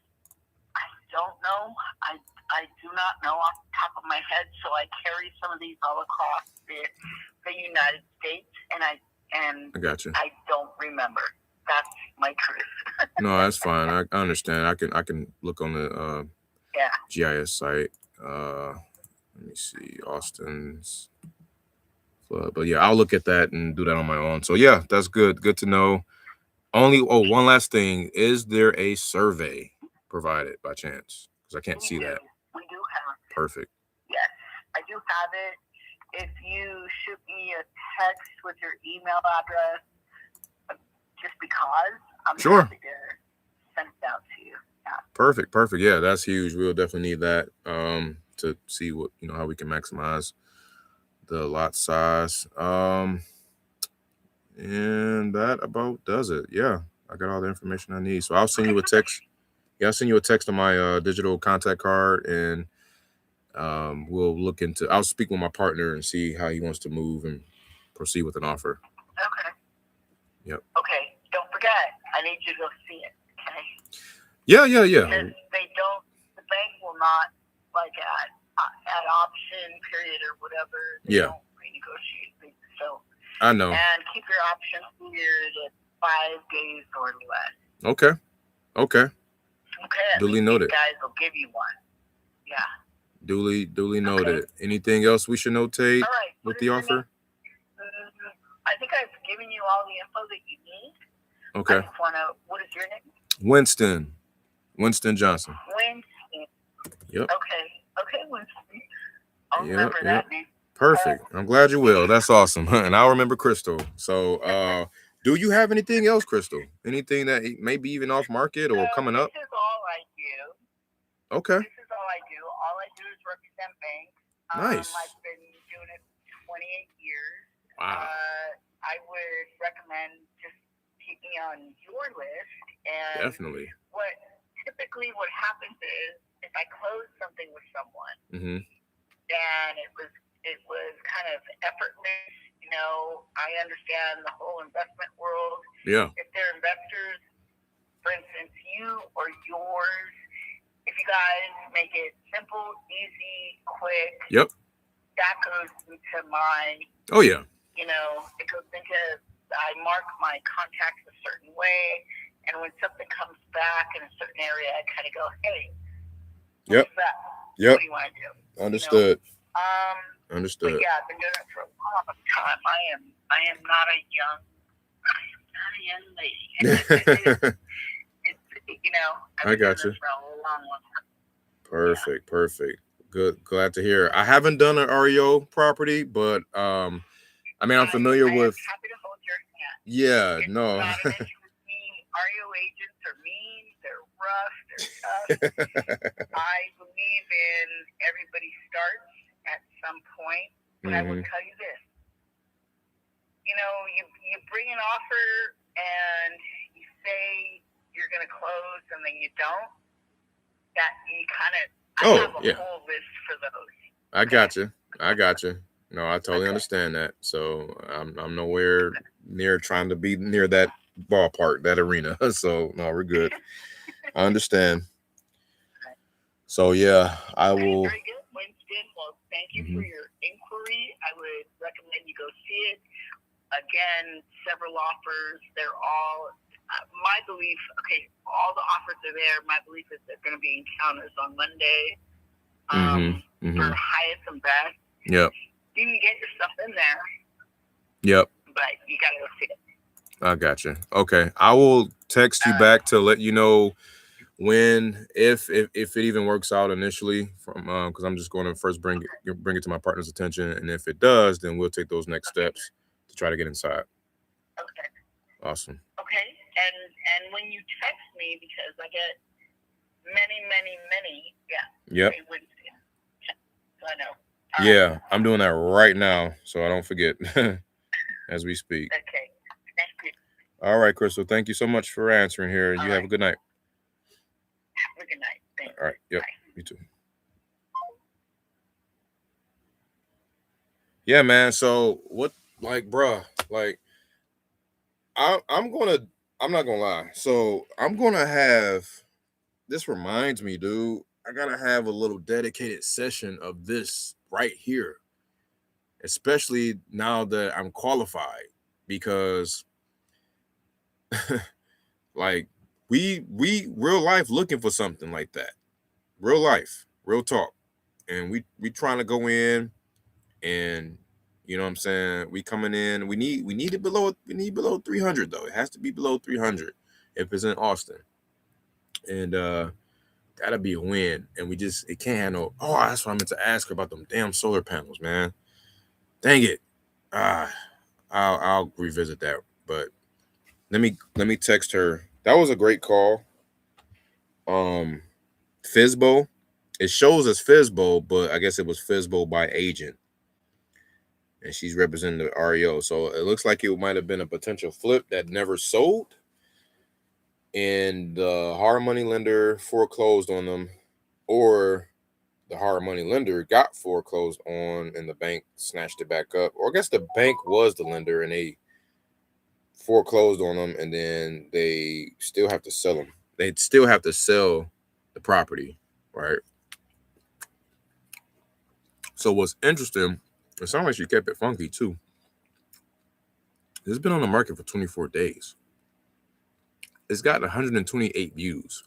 don't know. I do not know off the top of my head. So I carry some of these all across the United States, and I got you. I don't remember. That's my truth. No, that's fine. I understand. I can look on the GIS site. Let me see Austin's flood, but yeah, I'll look at that and do that on my own. So yeah, that's good. Good to know. One last thing: is there a survey provided by chance? Because I can't see that. We do have it. Perfect. Yes, I do have it. If you shoot me a text with your email address, just because I'm happy to send it out to you. Yeah. Perfect. Yeah, that's huge. We'll definitely need that to see what how we can maximize the lot size. And that about does it. Yeah, I got all the information I need. So I'll send you a text. Yeah, I'll send you a text on my digital contact card, and I'll speak with my partner and see how he wants to move and proceed with an offer. Okay. Yep. Okay. Don't forget, I need you to go see it. Okay. Yeah. Because the bank will not, like at option period or whatever, they don't renegotiate things. So I know. And keep your option period at 5 days or less. Okay. Duly noted. These guys will give you one. Yeah. Duly noted. Anything else we should notate with the offer? I think I've given you all the info that you need. Okay. I just want to, what is your name? Winston Johnson. Winston. Yep. Okay, Winston. I'll remember that name. Perfect. I'm glad you will. That's awesome. And I'll remember Crystal. So, do you have anything else, Crystal? Anything that may be even off market or coming up? This is all I do. Okay. This is all I do. All I do is represent banks. Nice. I've been doing it 28 years. Wow. I would recommend just keep me on your list. And definitely. Typically what happens is if I close something with someone, and it was kind of effortless. I understand the whole investment world. Yeah. If they're investors, for instance, you or yours, if you guys make it simple, easy, quick. Yep. That goes into my. Oh yeah. It goes into. I mark my contacts a certain way, and when something comes back in a certain area, I kind of go, "Hey, what's that? Yep. What do you want to do?" Understood. Understood. But yeah, I've been doing it for a long time. I am not a young lady. I've been doing this for a long time. Perfect. Good. Glad to hear. I haven't done an REO property, but I'm familiar with. I'm happy to hold your hand. Yeah. It's no. not an issue with me. REO agents are mean. They're rough. They're tough. I believe in everybody starts at some point, but I will tell you this. You bring an offer and you say you're going to close and then you don't. That you kind of. I have a whole list for those. I got you. No, I totally understand that. So I'm nowhere near trying to be near that ballpark, that arena. So no, we're good. I understand. So yeah, I will. Very good, Winston. Well, thank you for your inquiry. I would recommend you go see it. Again, several offers. They're all. My belief. Okay, all the offers are there. My belief is they're going to be encounters on Monday. For highest and best. Yep. You can get your stuff in there. Yep. But you got to go see it. I got you. Okay, I will text you back to let you know when, if it even works out initially, from because I'm just going to first bring it to my partner's attention, and if it does, then we'll take those next steps to try to get inside. Okay. Awesome. Okay, and when you text me, because I get many, Yep. So I know. Yeah, I'm doing that right now, so I don't forget as we speak. Okay. Thank you. All right, Crystal. Thank you so much for answering here. You have a good night. Have a good night. Thank you. All right. Yep. Bye. You too. Yeah, man. So bruh, Like, I'm not gonna lie. So I'm gonna have. This reminds me, dude. I gotta have a little dedicated session of this right here, especially now that I'm qualified, because like we real life looking for something like that. Real life, real talk. And we trying to go in, and you know what I'm saying, we coming in, we need it below 300 though. It has to be below 300 if it's in Austin. And that'll be a win. And it can't have no. Oh, that's what I meant to ask her about them damn solar panels, man. Dang it. I'll revisit that. But let me text her. That was a great call. Fizbo. It shows as Fizbo, but I guess it was Fizbo by agent. And she's representing the REO. So it looks like it might have been a potential flip that never sold. And the hard money lender foreclosed on them, or the hard money lender got foreclosed on and the bank snatched it back up. Or I guess the bank was the lender and they foreclosed on them, and then they still have to sell them. They still have to sell the property, right? So what's interesting, it sounds like she kept it funky too. It's been on the market for 24 days. It's got 128 views.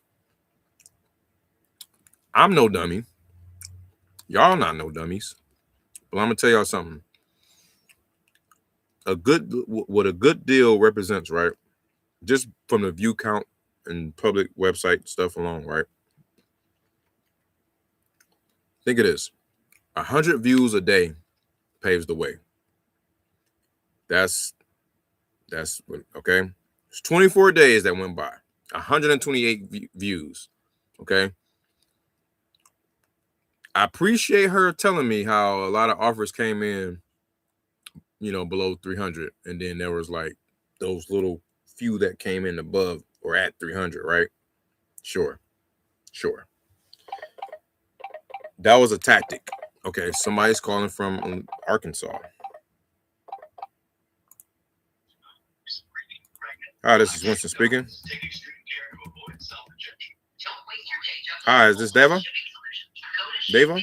I'm no dummy. Y'all not no dummies. But I'm gonna tell y'all something. What a good deal represents, right? Just from the view count and public website stuff alone, right? Think of this. 100 views a day paves the way. That's okay. It's 24 days that went by. 128 views. Okay. I appreciate her telling me how a lot of offers came in, below 300, and then there was like those little few that came in above or at 300, right? Sure. That was a tactic. Okay, somebody's calling from Arkansas. Hi, this is Winston speaking. Hi, is this Deva? Deva?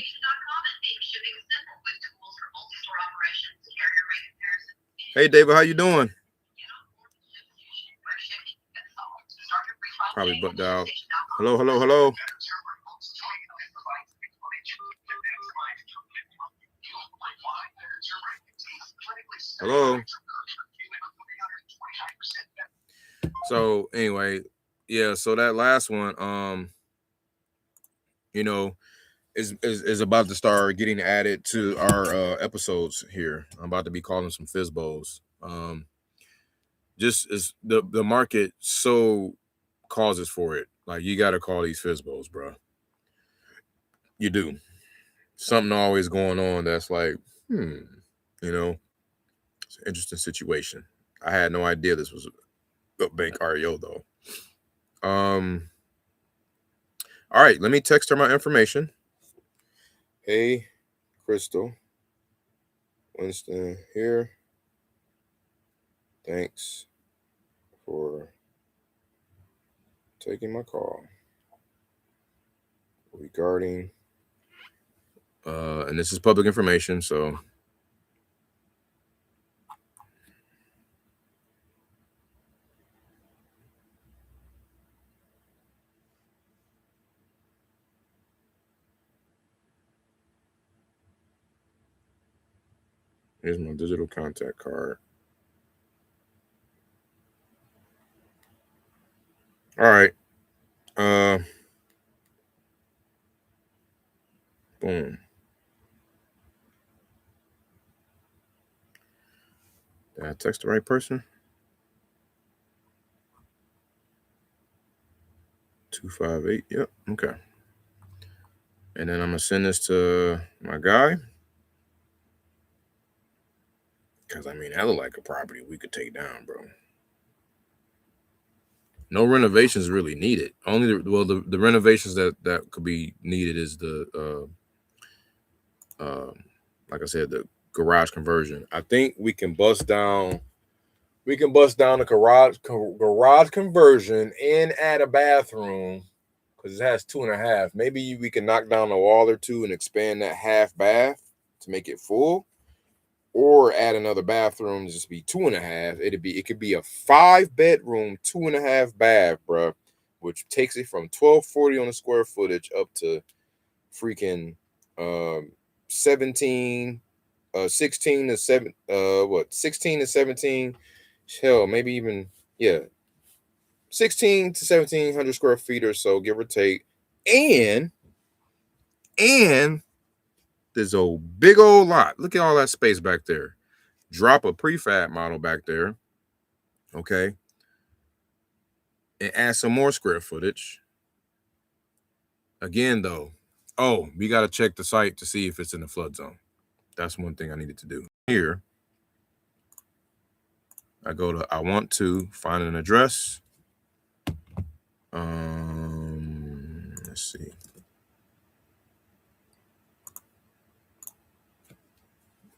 Hey, Deva, how you doing? Probably bugged out. Hello. Hello. So anyway, yeah. So that last one, is about to start getting added to our episodes here. I'm about to be calling some Fizbos. Just as the market so causes for it. Like, you got to call these Fizbos, bro. You do. Something always going on that's like, it's an interesting situation. I had no idea this was a bank REO though. All right, let me text her my information. Hey, Crystal. Winston here. Thanks for taking my call regarding and this is public information, so here's my digital contact card. All right. Boom. Did I text the right person? 258. Yep. Okay. And then I'm gonna send this to my guy. Because that look like a property we could take down, bro. No renovations really needed. Only the renovations that could be needed is the like I said, the garage conversion. I think we can bust down we can bust down the garage conversion and add a bathroom because it has 2.5. Maybe we can knock down a wall or two and expand that half bath to make it full, or add another bathroom to just be 2.5. It could be a 5-bedroom, 2.5 bath, bro, which takes it from 1240 on the square footage up to freaking 16 to 17, hell, maybe even 16 to 1700 square feet or so, give or take. And there's a big old lot. Look at all that space back there. Drop a prefab model back there, okay, and add some more square footage. Again, though, we got to check the site to see if it's in the flood zone. That's one thing I needed to do. Here, I go to, I want to find an address. Let's see.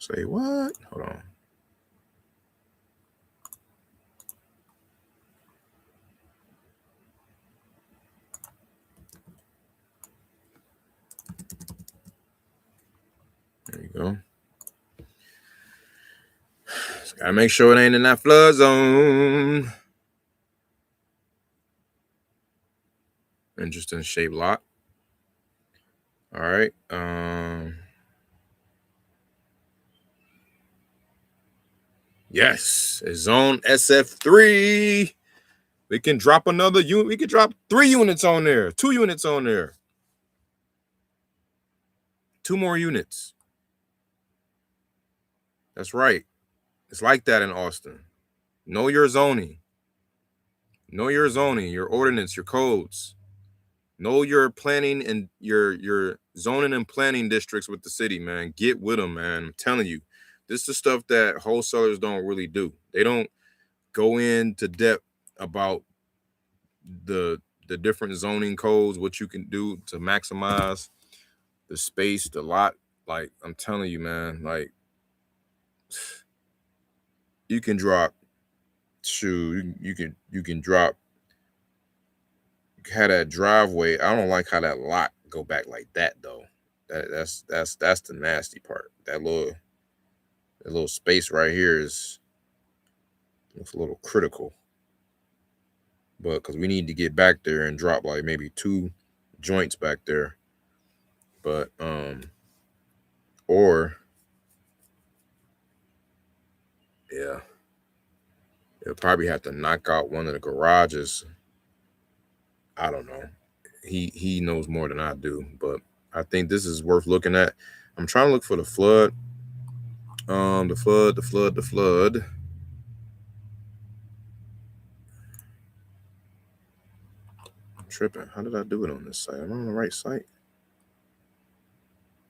Say what? Hold on. There you go. Just gotta make sure it ain't in that flood zone. Interesting shaped lot. All right. Yes, it's zone SF3. We can drop another unit. We could drop 3 units on there, 2 units on there. 2 more units. That's right. It's like that in Austin. Know your zoning. Know your zoning, your ordinance, your codes. Know your planning and your zoning and planning districts with the city, man. Get with them, man. I'm telling you, this is the stuff that wholesalers don't really do. They don't go into depth about the different zoning codes, what you can do to maximize the space, the lot. Like, I'm telling you, man, like, you can drop you can drop, had that driveway. I don't like how that lot go back like that though. That's the nasty part. That little space right here looks a little critical. But because we need to get back there and drop like maybe 2 joints back there. But or yeah, you'll probably have to knock out one of the garages. I don't know. He knows more than I do, but I think this is worth looking at. I'm trying to look for the flood. The flood. I'm tripping. How did I do it on this site? Am I on the right site?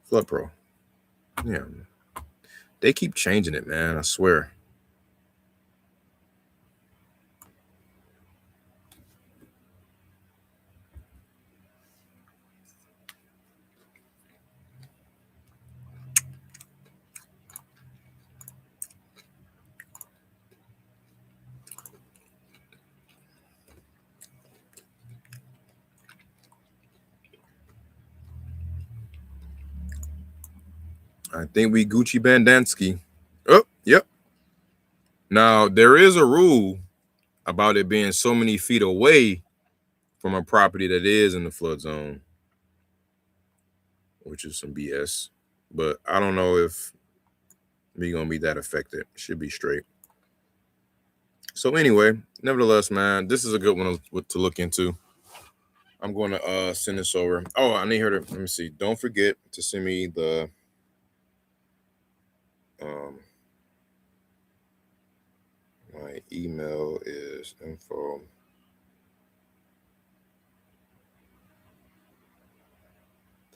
Flood Pro. Yeah. They keep changing it, man. I swear. I think we Gucci Bandansky. Oh, yep. Now, there is a rule about it being so many feet away from a property that is in the flood zone, which is some BS. But I don't know if we're going to be that affected. Should be straight. So anyway, nevertheless, man, this is a good one to look into. I'm going to send this over. Oh, I need her to, let me see. Don't forget to send me the my email is info.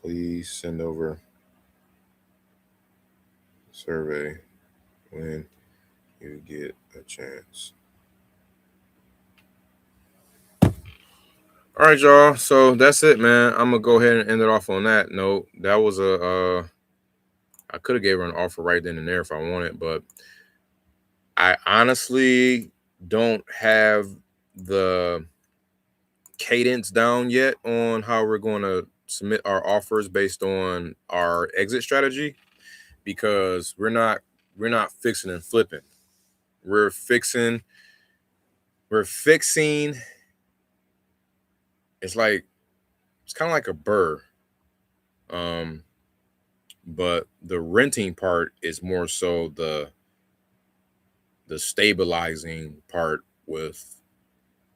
Please send over survey when you get a chance. All right, y'all. So that's it, man. I'm gonna go ahead and end it off on that note. That was I could have gave her an offer right then and there if I wanted, but I honestly don't have the cadence down yet on how we're going to submit our offers based on our exit strategy, because we're not fixing and flipping. We're fixing. It's kind of like a burr. But the renting part is more so the stabilizing part with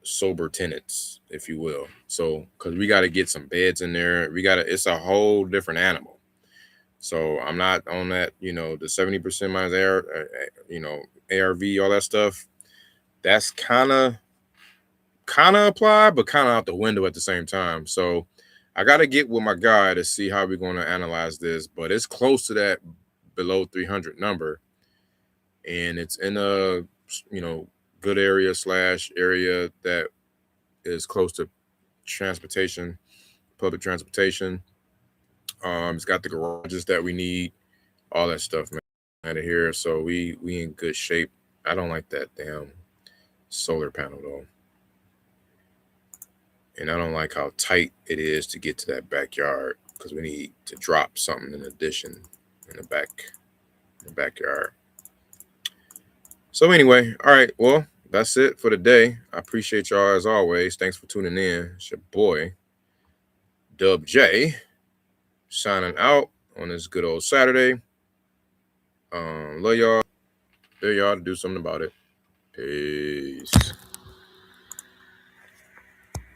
sober tenants, if you will. So, because we got to get some beds in there, it's a whole different animal. So I'm not on that, the 70% minus ARV, all that stuff. That's kind of applied, but kind of out the window at the same time. So I got to get with my guy to see how we're going to analyze this, but it's close to that below 300 number, and it's in a good area that is close to public transportation. It's got the garages that we need, all that stuff, man, out of here. So we in good shape. I don't like that damn solar panel though, and I don't like how tight it is to get to that backyard, because we need to drop something in addition in the backyard. So anyway, all right, well, that's it for today. I appreciate y'all as always. Thanks for tuning in. It's your boy Dub J signing out on this good old Saturday. Love y'all. Dare y'all to do something about it. Peace.